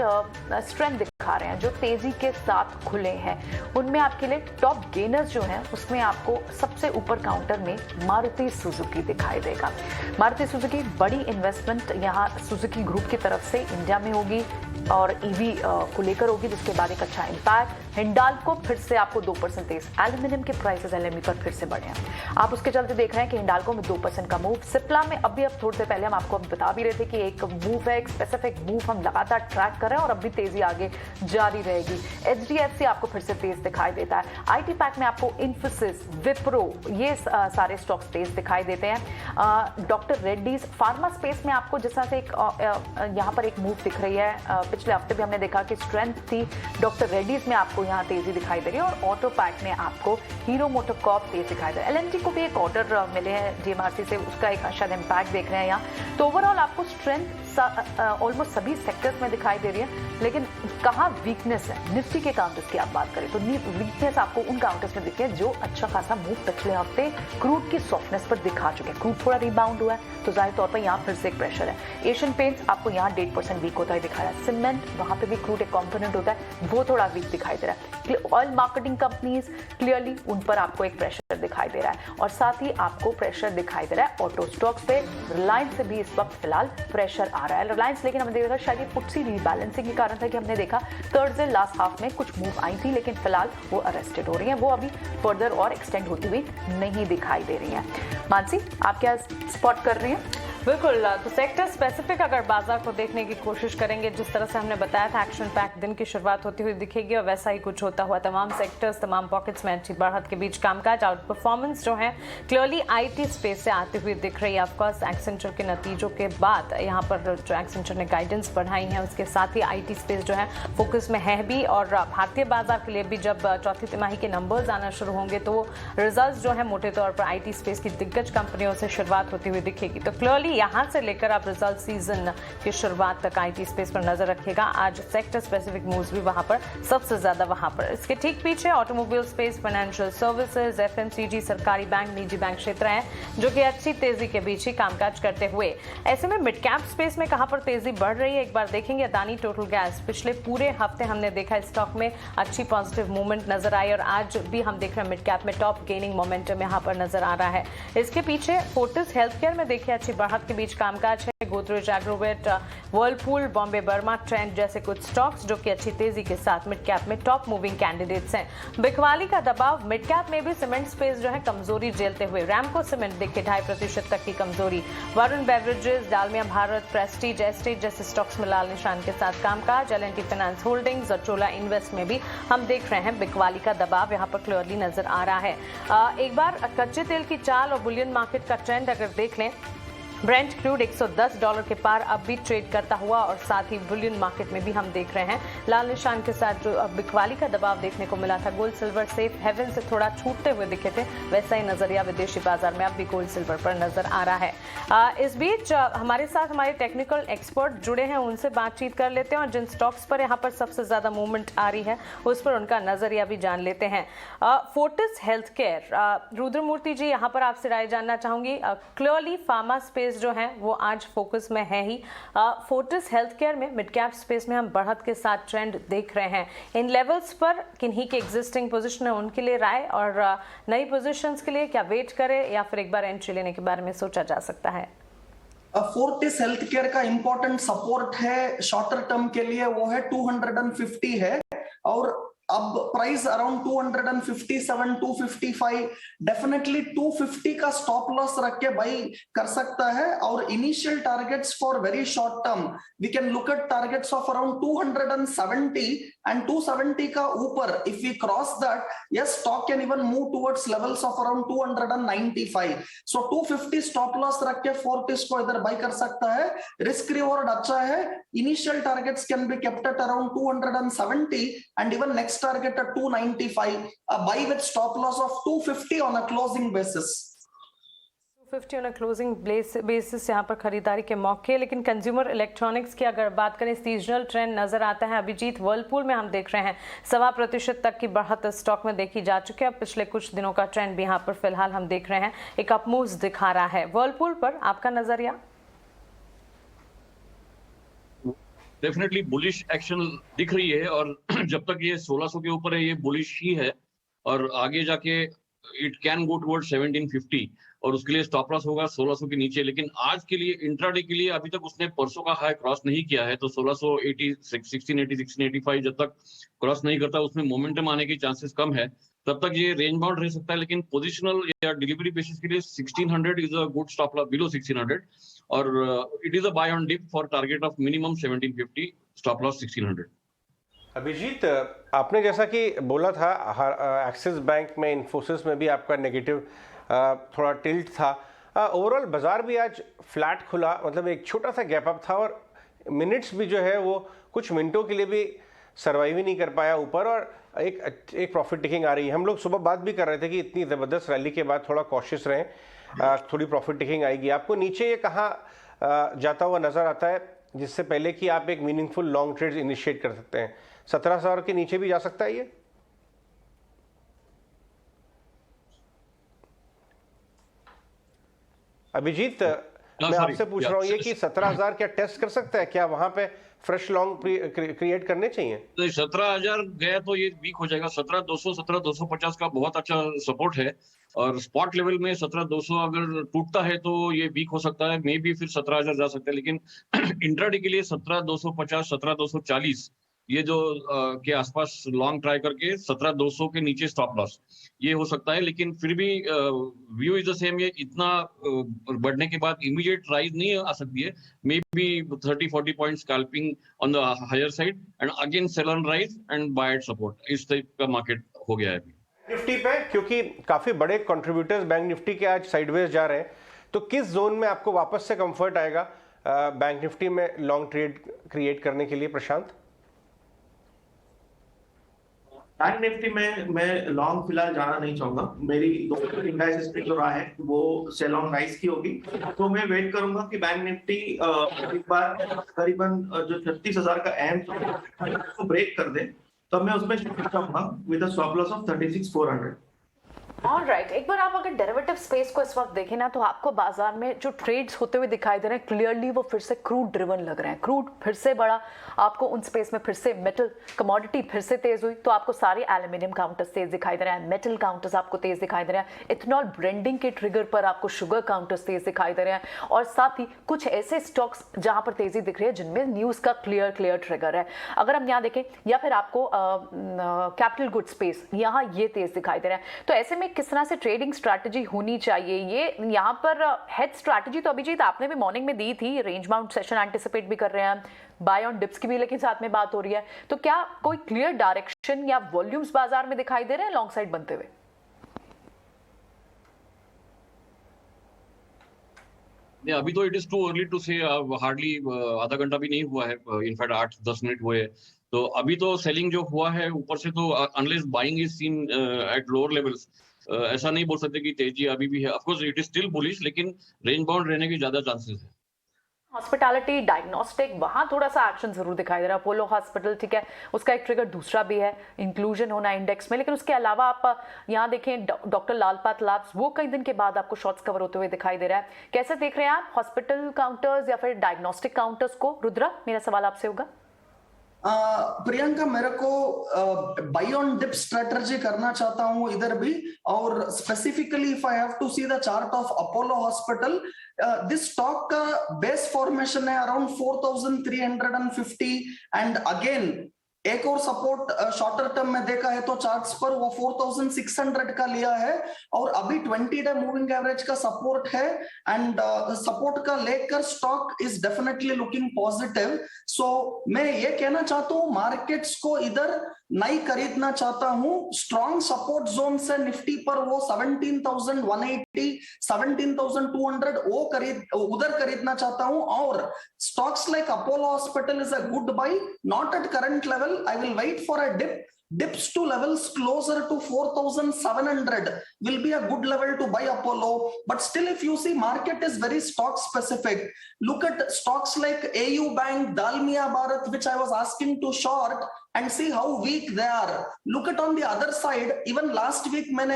स्ट्रेंथ दिखा रहे हैं, जो तेजी के साथ खुले हैं, उनमें आपके लिए टॉप गेनर्स जो हैं उसमें आपको सबसे ऊपर काउंटर में मारुति सुजुकी दिखाई देगा। मारुति सुजुकी बड़ी इन्वेस्टमेंट यहाँ सुजुकी ग्रुप की तरफ से इंडिया में होगी और ईवी को लेकर होगी, जिसके बाद एक अच्छा इम्पैक्ट। हिंडाल्को फिर से आपको 2% तेज, एल्यूमिनियम के प्राइसेस एलएमई पर फिर से बढ़े हैं, आप उसके चलते देख रहे हैं कि हिंडाल्को में 2% का मूव। सिप्ला में अब थोड़ी देर पहले हम आपको बता भी रहे थे कि एक मूव है, एक स्पेसिफिक मूव हम लगातार ट्रैक कर रहे हैं और अब भी तेजी आगे जारी रहेगी। एचडीएफसी आपको फिर से तेज दिखाई देता है। आईटी पैक में आपको इन्फोसिस, विप्रो, ये सारे स्टॉक्स तेज दिखाई देते हैं। डॉक्टर रेड्डीज फार्मा स्पेस में आपको जिस तरह से एक यहाँ पर एक मूव दिख रही है, पिछले हफ्ते भी हमने देखा कि स्ट्रेंथ थी डॉक्टर रेड्डीज में, आपको यहाँ तेजी दिखाई दे रही है। और ऑटो पैक में आपको हीरो मोटोकॉर्प तेज दिखाई दे रहा है। एलएनटी को भी एक ऑर्डर मिले हैं डीएमआरसी से, उसका एक शायद इम्पैक्ट देख रहे हैं यहाँ। तो ओवरऑल आपको स्ट्रेंथ ऑलमोस्ट सभी सेक्टर्स में दिखाई दे रही है, लेकिन कहाँ वीकनेस है, निफ्टी के काउंटर्स की आप बात करें तो वीकनेस आपको उन काउंटर्स में दिखती है जो अच्छा खासा मूव पिछले हफ्ते क्रूड की सॉफ्टनेस पर दिखा चुके हैं। क्रूड थोड़ा रिबाउंड हुआ है तो जाहिर तौर पर यहाँ फिर से एक प्रेशर है। एशियन पेंट्स आपको यहाँ 1.5% वीक होता है दिखाया। सीमेंट वहां पे भी क्रूड एक कंपोनेंट होता है, वो थोड़ा वीक दिखाई दे रहा है। ऑयल मार्केटिंग कंपनीज क्लियरली उन पर आपको एक प्रेशर दिखाई दे रहा है, और साथ ही आपको प्रेशर दिखाई दे रहा है ऑटो स्टॉक्स पे। रिलायंस से भी इस वक्त फिलहाल प्रेशर आ रहा है। रिलायंस लेकिन हमने देखा शायद ये फुटसी रीबैलेंसिंग के कारण था कि हमने देखा थर्सडे लास्ट हाफ में कुछ मूव आई थी, लेकिन फिलहाल वो अरेस्टेड हो रही है, वो अभी फर्दर और एक्सटेंड होती हुई नहीं दिखाई दे रही है। मानसी, आप क्या स्पॉट कर रही हैं? बिल्कुल, तो सेक्टर स्पेसिफिक अगर बाजार को देखने की कोशिश करेंगे, जिस तरह से हमने बताया था एक्शन पैक दिन की शुरुआत होती हुई दिखेगी और वैसा ही कुछ होता हुआ तमाम सेक्टर्स, तमाम पॉकेट्स में अच्छी बढ़त के बीच कामकाज। आउट परफॉर्मेंस जो है क्लियरली आईटी स्पेस से आती हुई दिख रही है। ऑफकोर्स एक्सेंचर के नतीजों के बाद यहाँ पर जो एक्सेंचर ने गाइडेंस बढ़ाई है, उसके साथ ही आईटी स्पेस जो है फोकस में है भी, और भारतीय बाजार के लिए भी जब चौथी तिमाही के नंबर्स आना शुरू होंगे तो रिजल्ट जो है मोटे तौर पर आईटी स्पेस की दिग्गज कंपनियों से शुरुआत होती हुई दिखेगी। तो क्लियरली यहां से लेकर आप रिजल्ट सीजन की शुरुआत तक आईटी स्पेस पर नजर रखेगा। आज सेक्टर स्पेसिफिक मूव्स भी वहां पर सबसे ज्यादा वहां पर। इसके ठीक पीछे automobile space, financial services, FMCG, सरकारी बैंक, निजी बैंक क्षेत्र हैं जो कि अच्छी तेजी के बीच ही कामकाज करते हुए। ऐसे में मिड कैप स्पेस में कहां पर तेजी बढ़ रही है एक बार देखेंगे। अदानी टोटल गैस पिछले पूरे हफ्ते हमने देखा स्टॉक में अच्छी पॉजिटिव मूवमेंट नजर आई, और आज भी हम देख रहे हैं मिड कैप में टॉप गेनिंग मोमेंटम यहां पर नजर आ रहा है। इसके पीछे फोर्टिस हेल्थकेयर में देखिए अच्छी बढ़त के बीच कामकाज है। Godrej Agrovet, Whirlpool, Bombay Burma, trend जैसे कुछ स्टॉक्स जो कि अच्छी तेजी के साथ मिड कैप में टॉप मूविंग कैंडिडेट्स हैं। बिकवाली का दबाव मिड कैप में भी सीमेंट स्पेस जो है कमजोरी झेलते हुए। रैमको सीमेंट देखिए 2.5% तक की कमजोरी। Varun beverages, Dalmia Bharat, prestige estate जैसे स्टॉक्स में लाल निशान के साथ कामकाज। एल&टी फाइनेंस होल्डिंग्स और चोला इन्वेस्ट में भी हम देख रहे हैं बिकवाली का दबाव यहाँ पर क्लियरली नजर आ रहा है। एक बार कच्चे तेल की चाल और बुलियन मार्केट का ट्रेंड अगर देख लें, ब्रेंट क्रूड $110 के पार अब भी ट्रेड करता हुआ, और साथ ही बुलियन मार्केट में भी हम देख रहे हैं लाल निशान के साथ जो बिकवाली का दबाव देखने को मिला था। गोल्ड सिल्वर सेफ हेवन से थोड़ा छूटते हुए दिखे थे, वैसा ही नजरिया विदेशी बाजार में अब भी गोल्ड सिल्वर पर नजर आ रहा है। इस बीच हमारे साथ हमारे टेक्निकल एक्सपर्ट जुड़े हैं, उनसे बातचीत कर लेते हैं और जिन स्टॉक्स पर यहाँ पर सबसे ज्यादा मूवमेंट आ रही है उस पर उनका नजरिया भी जान लेते हैं। फोर्टिस हेल्थकेयर, रुद्रमूर्ति जी यहाँ पर आपसे राय जानना चाहूंगी। क्लियरली फार्मा स्पेस जो है वो आज फोकस में है ही। फोर्टिस हेल्थकेयर में मिड कैप स्पेस में हम बढ़त के साथ ट्रेंड देख रहे हैं। इन लेवल्स पर किन्हीं के एग्जिस्टिंग पोजीशन है उनके लिए राय, और नई पोजीशंस के लिए क्या वेट करें या फिर एक बार एंट्री लेने के बारे में सोचा जा सकता है? फोर्टिस हेल्थकेयर का इंपॉर्टेंट सपोर्ट है शॉर्टर टर्म के लिए, वो है 250 है, और अब प्राइस अराउंड 257, 255, डेफिनेटली 250 का स्टॉप लॉस रख के बाई कर सकता है। और initial targets for very short term we can look at targets of around 270 and 270 का ऊपर if we cross that, yes stock can even move towards levels of around 295। So 250 stop loss रख के Fortis को इधर by कर सकता है। Risk reward अच्छा है। Initial targets can be kept at around 270 and even next target at 295, a buy with stop loss of 250 on a closing basis. 250 on closing basis यहाँ पर खरीदारी के मौके। लेकिन कंज्यूमर इलेक्ट्रॉनिक्स की अगर बात करें, सीजनल ट्रेंड नजर आता है। अभिजीत, वर्लपूल में हम देख रहे हैं 1.25% तक की बढ़त स्टॉक में देखी जा चुकी है। पिछले कुछ दिनों का ट्रेंड भी यहाँ पर फिलहाल हम देख रहे हैं एक अपमूव दिखा रहा है। वर्लपूल पर आपका नजरिया? डेफिनेटली बुलिश एक्शन दिख रही है, और जब तक ये 1600 के ऊपर है ये बुलिश ही है, और आगे जाके इट कैन गो टुवर्ड 1750, और उसके लिए स्टॉप लॉस होगा 1600 के नीचे। लेकिन आज के लिए इंट्राडे के लिए अभी तक उसने परसों का हाई क्रॉस नहीं किया है, तो 1680, 1680, 1685 जब तक क्रॉस नहीं करता उसमें मोमेंटम आने की चांसेस कम है। तब तक ये रेंज बाउंड रह सकता है, लेकिन पोजिशनल या डिलीवरी बेसिस के लिए 1600 is a good stop loss below 1600, और it is a buy on dip for target of minimum 1750, stop loss 1600। Abhijit, आपने जैसा कि बोला था एक्सिस बैंक में, इन्फोसिस में भी आपका नेगेटिव थोड़ा टिल्ट था। ओवरऑल बाजार भी आज फ्लैट खुला, मतलब एक छोटा सा गैप अप था, और मिनट्स भी जो है वो कुछ मिनटों के लिए भी सर्वाइव ही नहीं कर पाया ऊपर, और एक प्रॉफिट टेकिंग आ रही है। हम लोग सुबह बात भी कर रहे थे कि इतनी ज़बरदस्त रैली के बाद थोड़ा कॉशियस रहें, थोड़ी प्रॉफिट टेकिंग आएगी। आपको नीचे ये कहाँ जाता हुआ नज़र आता है जिससे पहले कि आप एक मीनिंगफुल लॉन्ग ट्रेड इनिशिएट कर सकते हैं? 17,000 के नीचे भी जा सकता है ये? अभिजीत, मैं आपसे पूछ रहा हूँ ये कि 17,000 क्या टेस्ट कर सकता है? क्या वहां पे फ्रेश लॉन्ग क्रिएट करने चाहिए? तो 17,000 गया तो ये वीक हो जाएगा। 17,200, 17,250 का बहुत अच्छा सपोर्ट है, और स्पॉट लेवल में 17,200 अगर टूटता है तो ये वीक हो सकता है, मे बी फिर 17,000 जा सकता है। लेकिन इंट्राडे के लिए 17,250, 17,240 ये जो के आसपास लॉन्ग ट्राई करके 17,200 के नीचे स्टॉप लॉस ये हो सकता है। लेकिन फिर भी व्यू इज द सेम, ये इतना बढ़ने के बाद इमीडिएट राइज नहीं आ सकती है। Maybe 30-40 point scalping on the higher side and again sell on rise and buy at support, इस टाइप का मार्केट हो गया है अभी निफ्टी पे, क्योंकि काफी बड़े कंट्रीब्यूटर्स बैंक निफ्टी के आज साइडवेज जा रहे हैं। तो किस जोन में आपको वापस से कंफर्ट आएगा बैंक निफ्टी में लॉन्ग ट्रेड क्रिएट करने के लिए, प्रशांत? बैंक निफ्टी में मैं लॉन्ग फिलहाल जाना नहीं चाहूंगा। मेरी दो इंडाइसेस पे जो रहा है वो सेल ऑन राइज की होगी, तो मैं वेट करूंगा कि बैंक निफ्टी एक बार करीबन जो 36,000 का अहम को ब्रेक कर दे, तब मैं उसमें शिफ्ट करूंगा with a stop loss of 36,400। Alright, एक बार आप अगर डेरिवेटिव स्पेस को इस वक्त देखें ना, तो आपको बाजार में जो ट्रेड्स होते हुए दिखाई दे रहे हैं क्लियरली वो फिर से क्रूड ड्रिवन लग रहे हैं। क्रूड फिर से बढ़ा, आपको उन स्पेस में फिर से मेटल कमोडिटी फिर से तेज हुई, तो आपको सारे एल्यूमिनियम काउंटर्स तेज दिखाई दे रहे हैं, मेटल काउंटर्स आपको तेज दिखाई दे रहे हैं, इथेनॉल ब्रेंडिंग के ट्रिगर पर आपको शुगर काउंटर्स तेज दिखाई दे रहे हैं, और साथ ही कुछ ऐसे स्टॉक्स जहां पर तेजी दिख रही है जिनमें न्यूज का क्लियर ट्रिगर है। अगर हम यहाँ देखें, या फिर आपको कैपिटल गुड स्पेस यहाँ ये तेज दिखाई दे रहे हैं। तो ऐसे में किस तरह से ट्रेडिंग स्ट्रैटेजी होनी चाहिए? ये यहाँ पर हेड स्ट्रैटेजी तो अभिजीत आपने भी मॉर्निंग में दी थी, रेंज बाउंड सेशन एंटिसिपेट भी कर रहे हैं, बाय ऑन डिप्स की भी लेकिन साथ में बात हो रही है। तो क्या कोई क्लियर डायरेक्शन या वॉल्यूम्स बाजार में दिखाई दे रहे हैं लॉन्ग साइड बनते हुए? अभी तो it is too early to say, hardly आधा घंटा भी नहीं हुआ है, इनफैक्ट 8-10 मिनट हुए। तो अभी तो सेलिंग जो हुआ है ऊपर से, तो unless buying is seen at lower levels, ऐसा नहीं बोल सकते कि तेजी अभी भी है। Of course it is still bullish, लेकिन रेंज बाउंड रहने की ज्यादा चांसेस है। हॉस्पिटैलिटी, डायग्नोस्टिक, वहां थोड़ा सा एक्शन जरूर दिखाई दे रहा है। अपोलो हॉस्पिटल, ठीक है, उसका एक ट्रिगर दूसरा भी है, इंक्लूजन होना इंडेक्स में। लेकिन उसके अलावा आप यहाँ देखें डॉक्टर लाल पाथ लैब्स, वो कई दिन के बाद आपको शॉर्ट्स कवर होते हुए दिखाई दे रहा है। कैसे देख रहे हैं आप हॉस्पिटल काउंटर्स या फिर डायग्नोस्टिक काउंटर्स को? रुद्रा, मेरा सवाल आपसे होगा। प्रियंका, मेरे को बाय ऑन डिप स्ट्रेटजी करना चाहता हूं इधर भी, और specifically if I have to see the chart of Apollo hospital, this stock का बेस फॉर्मेशन है अराउंड 4,350, एंड अगेन एक और सपोर्ट शॉर्टर टर्म में देखा है तो चार्ट्स पर वो 4,600 का लिया है, और अभी 20 डे मूविंग एवरेज का सपोर्ट है, एंड सपोर्ट का लेकर stock is definitely looking positive. So मैं ये कहना चाहता हूँ मार्केट्स को इधर नहीं खरीदना चाहता हूँ। स्ट्रॉन्ग सपोर्ट जोन से निफ्टी पर वो 17,180, 17,200 वो उधर खरीदना चाहता हूँ, और stocks like Apollo hospital is a good buy, not at current level. I will wait for a dips to levels closer to 4,700, will be a good level to buy Apollo. But still, if you see, market is very stock specific. Look at stocks like AU Bank, Dalmia Bharat, which I was asking to short, and see how weak they are. Look at on the other side, even last week मैंने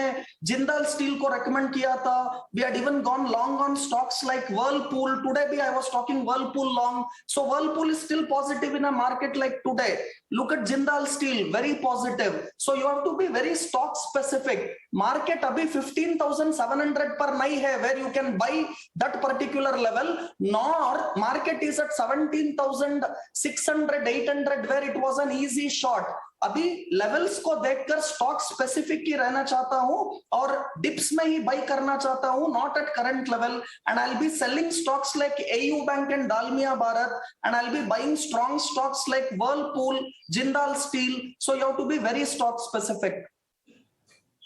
Jindal Steel को recommend किया था. We had even gone long on stocks like Whirlpool. Today भी I was talking Whirlpool long. So Whirlpool is still positive in a market like today. Look at Jindal Steel, very positive. So you have to be very stock specific. Market अभी 15,700 पर नहीं है where you can buy that particular level. Nor market is at 17,600, 800 where it was an easy short. अभी levels को देखकर stock specific ही रहना चाहता हूं और डिप्स में ही बाई करना चाहता हूं, not at current level. And I will be selling stocks like AU bank and Dalmia Bharat, and I will be buying strong stocks like Whirlpool, Jindal steel. So you have to be very stock specific.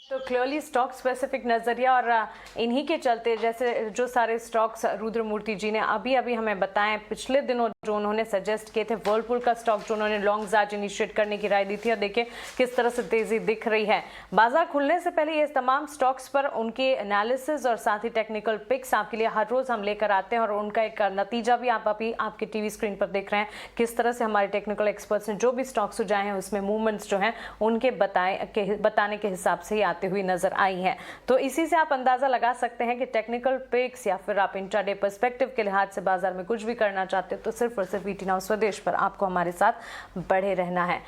तो clearly stock specific नजरिया, और इन्हीं के चलते जैसे जो सारे stocks रुद्रमूर्ति जी ने अभी अभी हमें बताएं, पिछले दिनों जो उन्होंने सजेस्ट किए थे, वर्लपूल का स्टॉक जो उन्होंने लॉन्ग्स आज इनिशिएट करने की राय दी थी, और देखिए किस तरह से तेजी दिख रही है. बाजार खुलने से पहले ये तमाम स्टॉक्स पर उनके एनालिसिस और साथ ही टेक्निकल पिक्स आपके लिए हर रोज हम लेकर आते हैं, और उनका एक नतीजा भी आप अभी आपके टीवी स्क्रीन पर देख रहे हैं किस तरह से हमारे टेक्निकल एक्सपर्ट्स ने जो भी स्टॉक्स सुझाए हैं उसमें मूवमेंट्स जो हैं उनके बताने के हिसाब से ही आते हुए नजर आई है. तो इसी से आप अंदाजा लगा सकते हैं कि टेक्निकल पिक्स या फिर आप इंट्राडे पर्सपेक्टिव के लिहाज से बाजार में कुछ भी करना चाहते हो तो सिर्फ और सिर्फ ईटी नाउ स्वदेश पर आपको हमारे साथ बढ़े रहना है.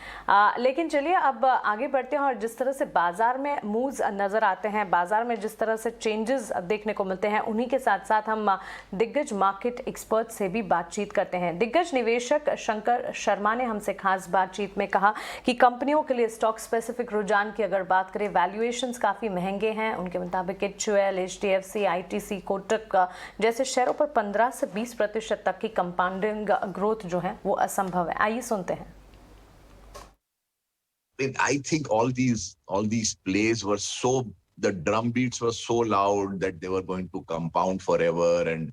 लेकिन चलिए अब आगे बढ़ते हैं, और जिस तरह से बाजार में मूव्स नजर आते हैं, बाजार में जिस तरह से चेंजेस देखने को मिलते हैं, उन्हीं के साथ साथ हम दिग्गज मार्केट एक्सपर्ट से भी बातचीत करते हैं. दिग्गज निवेशक शंकर शर्मा ने हमसे खास बातचीत में कहा कि कंपनियों के लिए स्टॉक स्पेसिफिक रुझान की अगर बात करें, वैल्यूएशंस काफी महंगे हैं. उनके मुताबिक HUL, HDFC, ITC, कोटक जैसे शेयरों पर 15 से 20% तक की कंपाउंडिंग ग्रोथ जो है वो असंभव है. आइए सुनते हैं. I think all these plays were so, the drum beats were so loud that they were going to compound forever and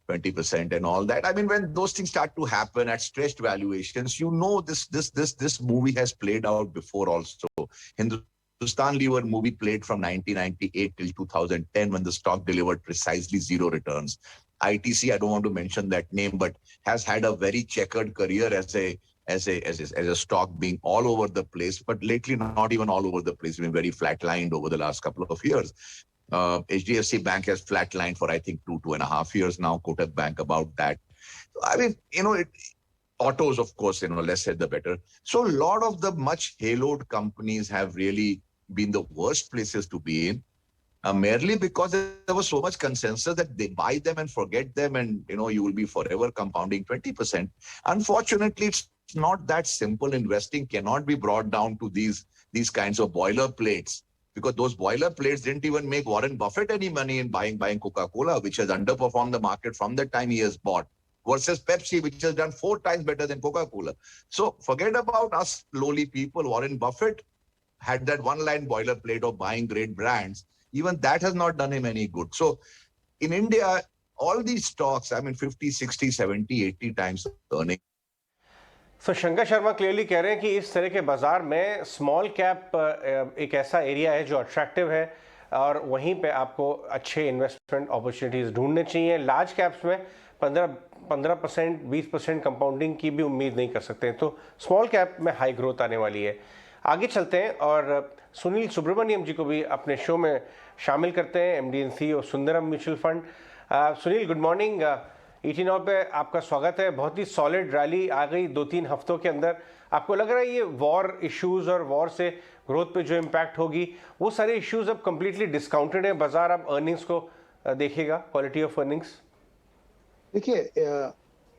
20% and all that. I mean, when those things start to happen at stretched valuations, you know this movie has played out before also. Hindustan Lever movie played from 1998 till 2010 when the stock delivered precisely zero returns. ITC, I don't want to mention that name, but has had a very checkered career as a stock being all over the place, but lately not even all over the place, been very flatlined over the last couple of years. HDFC Bank has flatlined for I think 2.5 years now. Kotak Bank about that. I mean, autos, of course, less said the better. So a lot of the much haloed companies have really been the worst places to be in. Merely because there was so much consensus that they buy them and forget them, and you will be forever compounding 20%. Unfortunately, it's not that simple. Investing cannot be brought down to these kinds of boilerplates, because those boilerplates didn't even make Warren Buffett any money in buying Coca-Cola, which has underperformed the market from the time he has bought, versus Pepsi, which has done 4 times better than Coca-Cola. So forget about us lowly people. Warren Buffett had that one-line boilerplate of buying great brands. Even that has not done him any good. So in India, all these stocks, I mean, 50, 60, 70, 80 times earning. So Shankar Sharma clearly कह रहे हैं कि इस तरह के बाजार में small cap एक ऐसा एरिया है जो अट्रैक्टिव है, और वहीं पे आपको अच्छे इन्वेस्टमेंट अपॉर्चुनिटीज़ ढूंढने चाहिए. लार्ज कैप्स में 15%, 20% कंपाउंडिंग की भी उम्मीद नहीं कर सकते, तो स्मॉल कैप में हाई ग्रोथ आने वाली है. आगे चलते हैं और सुनील सुब्रमण्यम जी को भी अपने शो में शामिल करते हैं, MD and CEO Sundaram mutual fund. Sunil, good morning. ET Now पे आपका स्वागत है. बहुत ही सॉलिड रैली आ गई 2-3 हफ्तों के अंदर. आपको लग रहा है ये वॉर इश्यूज और वॉर से ग्रोथ पे जो इम्पैक्ट होगी, वो सारे इश्यूज अब कम्प्लीटली डिस्काउंटेड है, बाजार अब अर्निंग्स को देखेगा, क्वालिटी ऑफ अर्निंग्स? देखिए,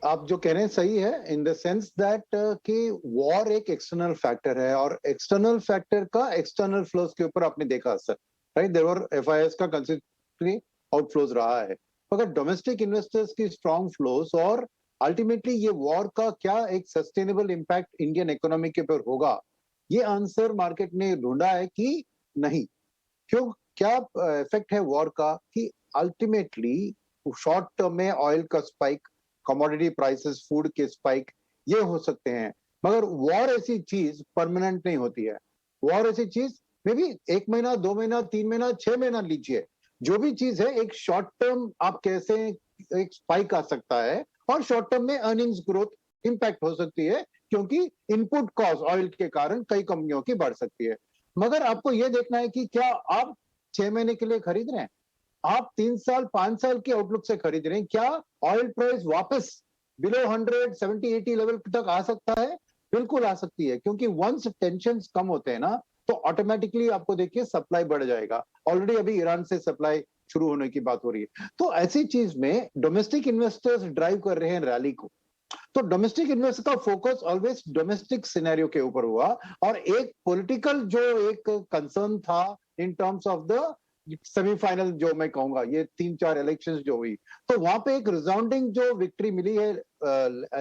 आप जो कह रहे हैं सही है, इन द सेंस दैट कि वॉर एक एक्सटर्नल फैक्टर है, और एक्सटर्नल फैक्टर का एक्सटर्नल फ्लोज के ऊपर आपने देखा असर, राइट. देयर वर FIS का कंसिस्टेंटली आउटफ्लोज रहा है, मगर डोमेस्टिक इन्वेस्टर्स की स्ट्रॉन्ग फ्लोज और अल्टीमेटली ये वॉर का क्या एक सस्टेनेबल इम्पैक्ट इंडियन इकोनॉमी के ऊपर होगा, ये आंसर मार्केट ने ढूंढा है कि नहीं. क्या इफेक्ट है वॉर का, कि अल्टीमेटली शॉर्ट टर्म में ऑयल का स्पाइक, कमोडिटी प्राइसेस, फूड के स्पाइक, ये हो सकते हैं, मगर वॉर ऐसी चीज परमानेंट नहीं होती है. वॉर ऐसी चीज मे बी 1 महीना, 2 महीना, 3 महीना, 6 महीना लीजिए, जो भी चीज है एक शॉर्ट टर्म आप कैसे एक स्पाइक आ सकता है और शॉर्ट टर्म में अर्निंग्स ग्रोथ इंपैक्ट हो सकती है, क्योंकि इनपुट कॉस्ट ऑयल के कारण कई कंपनियों की बढ़ सकती है। मगर आपको यह देखना है कि क्या आप 6 महीने के लिए खरीद रहे हैं, आप 3 साल 5 साल के आउटलुक से खरीद रहे हैं, क्या ऑयल प्राइस वापस बिलो 100, 70, 80 लेवल तक आ सकता है? बिल्कुल आ सकती है, क्योंकि वंस टेंशन कम होते हैं ना, तो ऑटोमेटिकली आपको देखिए सप्लाई बढ़ जाएगा। ऑलरेडी अभी ईरान से सप्लाई शुरू होने की बात हो रही है। तो ऐसी चीज में डोमेस्टिक इन्वेस्टर्स ड्राइव कर रहे हैं रैली को। तो डोमेस्टिक इन्वेस्टर का फोकस ऑलवेज डोमेस्टिक सिनेरियो के ऊपर हुआ, और एक पॉलिटिकल जो एक कंसर्न था इन टर्म्स ऑफ द सेमीफाइनल, जो मैं कहूंगा ये 3-4 इलेक्शंस जो हुई, तो वहां पे एक रिजाउंडिंग जो विक्ट्री मिली है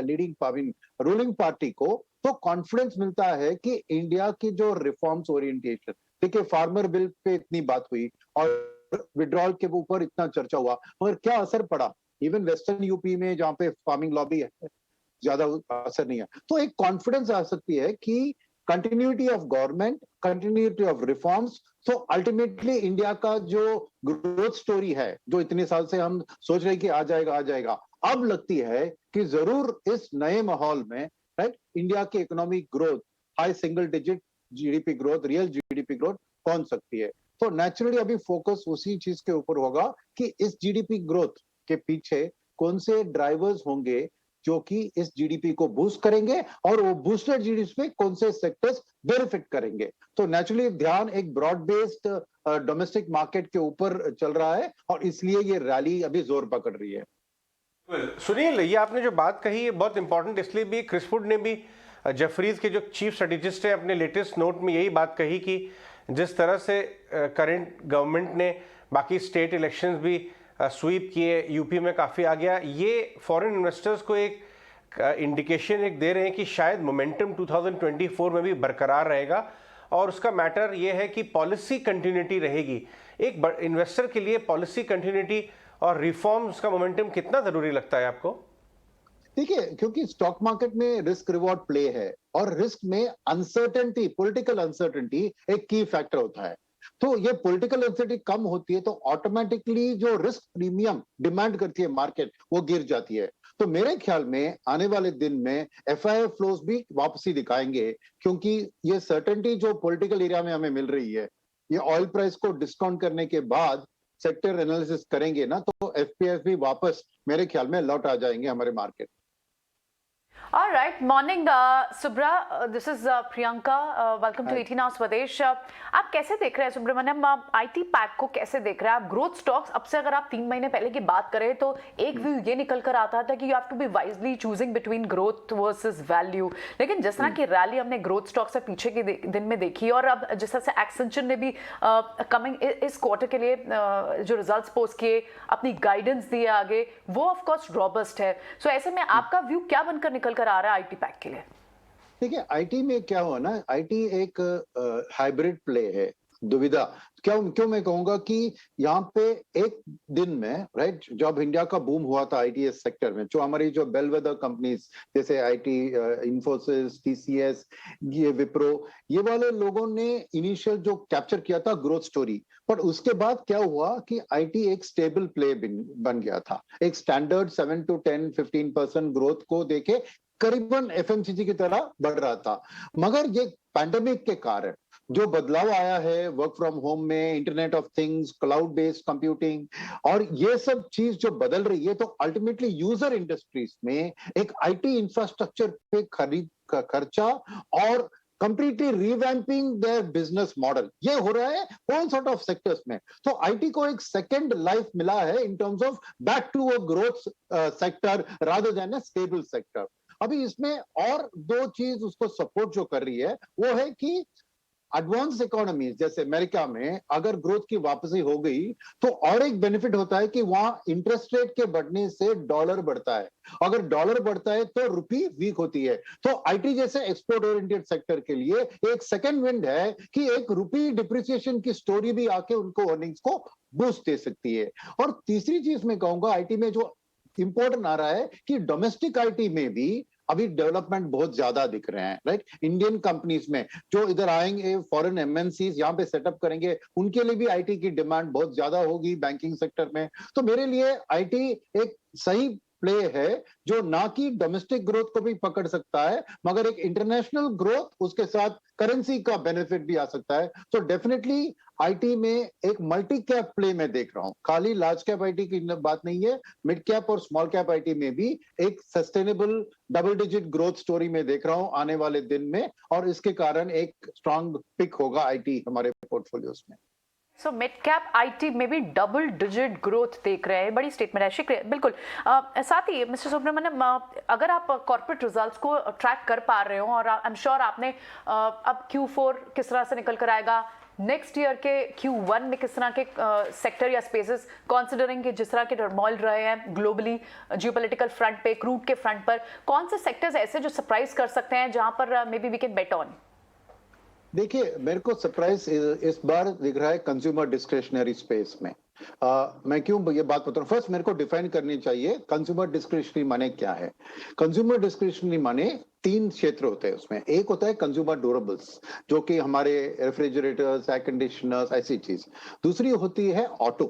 लीडिंग रूलिंग पार्टी को, तो कॉन्फिडेंस मिलता है कि इंडिया की जो रिफॉर्म्स ओरिएंटेशन, देखिए फार्मर बिल पे इतनी बात हुई और विड्रॉल के ऊपर इतना चर्चा हुआ, मगर क्या असर पड़ा? इवन वेस्टर्न यूपी में जहाँ पे फार्मिंग लॉबी है, ज्यादा असर नहीं है। तो एक कॉन्फिडेंस आ सकती है कि continuity of government, continuity of reforms, तो अल्टीमेटली इंडिया का जो ग्रोथ स्टोरी है, जो इतने साल से हम सोच रहे कि आ जाएगा, अब लगती है कि जरूर इस नए माहौल में, राइट, इंडिया की economic growth high single digit GDP growth, real GDP growth पहुंच सकती है। तो नेचुरली अभी फोकस उसी चीज के ऊपर होगा कि इस जीडीपी ग्रोथ के पीछे कौन से ड्राइवर्स होंगे जो कि इस जीडीपी को बूस्ट करेंगे, और वो बूस्टेड जीडीपी में कौन से सेक्टर्स बेनिफिट करेंगे। तो नेचुरली ध्यान एक ब्रॉड बेस्ड डोमेस्टिक मार्केट के ऊपर चल रहा है, और इसलिए ये रैली अभी जोर पकड़ रही है। सुनील, ये आपने जो बात कही है बहुत इंपॉर्टेंट इसलिए भी, क्रिसवुड ने भी, जेफरीज के जो चीफ स्ट्रेटेजिस्ट हैं, अपने लेटेस्ट नोट में यही बात कही कि जिस तरह से करंट गवर्नमेंट ने बाकी स्टेट इलेक्शंस भी स्वीप किए, यूपी में काफ़ी आ गया, ये फॉरेन इन्वेस्टर्स को एक इंडिकेशन एक दे रहे हैं कि शायद मोमेंटम 2024 में भी बरकरार रहेगा, और उसका मैटर ये है कि पॉलिसी कंटिन्यूटी रहेगी। एक इन्वेस्टर के लिए पॉलिसी कंटिन्यूटी और रिफॉर्म्स का मोमेंटम कितना जरूरी लगता है आपको? देखिए, क्योंकि स्टॉक मार्केट में रिस्क रिवॉर्ड प्ले है, और रिस्क में अनसर्टेनिटी, पॉलिटिकल अनसर्टेनिटी एक की फैक्टर होता है। तो ये पॉलिटिकल अनसर्टेनिटी कम होती है तो ऑटोमेटिकली जो रिस्क प्रीमियम डिमांड करती है मार्केट, वो गिर जाती है। तो मेरे ख्याल में आने वाले दिन में एफआईआई फ्लोज भी वापसी दिखाएंगे, क्योंकि ये सर्टेनिटी जो पॉलिटिकल एरिया में हमें मिल रही है, ये ऑयल प्राइस को डिस्काउंट करने के बाद सेक्टर एनालिसिस करेंगे ना, तो एफपीएस भी वापस मेरे ख्याल में लौट आ जाएंगे हमारे market. All right, morning, Subra. This is Priyanka. Welcome to 18 Hours Swadesh. आप कैसे देख रहे हैं सुब्रमण्यम, आईटी पैक को कैसे देख रहे हैं आप? ग्रोथ स्टॉक्स, अब से अगर आप 3 महीने पहले की बात करें तो एक व्यू ये निकल कर आता था कि you have to be wisely choosing between growth versus value, लेकिन जिस तरह की रैली हमने ग्रोथ स्टॉक से पीछे के दिन में देखी, और अब जिस तरह से एक्सेंचर ने भी कमिंग इस क्वार्टर के लिए जो रिजल्ट्स पोस्ट किए, अपनी गाइडेंस दिए आगे, वो ऑफ कोर्स रॉबस्ट है। सो ऐसे में आपका व्यू क्या बनकर निकल कर आ रहा है आईटी पैक के लिए? देखिए, आईटी में क्या हुआ ना, आईटी एक हाइब्रिड प्ले है, दुविधा। क्यों मैं कहूंगा कि यहाँ पे एक दिन में, राइट, जब इंडिया का बूम हुआ था आईटीएस सेक्टर में, जो हमारी जो बेलवेदर कंपनीज जैसे आईटी, इन्फोसिस, टीसीएस, ये विप्रो, ये वाले लोगों ने इनिशियल जो कैप्चर किया था ग्रोथ स्टोरी, पर उसके बाद क्या हुआ कि आईटी एक स्टेबल प्ले बन गया था। एक स्टैंडर्ड 7 to 10, 15% ग्रोथ को देखे करीबन एफएमसीजी की तरह बढ़ रहा था। मगर ये पैंडेमिक के कारण जो बदलाव आया है वर्क फ्रॉम होम में, internet of things, cloud based computing, और ये सब चीज जो बदल रही है, तो अल्टीमेटली यूजर इंडस्ट्रीज में एक आईटी इंफ्रास्ट्रक्चर पे खरीद का खर्चा और completely revamping their business model, ये हो रहा है ऑल सॉर्ट ऑफ सेक्टर्स में। तो आईटी को एक सेकंड लाइफ मिला है in terms of back to a growth sector rather than a stable sector. अभी इसमें और दो चीज उसको सपोर्ट जो कर रही है, वो है कि एडवांस इकोनॉमीज जैसे अमेरिका में अगर ग्रोथ की वापसी हो गई, तो और एक बेनिफिट होता है कि वहां इंटरेस्ट रेट के बढ़ने से डॉलर बढ़ता है। अगर डॉलर बढ़ता है तो रुपी वीक होती है। तो आईटी जैसे एक्सपोर्ट ओरिएंटेड सेक्टर के लिए एक सेकंड विंड है कि एक रुपी डिप्रिसिएशन की स्टोरी भी आके उनको अर्निंग्स को बूस्ट दे सकती है। और तीसरी चीज मैं कहूंगा आईटी में जो इंपॉर्टेंट आ रहा है कि डोमेस्टिक आईटी में भी अभी डेवलपमेंट बहुत ज्यादा दिख रहे हैं, राइट? इंडियन कंपनीज में जो इधर आएंगे, फॉरेन एमएनसीज यहाँ पे सेटअप करेंगे, उनके लिए भी आईटी की डिमांड बहुत ज्यादा होगी बैंकिंग सेक्टर में। तो मेरे लिए आईटी एक सही प्ले है जो ना कि डोमेस्टिक ग्रोथ को भी पकड़ सकता है, मगर एक इंटरनेशनल ग्रोथ, उसके साथ करेंसी का बेनिफिट भी आ सकता है। तो डेफिनेटली आईटी में एक मल्टी कैप प्ले में देख रहा हूं, खाली लार्ज कैप आईटी की बात नहीं है, मिड कैप और स्मॉल कैप आईटी में भी एक sustainable double digit growth story में देख रहा हूं आने वाले दिन में, और इसके कारण एक स्ट्रांग पिक होगा आईटी हमारे पोर्टफोलियोज में। सो मिड कैप आईटी में भी डबल डिजिट ग्रोथ देख रहे हैं, बड़ी स्टेटमेंट है, शुक्रिया। बिल्कुल साथ ही मिस्टर सुब्रमण्यम, अगर आप कॉर्पोरेट रिजल्ट्स को ट्रैक कर पा रहे हो, और आई एम श्योर आपने अब Q4 किस तरह से निकल कर आएगा, नेक्स्ट ईयर के Q1 में किस तरह के सेक्टर या स्पेसेस, कंसिडरिंग कि जिस तरह के टर्मोइल रहे हैं ग्लोबली, जियोपॉलिटिकल फ्रंट पे, क्रूड के फ्रंट पर, कौन से सेक्टर्स ऐसे जो सरप्राइज कर सकते हैं जहां पर maybe we can bet on? देखिए, मेरे को सरप्राइज इस बार दिख रहा है कंज्यूमर डिस्क्रिशनरी स्पेस में। मैं क्यों ये बात बता रहा हूँ, फर्स्ट मेरे को डिफाइन करनी चाहिए कंज्यूमर डिस्क्रिशनरी माने क्या है। कंज्यूमर डिस्क्रिशनरी माने 3 क्षेत्र होते हैं उसमें। एक होता है कंज्यूमर ड्यूरेबल्स, जो कि हमारे रेफ्रिजरेटर्स, एयर कंडीशनर्स, ऐसी चीज। दूसरी होती है ऑटो,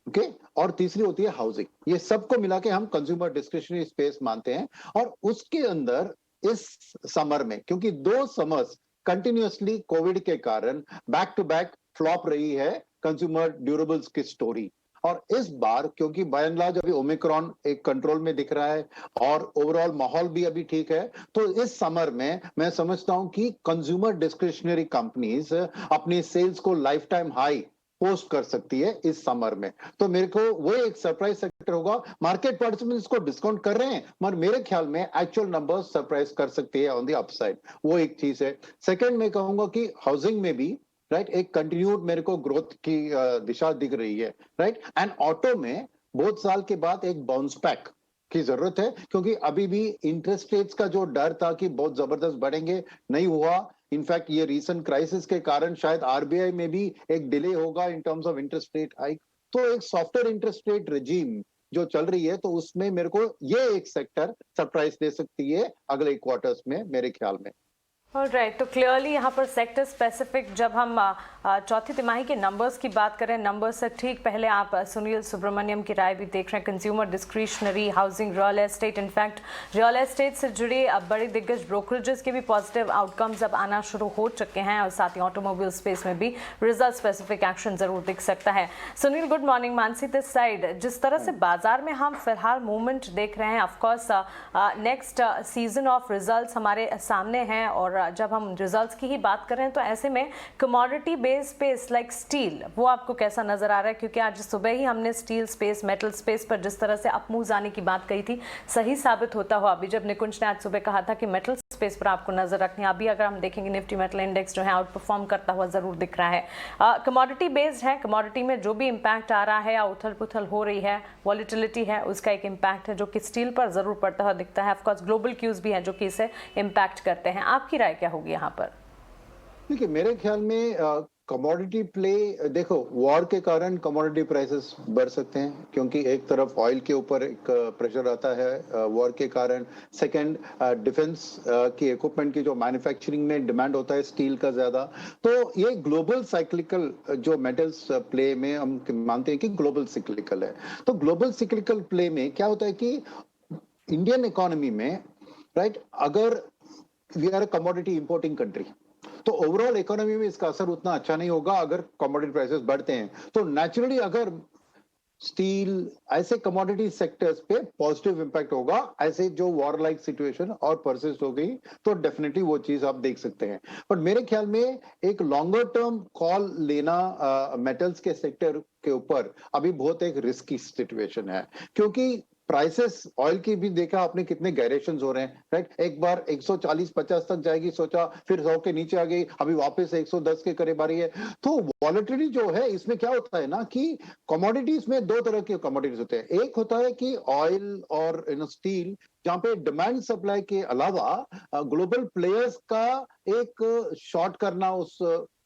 ओके, और तीसरी होती है हाउसिंग। ये सबको मिला के हम कंज्यूमर डिस्क्रिशनरी स्पेस मानते हैं। और उसके अंदर इस समर में, क्योंकि 2 समर्स कंटिन्यूअसली कोविड के कारण बैक टू बैक फ्लॉप रही है कंज्यूमर ड्यूरेबल्स की स्टोरी, और इस बार क्योंकि बाय एंड लार्ज अभी ओमिक्रॉन एक कंट्रोल में दिख रहा है और ओवरऑल माहौल भी अभी ठीक है, तो इस समर में मैं समझता हूं कि कंज्यूमर डिस्क्रिशनरी कंपनीज अपनी सेल्स को लाइफ टाइम हाई पोस्ट कर सकती है इस समर में। तो मेरे को वो एक सरप्राइज सेक्टर होगा। मार्केट पार्टिसिपेंट्स इसको डिस्काउंट कर रहे हैं, मगर मेरे ख्याल में एक्चुअल नंबर्स सरप्राइज कर सकती है ऑन द अपसाइड, वो एक चीज है। सेकंड मैं कहूंगा कि हाउसिंग में भी राइट एक कंटिन्यूड मेरे को ग्रोथ की दिशा दिख रही है, राइट। एंड ऑटो में बहुत साल के बाद एक बाउंस बैक की जरूरत है, क्योंकि अभी भी इंटरेस्ट रेट्स का जो डर था कि बहुत जबरदस्त बढ़ेंगे, नहीं हुआ। इनफैक्ट ये रीसेंट क्राइसिस के कारण शायद आरबीआई में भी एक डिले होगा इन terms of interest rate hike. तो एक सॉफ्टवेयर इंटरेस्ट रेट रेजिम जो चल रही है, तो उसमें मेरे को ये एक सेक्टर सरप्राइज दे सकती है अगले क्वार्टर्स में मेरे ख्याल में। ऑलराइट, तो क्लियरली यहाँ पर सेक्टर स्पेसिफिक जब हम चौथी तिमाही के नंबर्स की बात करें, नंबर्स से ठीक पहले आप सुनील सुब्रमण्यम की राय भी देख रहे हैं। Consumer discretionary, housing, real estate, in fact real estate से जुड़े बड़े दिग्गज ब्रोकरेजेस के भी पॉजिटिव आउटकम्स अब आना शुरू हो चुके हैं, और साथ ही ऑटोमोबाइल स्पेस में भी रिजल्ट स्पेसिफिक एक्शन जरूर दिख सकता है। Sunil, good morning. Mansi this side, जिस तरह से बाजार में हम फिलहाल मूवमेंट देख रहे हैं, of course next season of results हमारे सामने हैं, और जब हम रिजल्ट्स की ही बात कर रहे हैं तो ऐसे में commodity base space like steel, वो आपको कैसा नजर आ रहा है? क्योंकि आज सुबह ही हमने स्टील स्पेस, मेटल स्पेस पर जिस तरह से अपमूव आने की बात कही थी, सही साबित होता हुआ अभी जब निकुंज ने आज सुबह कहा था कि मेटल स्पेस पर आपको नजर रखनी है, अभी अगर हम देखेंगे निफ्टी मेटल इंडेक्स जो है आउट परफॉर्म करता हुआ जरूर दिख रहा है। कमोडिटी बेस्ड है, कमोडिटी में जो भी इंपैक्ट आ रहा है या उथल पुथल हो रही है, वॉलिटिलिटी है, उसका एक इंपैक्ट है जो कि स्टील पर जरूर पड़ता हुआ दिखता है। ऑफकोर्स ग्लोबल क्यूज भी हैं जो कि इसे इंपैक्ट करते हैं। आपकी राय क्या होगी यहाँ पर? देखिए, मेरे ख्याल में कमोडिटी प्ले, देखो वॉर के कारण कमोडिटी प्राइसेस बढ़ सकते हैं, क्योंकि एक तरफ ऑयल के ऊपर एक प्रेशर आता है वॉर के कारण। सेकंड, डिफेंस की इक्विपमेंट की जो मैन्युफैक्चरिंग में डिमांड होता है स्टील का ज्यादा। तो ये ग्लोबल साइक्लिकल जो मेटल्स प्ले में हम मानते हैं कि ग्लोबल सिक्लिकल है। तो ग्लोबल सिक्लिकल प्ले में क्या होता है कि इंडियन इकोनॉमी में राइट, अगर we are a commodity importing country, तो ओवरऑल इकोनॉमी में इसका असर उतना अच्छा नहीं होगा अगर कमोडिटी प्राइसेस बढ़ते हैं। तो नेचुरली अगर स्टील ऐसे कमोडिटी सेक्टर्स पे पॉजिटिव इंपैक्ट होगा, ऐसे जो वॉर लाइक सिचुएशन और परसिस्ट हो गई तो डेफिनेटली वो चीज आप देख सकते हैं। पर मेरे ख्याल में एक लॉन्गर टर्म कॉल लेना मेटल्स के सेक्टर के ऊपर अभी बहुत एक रिस्की सिचुएशन है, क्योंकि प्राइसेस ऑयल की भी देखा आपने कितने गायरेशंस हो रहे हैं, राइट। एक बार 140-50 तक जाएगी सोचा, फिर 100 के नीचे आ गई, अभी वापस 110 के करीब आ रही है। तो वॉलेटिलिटी जो है इसमें क्या होता है ना कि कमोडिटीज में दो तरह के कमोडिटीज होते हैं। एक होता है कि ऑयल और स्टील, जहां पे डिमांड सप्लाई के अलावा ग्लोबल प्लेयर्स का एक शॉर्ट करना उस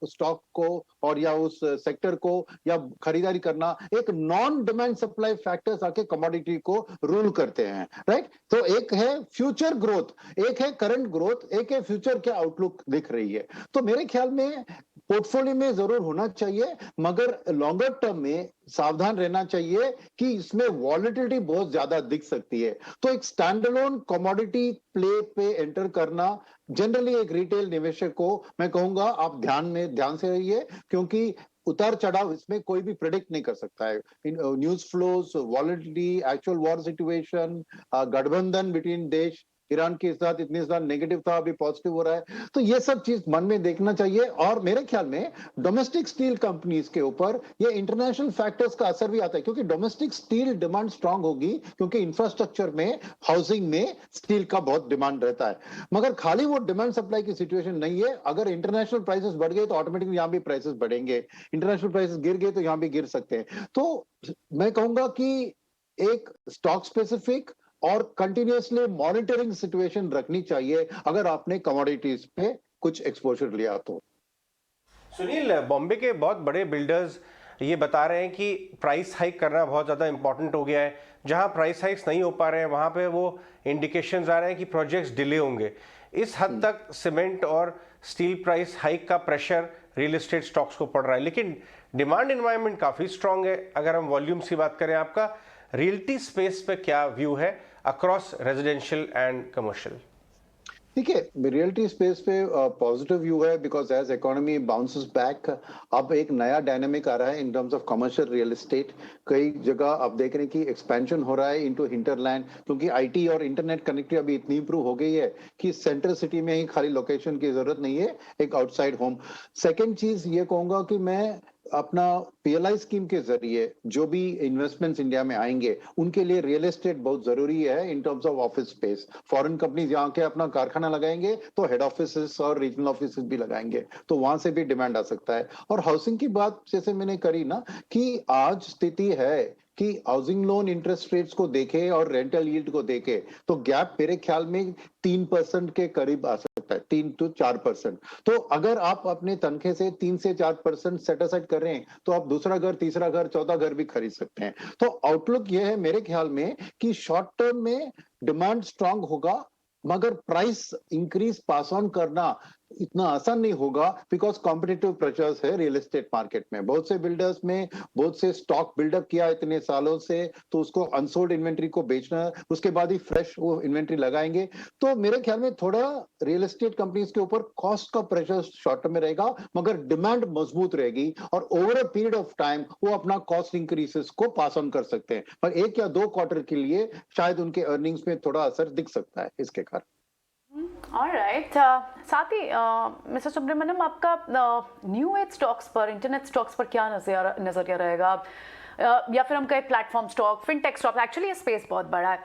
स्टॉक को और या उस सेक्टर को या खरीदारी करना, एक नॉन डिमांड सप्लाई फैक्टर्स आके कमोडिटी को रूल करते हैं, राइट। तो एक है फ्यूचर ग्रोथ, एक है करंट ग्रोथ, एक है फ्यूचर क्या आउटलुक दिख रही है। तो मेरे ख्याल में पोर्टफोलियो में जरूर होना चाहिए, मगर लॉन्गर टर्म में सावधान रहना चाहिए कि इसमें वॉलेटिलिटी बहुत ज्यादा दिख सकती है। तो एक स्टैंडअलोन कमोडिटी प्ले पे एंटर करना जनरली एक रिटेल निवेशक को मैं कहूंगा आप ध्यान से रहिए, क्योंकि उतार चढ़ाव इसमें कोई भी प्रेडिक्ट नहीं कर सकता है। News flows, volatility, actual war situation, गठबंधन बिटवीन देश, ईरान के साथ इतने ज्यादा नेगेटिव था, अभी पॉजिटिव हो रहा है, तो ये सब चीज मन में देखना चाहिए। और मेरे ख्याल में डोमेस्टिक स्टील कंपनीज के ऊपर ये इंटरनेशनल फैक्टर्स का असर भी आता है, क्योंकि डोमेस्टिक स्टील डिमांड स्ट्रांग होगी, क्योंकि इंफ्रास्ट्रक्चर में, हाउसिंग में स्टील का बहुत डिमांड रहता है। मगर खाली वो डिमांड सप्लाई की सिचुएशन नहीं है। अगर इंटरनेशनल प्राइसेस बढ़ गए तो ऑटोमेटिकली यहाँ भी प्राइसेस बढ़ेंगे, इंटरनेशनल प्राइसेस गिर गए तो यहाँ भी गिर सकते हैं। तो मैं कहूंगा कि एक स्टॉक स्पेसिफिक और कंटिन्यूअसली मॉनिटरिंग सिचुएशन रखनी चाहिए अगर आपने कमोडिटीज पे कुछ एक्सपोजर लिया तो। सुनील, बॉम्बे के बहुत बड़े बिल्डर्स ये बता रहे हैं कि प्राइस हाइक करना बहुत ज़्यादा इंपॉर्टेंट हो गया है। जहां प्राइस हाइक्स नहीं हो पा रहे हैं वहां पे वो इंडिकेशंस आ रहे हैं कि प्रोजेक्ट्स डिले होंगे। इस हद तक सीमेंट और स्टील प्राइस हाइक का प्रेशर रियल एस्टेट स्टॉक्स को पड़ रहा है, लेकिन डिमांड एनवायरनमेंट काफ़ी स्ट्रांग है। अगर हम वॉल्यूम्स की बात करें, आपका रियल्टी स्पेस पे क्या व्यू है अक्रॉस रेजिडेंशियल एंड कमर्शियल? देखिए, रियल्टी स्पेस पे पॉजिटिव व्यू है, because as economy bounces back अब एक नया डायनामिक आ रहा है in terms of commercial real estate. कई जगह आप देख रहे हैं कि एक्सपेंशन हो रहा है इनटू हिंटरलैंड, क्योंकि आईटी और इंटरनेट कनेक्टिविटी अभी इतनी इंप्रूव हो गई है कि सेंट्रल सिटी में ही खाली लोकेशन की जरूरत नहीं है, एक आउटसाइड होम। सेकेंड चीज ये कहूंगा कि मैं अपना पीएलआई स्कीम के जरिए जो भी इन्वेस्टमेंट्स इंडिया में आएंगे उनके लिए रियल एस्टेट बहुत जरूरी है in terms of office space. Foreign companies यहाँ के अपना कारखाना लगाएंगे तो हेड ऑफिस और रीजनल ऑफिस भी लगाएंगे, तो वहां से भी डिमांड आ सकता है। और हाउसिंग की बात जैसे मैंने करी ना कि आज स्थिति है कि हाउसिंग लोन इंटरेस्ट रेट्स को देखे और रेंटल यील्ड को देखे तो गैप मेरे ख्याल में 3% के करीब आ सकता है, 3 to 4%। तो अगर आप अपने तनखे से 3 से 4% सेट असाइड कर रहे हैं तो आप दूसरा घर, तीसरा घर, चौथा घर भी खरीद सकते हैं। तो आउटलुक ये है मेरे ख्याल में कि शॉर्ट टर्म में डिमांड स्ट्रांग होगा, मगर प्राइस इंक्रीज पास ऑन करना इतना आसान नहीं होगा, बिकॉज कॉम्पिटिटिव प्रेशर्स है रियल एस्टेट मार्केट में। बहुत से बिल्डर्स में बहुत से स्टॉक बिल्डअप किया इतने सालों से, तो उसको अनसोल्ड इन्वेंट्री को बेचना, उसके बाद ही फ्रेश वो इन्वेंट्री लगाएंगे। तो मेरे ख्याल में थोड़ा रियल एस्टेट कंपनीज के ऊपर कॉस्ट का प्रेशर शॉर्ट टर्म में रहेगा, मगर डिमांड मजबूत रहेगी और over a period of time वो अपना कॉस्ट इंक्रीजेस को पास ऑन कर सकते हैं। पर 1 या 2 क्वार्टर के लिए शायद उनके अर्निंग्स में थोड़ा असर दिख सकता है इसके कारण। ऑलराइट, साथ ही मिस्टर सुब्रमण्यम, आपका न्यू एज स्टॉक्स पर, इंटरनेट स्टॉक्स पर क्या नजरिया रहेगा? या फिर हम कहें platform stock, fintech stock, actually ये स्पेस बहुत बड़ा है,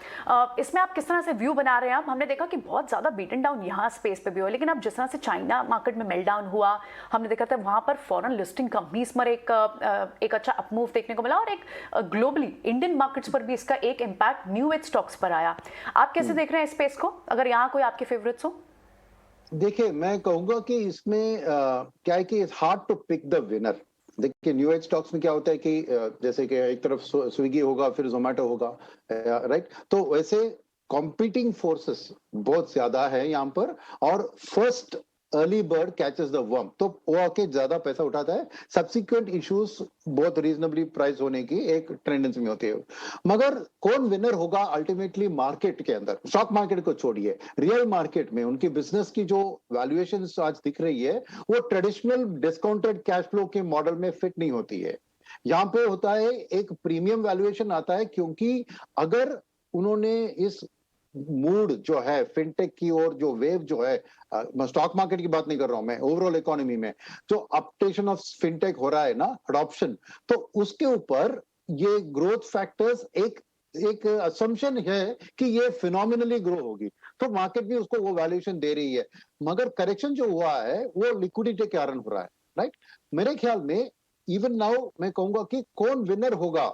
इसमें आप किस तरह से व्यू बना रहे हैं? आप हमने देखा कि बहुत ज़्यादा बीटन डाउन यहाँ स्पेस पे भी हुआ, लेकिन अब जिस तरह से चाइना मार्केट में मेल्ट डाउन हुआ, हमने देखा था वहाँ पर फॉरेन लिस्टिंग कंपनीज पर एक अच्छा अपमूव देखने को मिला, और एक ग्लोबली इंडियन मार्केट्स पर भी इसका एक इम्पैक्ट न्यू एज स्टॉक्स पर आया। आप कैसे देख रहे हैं स्पेस को, अगर यहाँ कोई आपके फेवरेट्स हो? देखिए, मैं कहूंगा कि इसमें क्या है कि it's hard to pick the winner. देखिए, न्यू एज स्टॉक्स में क्या होता है कि जैसे कि एक तरफ स्विगी होगा, फिर जोमेटो होगा, राइट। तो वैसे कॉम्पिटिंग फोर्सेस बहुत ज्यादा है यहाँ पर, और first early bird catches the worm, तो वो आके ज्यादा पैसा उठाता है। सब्सिक्वेंट इश्यूज बहुत रीजनेबली प्राइस होने की एक टेंडेंसी में होती है। मगर कौन विनर होगा अल्टीमेटली मार्केट के अंदर, स्टॉक मार्केट को छोड़िए, रियल मार्केट में उनकी बिजनेस की जो वैल्यूएशन आज दिख रही है वो ट्रेडिशनल डिस्काउंटेड कैश फ्लो के मॉडल में फिट नहीं होती है। यहाँ पे होता है एक प्रीमियम वैल्यूएशन आता है, क्योंकि अगर उन्होंने इस मूड जो है फिनटेक की और जो वेव जो है, स्टॉक मार्केट की बात नहीं कर रहा हूं मैं, ओवरऑल इकोनॉमी में जो अपटेशन ऑफ फिनटेक हो रहा है ना, अडॉप्शन, तो उसके ऊपर ये ग्रोथ फैक्टर्स एक असम्पशन है कि ये फिनोमिनली ग्रो होगी, तो मार्केट भी उसको वो वैल्यूएशन दे रही है। मगर करेक्शन जो हुआ है वो लिक्विडिटी के कारण हो रहा है, राइट। मेरे ख्याल में इवन नाउ मैं कहूंगा कि कौन विनर होगा,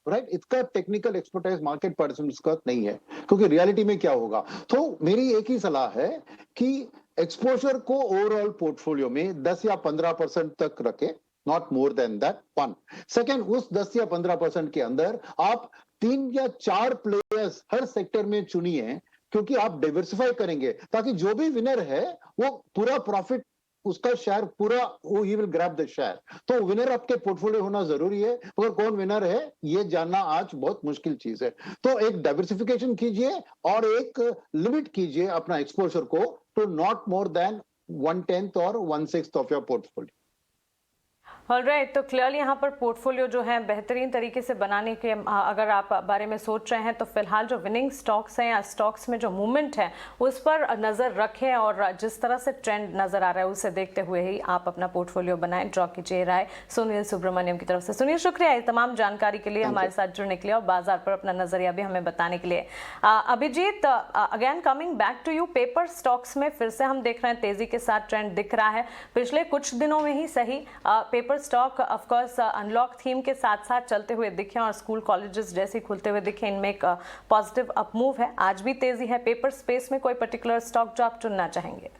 राइट, इसका टेक्निकल एक्सपर्टाइज मार्केट पार्टिसिपेंट्स का नहीं है, क्योंकि रियलिटी में क्या होगा। तो मेरी एक ही सलाह है कि एक्सपोजर को ओवरऑल पोर्टफोलियो में 10 या 15% तक रखें, not more than that, one. Second, उस 10 या 15% के अंदर आप 3 या 4 प्लेयर्स हर सेक्टर में चुनिए, क्योंकि आप डाइवर्सिफाई करेंगे ताकि जो भी विनर है वो पूरा प्रॉफिट, उसका शेयर पूरा, वो he will grab the share. तो विनर आपके पोर्टफोलियो होना जरूरी है, मगर कौन विनर है ये जानना आज बहुत मुश्किल चीज है। तो एक डाइवर्सिफिकेशन कीजिए और एक लिमिट कीजिए अपना एक्सपोजर को टू नॉट मोर देन 1/10 और 1/6 ऑफ योर पोर्टफोलियो। ऑलराइट, तो क्लियरली यहाँ पर पोर्टफोलियो जो है बेहतरीन तरीके से बनाने के अगर आप बारे में सोच रहे हैं तो फिलहाल जो विनिंग स्टॉक्स हैं या स्टॉक्स में जो मूवमेंट है उस पर नज़र रखें और जिस तरह से ट्रेंड नज़र आ रहा है उसे देखते हुए ही आप अपना पोर्टफोलियो बनाएं। ड्रॉ कीजिए राय सुनील सुब्रमण्यम की तरफ से। सुनील, शुक्रिया तमाम जानकारी के लिए, हमारे साथ जुड़ने के लिए और बाजार पर अपना नजरिया भी हमें बताने के लिए। Abhijit, again coming back to you, paper stocks में फिर से हम देख रहे हैं तेजी के साथ ट्रेंड दिख रहा है। पिछले कुछ दिनों में ही सही paper stock of course unlock theme के साथ साथ चलते हुए दिखे और स्कूल कॉलेजेस जैसे खुलते हुए दिखे, इनमें एक पॉजिटिव अप मूव है। आज भी तेजी है पेपर स्पेस में, कोई पर्टिकुलर स्टॉक जो आप चुनना चाहेंगे?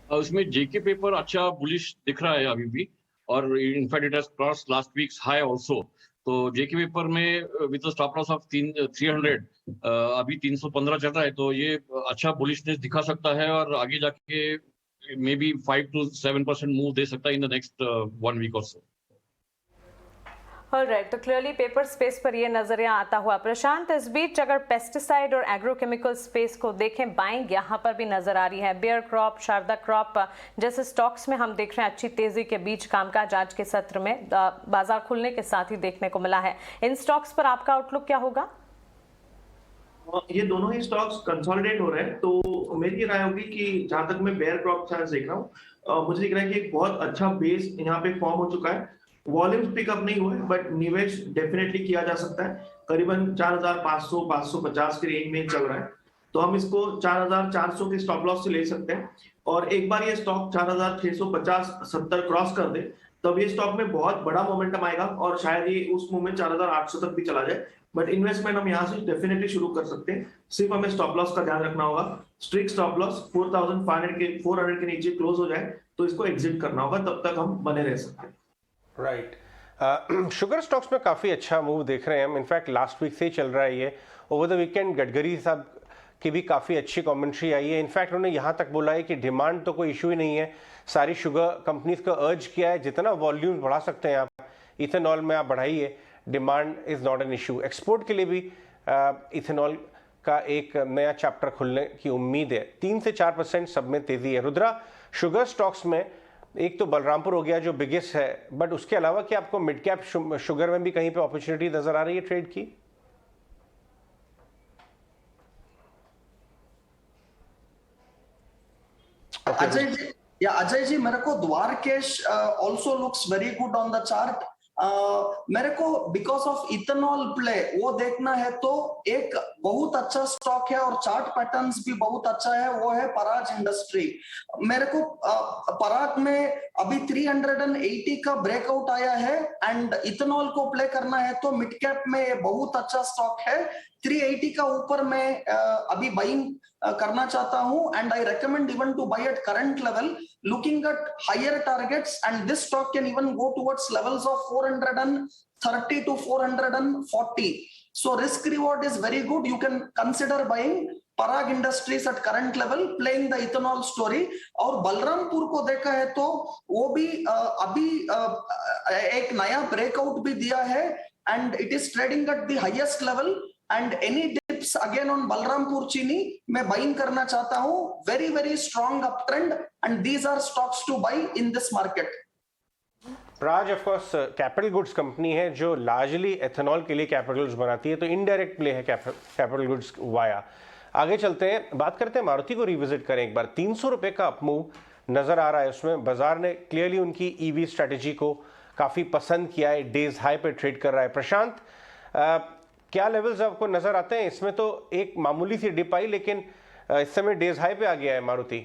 उसमें जेके पेपर अच्छा बुलिश दिख रहा है अभी भी, और in fact it has cross last weeks high also. तो जेके पेपर में with the stop loss of 300 अभी 315 चल रहा है, तो ये अच्छा बुलिशनेस दिखा सकता है और आगे जाके मे बी 5 to 7% मूव दे सकता है इन द नेक्स्ट 1 वीक और सो। ऑलराइट, तो क्लियरली पेपर स्पेस पर ये नजरिया आता हुआ। प्रशांत, इस बीच अगर पेस्टिसाइड और एग्रोकेमिकल स्पेस को देखें, बाइंग यहाँ पर भी नजर आ रही है। बेयर क्रॉप, शारदा क्रॉप जैसे स्टॉक्स में हम देख रहे हैं अच्छी तेजी के बीच कामकाज आज के सत्र में बाजार खुलने के साथ ही देखने को मिला है। इन स्टॉक्स पर आपका आउटलुक क्या होगा? ये दोनों ही स्टॉक्स कंसोलिडेट हो रहे हैं, तो मेरी राय होगी कि जहां तक मैं बेयर क्रॉप चार्ट देख रहा हूँ, मुझे दिख रहा है कि एक बहुत अच्छा बेस यहाँ पे फॉर्म हो चुका है। वॉल्यूम्स पिकअप नहीं हुए बट निवेश डेफिनेटली किया जा सकता है। करीबन 4,500-550 के रेंज में चल रहा है, तो हम इसको 4,400 के स्टॉप लॉस से ले सकते हैं। और एक बार ये स्टॉक 4,650-70 क्रॉस कर दे तब ये स्टॉक में बहुत बड़ा मोमेंटम आएगा और शायद ये उस मोमेंट 4,800 तक भी चला जाए। बट इन्वेस्टमेंट हम यहाँ से डेफिनेटली शुरू कर सकते हैं। सिर्फ हमें स्टॉप लॉस का ध्यान रखना होगा। स्ट्रिक्ट स्टॉप लॉस 4,400 के नीचे क्लोज हो जाए तो इसको एग्जिट करना होगा, तब तक हम बने रह सकते हैं। राइट, शुगर स्टॉक्स में काफ़ी अच्छा मूव देख रहे हैं हम। इनफैक्ट लास्ट वीक से ही चल रहा है ये। ओवर द वीकेंड गडकरी साहब की भी काफ़ी अच्छी कमेंट्री आई है। इनफैक्ट उन्होंने यहाँ तक बोला है कि डिमांड तो कोई इशू ही नहीं है। सारी शुगर कंपनीज को अर्ज किया है जितना वॉल्यूम बढ़ा सकते हैं आप, इथेनॉल में आप बढ़ाइए, demand is not an issue. Export के लिए भी इथेनॉल का एक नया चैप्टर खुलने की उम्मीद है। 3 से 4% सब में तेजी है। रुद्रा, शुगर स्टॉक्स में एक तो बलरामपुर हो गया जो बिगेस्ट है, बट उसके अलावा क्या आपको मिड कैप शुगर में भी कहीं पे अपॉर्चुनिटी नजर आ रही है ट्रेड की? अजय जी, मेरे को Dwarkesh also looks very good on the chart. मेरे को बिकॉज ऑफ इथेनॉल प्ले वो देखना है, तो एक बहुत अच्छा स्टॉक है और चार्ट पैटर्न्स भी बहुत अच्छा है, वो है पराग इंडस्ट्री। मेरे को पराग में अभी 380 का ब्रेकआउट आया है एंड इथेनॉल को प्ले करना है तो मिड कैप में ये बहुत अच्छा स्टॉक है। 380 का ऊपर मैं अभी बाइंग करना चाहता हूं and I recommend even to buy at current level, looking at higher targets and this stock can even go towards levels of 430 to 440. So risk reward is very good. You can consider buying Parag Industries at current level, playing the ethanol story. और बलरामपुर को देखा है तो वो भी अभी एक नया ब्रेकआउट भी दिया है and it is trading at the highest level and any dips again on Balrampur Chini मैं buying करना चाहता हूँ। Very very strong uptrend and these are stocks to buy in this market. Praj of course capital goods company है जो largely ethanol के लिए capital goods बनाती है, तो इनडायरेक्ट प्ले है कैपिटल गुड्स वाया। आगे चलते हैं, बात करते हैं मारुति को रिविजिट करें एक बार। 300 रुपये का अपमूव नज़र आ रहा है उसमें। बाजार ने क्लियरली उनकी ईवी स्ट्रेटेजी को काफ़ी पसंद किया है, डेज हाई पे ट्रेड कर रहा है। प्रशांत, क्या लेवल्स आपको नज़र आते हैं? इसमें तो एक मामूली सी डिप आई लेकिन इस समय डेज हाई पे आ गया है मारुति।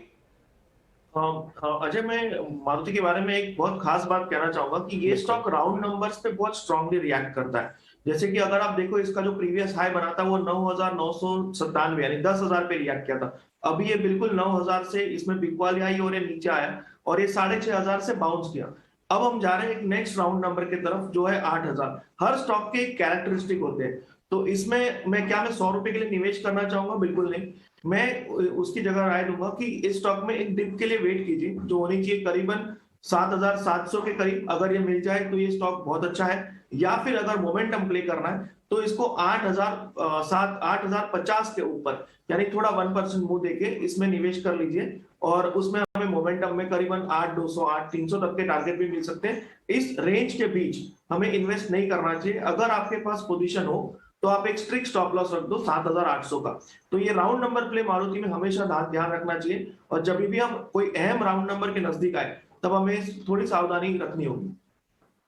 अजय, मैं मारुति के बारे में एक बहुत खास बात कहना चाहूंगा कि ये स्टॉक राउंड नंबर्स पे बहुत स्ट्रांगली रिएक्ट करता है। जैसे कि अगर आप देखो, इसका जो प्रीवियस हाई बना था वो 9,997 यानी 10,000 पे रिएक्ट किया था। अभी ये बिल्कुल 9,000 से इसमें बिकवाली आई और ये नीचे आया और ये 6,500 से बाउंस किया। अब हम जा रहे हैं एक नेक्स्ट राउंड नंबर की तरफ जो है 8,000। हर स्टॉक के कैरेक्टरिस्टिक होते हैं, तो इसमें मैं 100 रुपए के लिए निवेश करना चाहूंगा? बिल्कुल नहीं। मैं उसकी जगह राय दूंगा कि इस स्टॉक में एक डिप के लिए वेट कीजिए जो होनी चाहिए करीबन 7,700 के करीब। अगर ये मिल जाए तो ये स्टॉक बहुत अच्छा है, या फिर अगर मोमेंटम प्ले करना है तो इसको 8,050 के ऊपर यानी थोड़ा 1% मुंह देके इसमें निवेश कर लीजिए और उसमें हमें मोमेंटम में करीबन 8,200 8,300 तक के टारगेट भी मिल सकते हैं। इस रेंज के बीच हमें इन्वेस्ट नहीं करना चाहिए। अगर आपके पास पोजीशन हो तो आप एक स्ट्रिक्ट स्टॉप लॉस रख दो 7,800 का। तो ये राउंड नंबर प्ले मारुति में हमेशा ध्यान रखना चाहिए और जब भी हम कोई अहम राउंड नंबर के नजदीक आए तब हमें थोड़ी सावधानी रखनी होगी।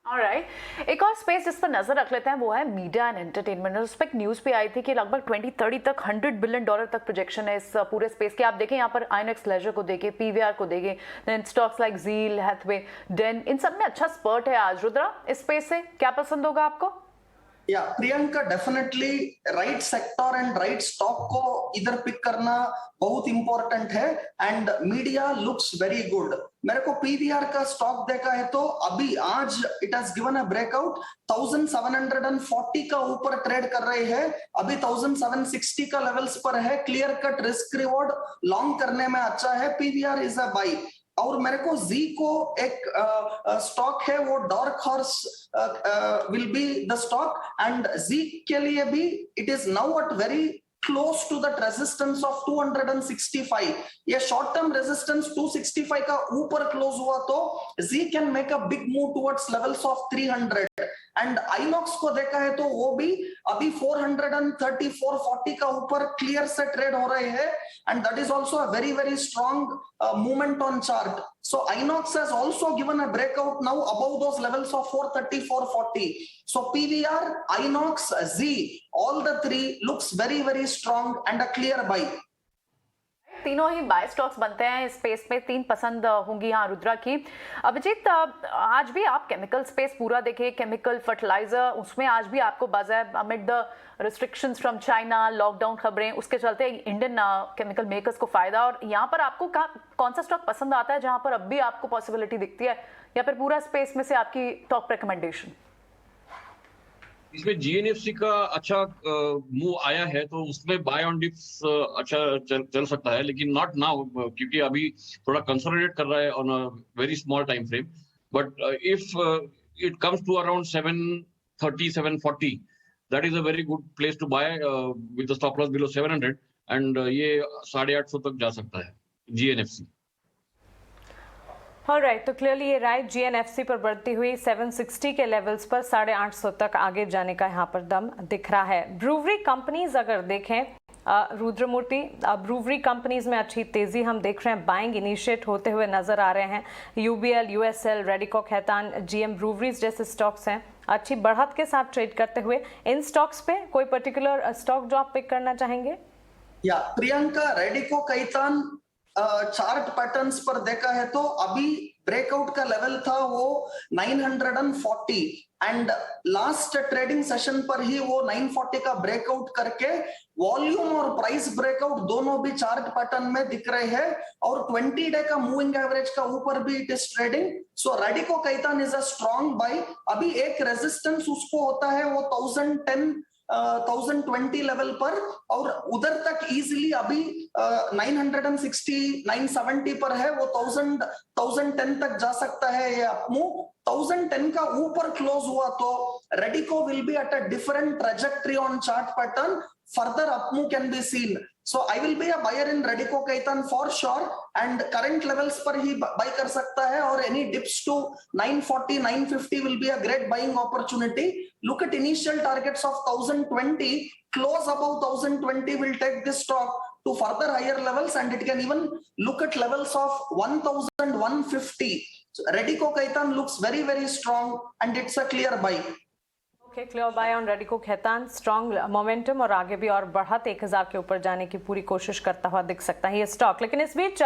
ऑलराइट, एक और स्पेस जिस पर नजर रख लेते हैं वो है मीडिया एंड एंटरटेनमेंट। उस पर एक न्यूज पे आई थी कि लगभग 2030 तक $100 बिलियन तक प्रोजेक्शन है इस पूरे स्पेस के। आप देखें यहाँ पर आईनॉक्स लेजर को देखें, पीवीआर को देखें, then stocks like Zee, Hathway, Den, इन सब में अच्छा स्पर्ट है आज। रुद्रा, इस स्पेस से क्या पसंद होगा आपको? या Priyanka, definitely right sector and right stock को इधर पिक करना बहुत इंपॉर्टेंट है and media looks very good. मेरे को पीवीआर का स्टॉक देखा है तो अभी आज it has given a breakout 1740 का ऊपर ट्रेड कर रहे हैं, अभी 1760 का लेवल्स पर है। Clear cut risk reward long करने में अच्छा है। PVR is a buy. और मेरे को जी को एक स्टॉक है वो dark horse will be the stock and Zee के लिए भी it is now at very close to that resistance of 265. ये short term resistance 265 का ऊपर क्लोज हुआ तो Z can make a big move towards levels of 300 and INOX को देखा है तो वो भी अभी 430 440 का ऊपर क्लियर से ट्रेड हो रहे हैं and that is also a very very strong movement on chart. So Inox has also given a breakout now above those levels of 430 440. So PVR, Inox, Z, all the three looks very very strong and a clear buy. तीनों ही bye stocks बनते हैं इस space में। 3 पसंद होंगी यहाँ रुद्रा की। अभिजीत, आज भी आप केमिकल स्पेस पूरा देखें, केमिकल फर्टिलाइजर, उसमें आज भी आपको बज़ है amid the restrictions from China, lockdown खबरें, उसके चलते इंडियन केमिकल मेकर्स को फायदा। और यहाँ पर आपको कौन सा स्टॉक पसंद आता है जहाँ पर अब भी आपको पॉसिबिलिटी दिखती है, या फिर पूरा स्पेस में से आपकी टॉप रिकमेंडेशन? इसमें जीएनएफसी का अच्छा मूव आया है तो उसमें बाय ऑन डिप्स अच्छा चल सकता है, लेकिन नॉट नाउ क्योंकि अभी थोड़ा कंसोलिडेट कर रहा है on a very small time frame. But if it comes to around 730 740 that is a very good place to buy with the stop loss below 700 and ये 850 तक जा सकता है जीएनएफसी। ऑलराइट, तो क्लियरली ये राइट, जीएनएफसी पर बढ़ती हुई 760 के लेवल्स पर 850 तक आगे जाने का यहाँ पर दम दिख रहा है। ब्रूवरी कंपनीज अगर देखें रुद्रमूर्ति, ब्रूवरी कंपनीज में अच्छी तेजी हम देख रहे हैं, बाइंग इनिशिएट होते हुए नजर आ रहे हैं। यूबीएल, यूएसएल, रेडिको खैतान, जीएम ब्रूवरीज जैसे स्टॉक्स हैं अच्छी बढ़त के साथ ट्रेड करते हुए। इन स्टॉक्स पे कोई पर्टिकुलर स्टॉक जो आप पिक करना चाहेंगे? या प्रियंका, रेडिको खैतान चार्ट पैटर्न्स पर देखा है तो अभी ब्रेकआउट का लेवल था वो 940 एंड लास्ट ट्रेडिंग सेशन पर ही वो 940 का ब्रेकआउट करके वॉल्यूम और प्राइस ब्रेकआउट दोनों भी चार्ट पैटर्न में दिख रहे हैं और 20 डे का मूविंग एवरेज का ऊपर भी it is trading. So Radico Khaitan is a strong bye. अभी एक रेजिस्टेंस उसको होता है वो 1020 लेवल पर और उधर तक इजीली अभी 960 970 पर है, वो 1010 तक जा सकता है ये अपमूव। 1010 का ऊपर क्लोज हुआ तो Radico will be at a different trajectory on chart pattern, further up move can be seen. So I will be a buyer in Radico Khaitan for sure and current levels पर ही buy कर सकता है और any dips to 940 950 will be a great buying opportunity. Look at initial targets of 1020, close above 1020 will take this stock to further higher levels and it can even look at levels of 1150. So Radico Khaitan looks very very strong and it's a clear buy. Okay, clear buy on Radico Khaitan, strong momentum और आगे भी और बढ़त 1000 के ऊपर जाने की पूरी कोशिश करता हुआ दिख सकता है ये स्टॉक। लेकिन इस बीच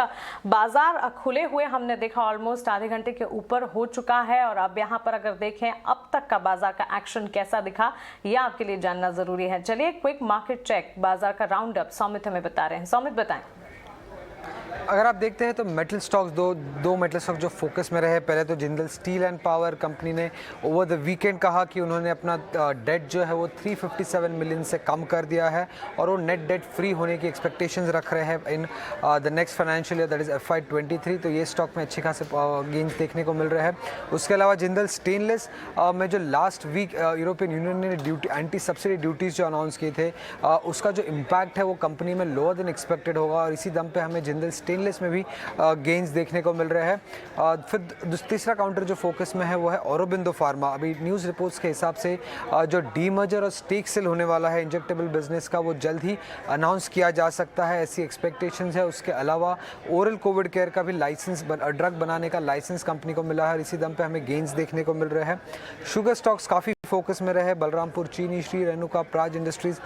बाजार खुले हुए हमने देखा ऑलमोस्ट आधे घंटे के ऊपर हो चुका है और अब यहाँ पर अगर देखें अब तक का बाजार का एक्शन कैसा दिखा यह आपके लिए जानना जरूरी है। चलिए क्विक मार्केट चेक, बाजार का राउंड अप सौमित हमें बता रहे हैं। सौमित बताएं। अगर आप देखते हैं तो मेटल स्टॉक्स दो मेटल स्टॉक जो फोकस में रहे, पहले तो Jindal steel and power company ने ओवर द वीकेंड कहा कि उन्होंने अपना डेट जो है वो 357 मिलियन से कम कर दिया है और वो नेट डेट फ्री होने की एक्सपेक्टेशंस रख रहे हैं in the next financial year, that is FY23। तो ये स्टॉक में अच्छे खासे गेंस देखने को मिल रहे हैं। उसके अलावा जिंदल स्टेनलेस में जो लास्ट वीक यूरोपियन यूनियन ने एंटी सब्सिडी ड्यूटीज़ जो अनाउंस किए थे उसका जो इम्पैक्ट है वो कंपनी में लोअर देन एक्सपेक्टेड होगा और इसी दम पे हमें जिंदल स्टेनलेस में भी गेंस देखने को मिल रहे हैं। फिर तीसरा काउंटर जो फोकस में है वो है औरोबिंदो फार्मा। अभी न्यूज़ रिपोर्ट्स के हिसाब से जो डीमर्जर और स्टेक सेल होने वाला है इंजेक्टेबल बिजनेस का वो जल्द ही अनाउंस किया जा सकता है, ऐसी एक्सपेक्टेशंस है। उसके अलावा ओरल कोविड केयर का भी लाइसेंस ड्रग बनाने का लाइसेंस कंपनी को मिला है, इसी दम पे हमें गेंस देखने को मिल रहे हैं। शुगर स्टॉक्स काफ़ी फोकस में रहे, बलरामपुर चीनी, श्री रेणुका, प्राज इंडस्ट्रीज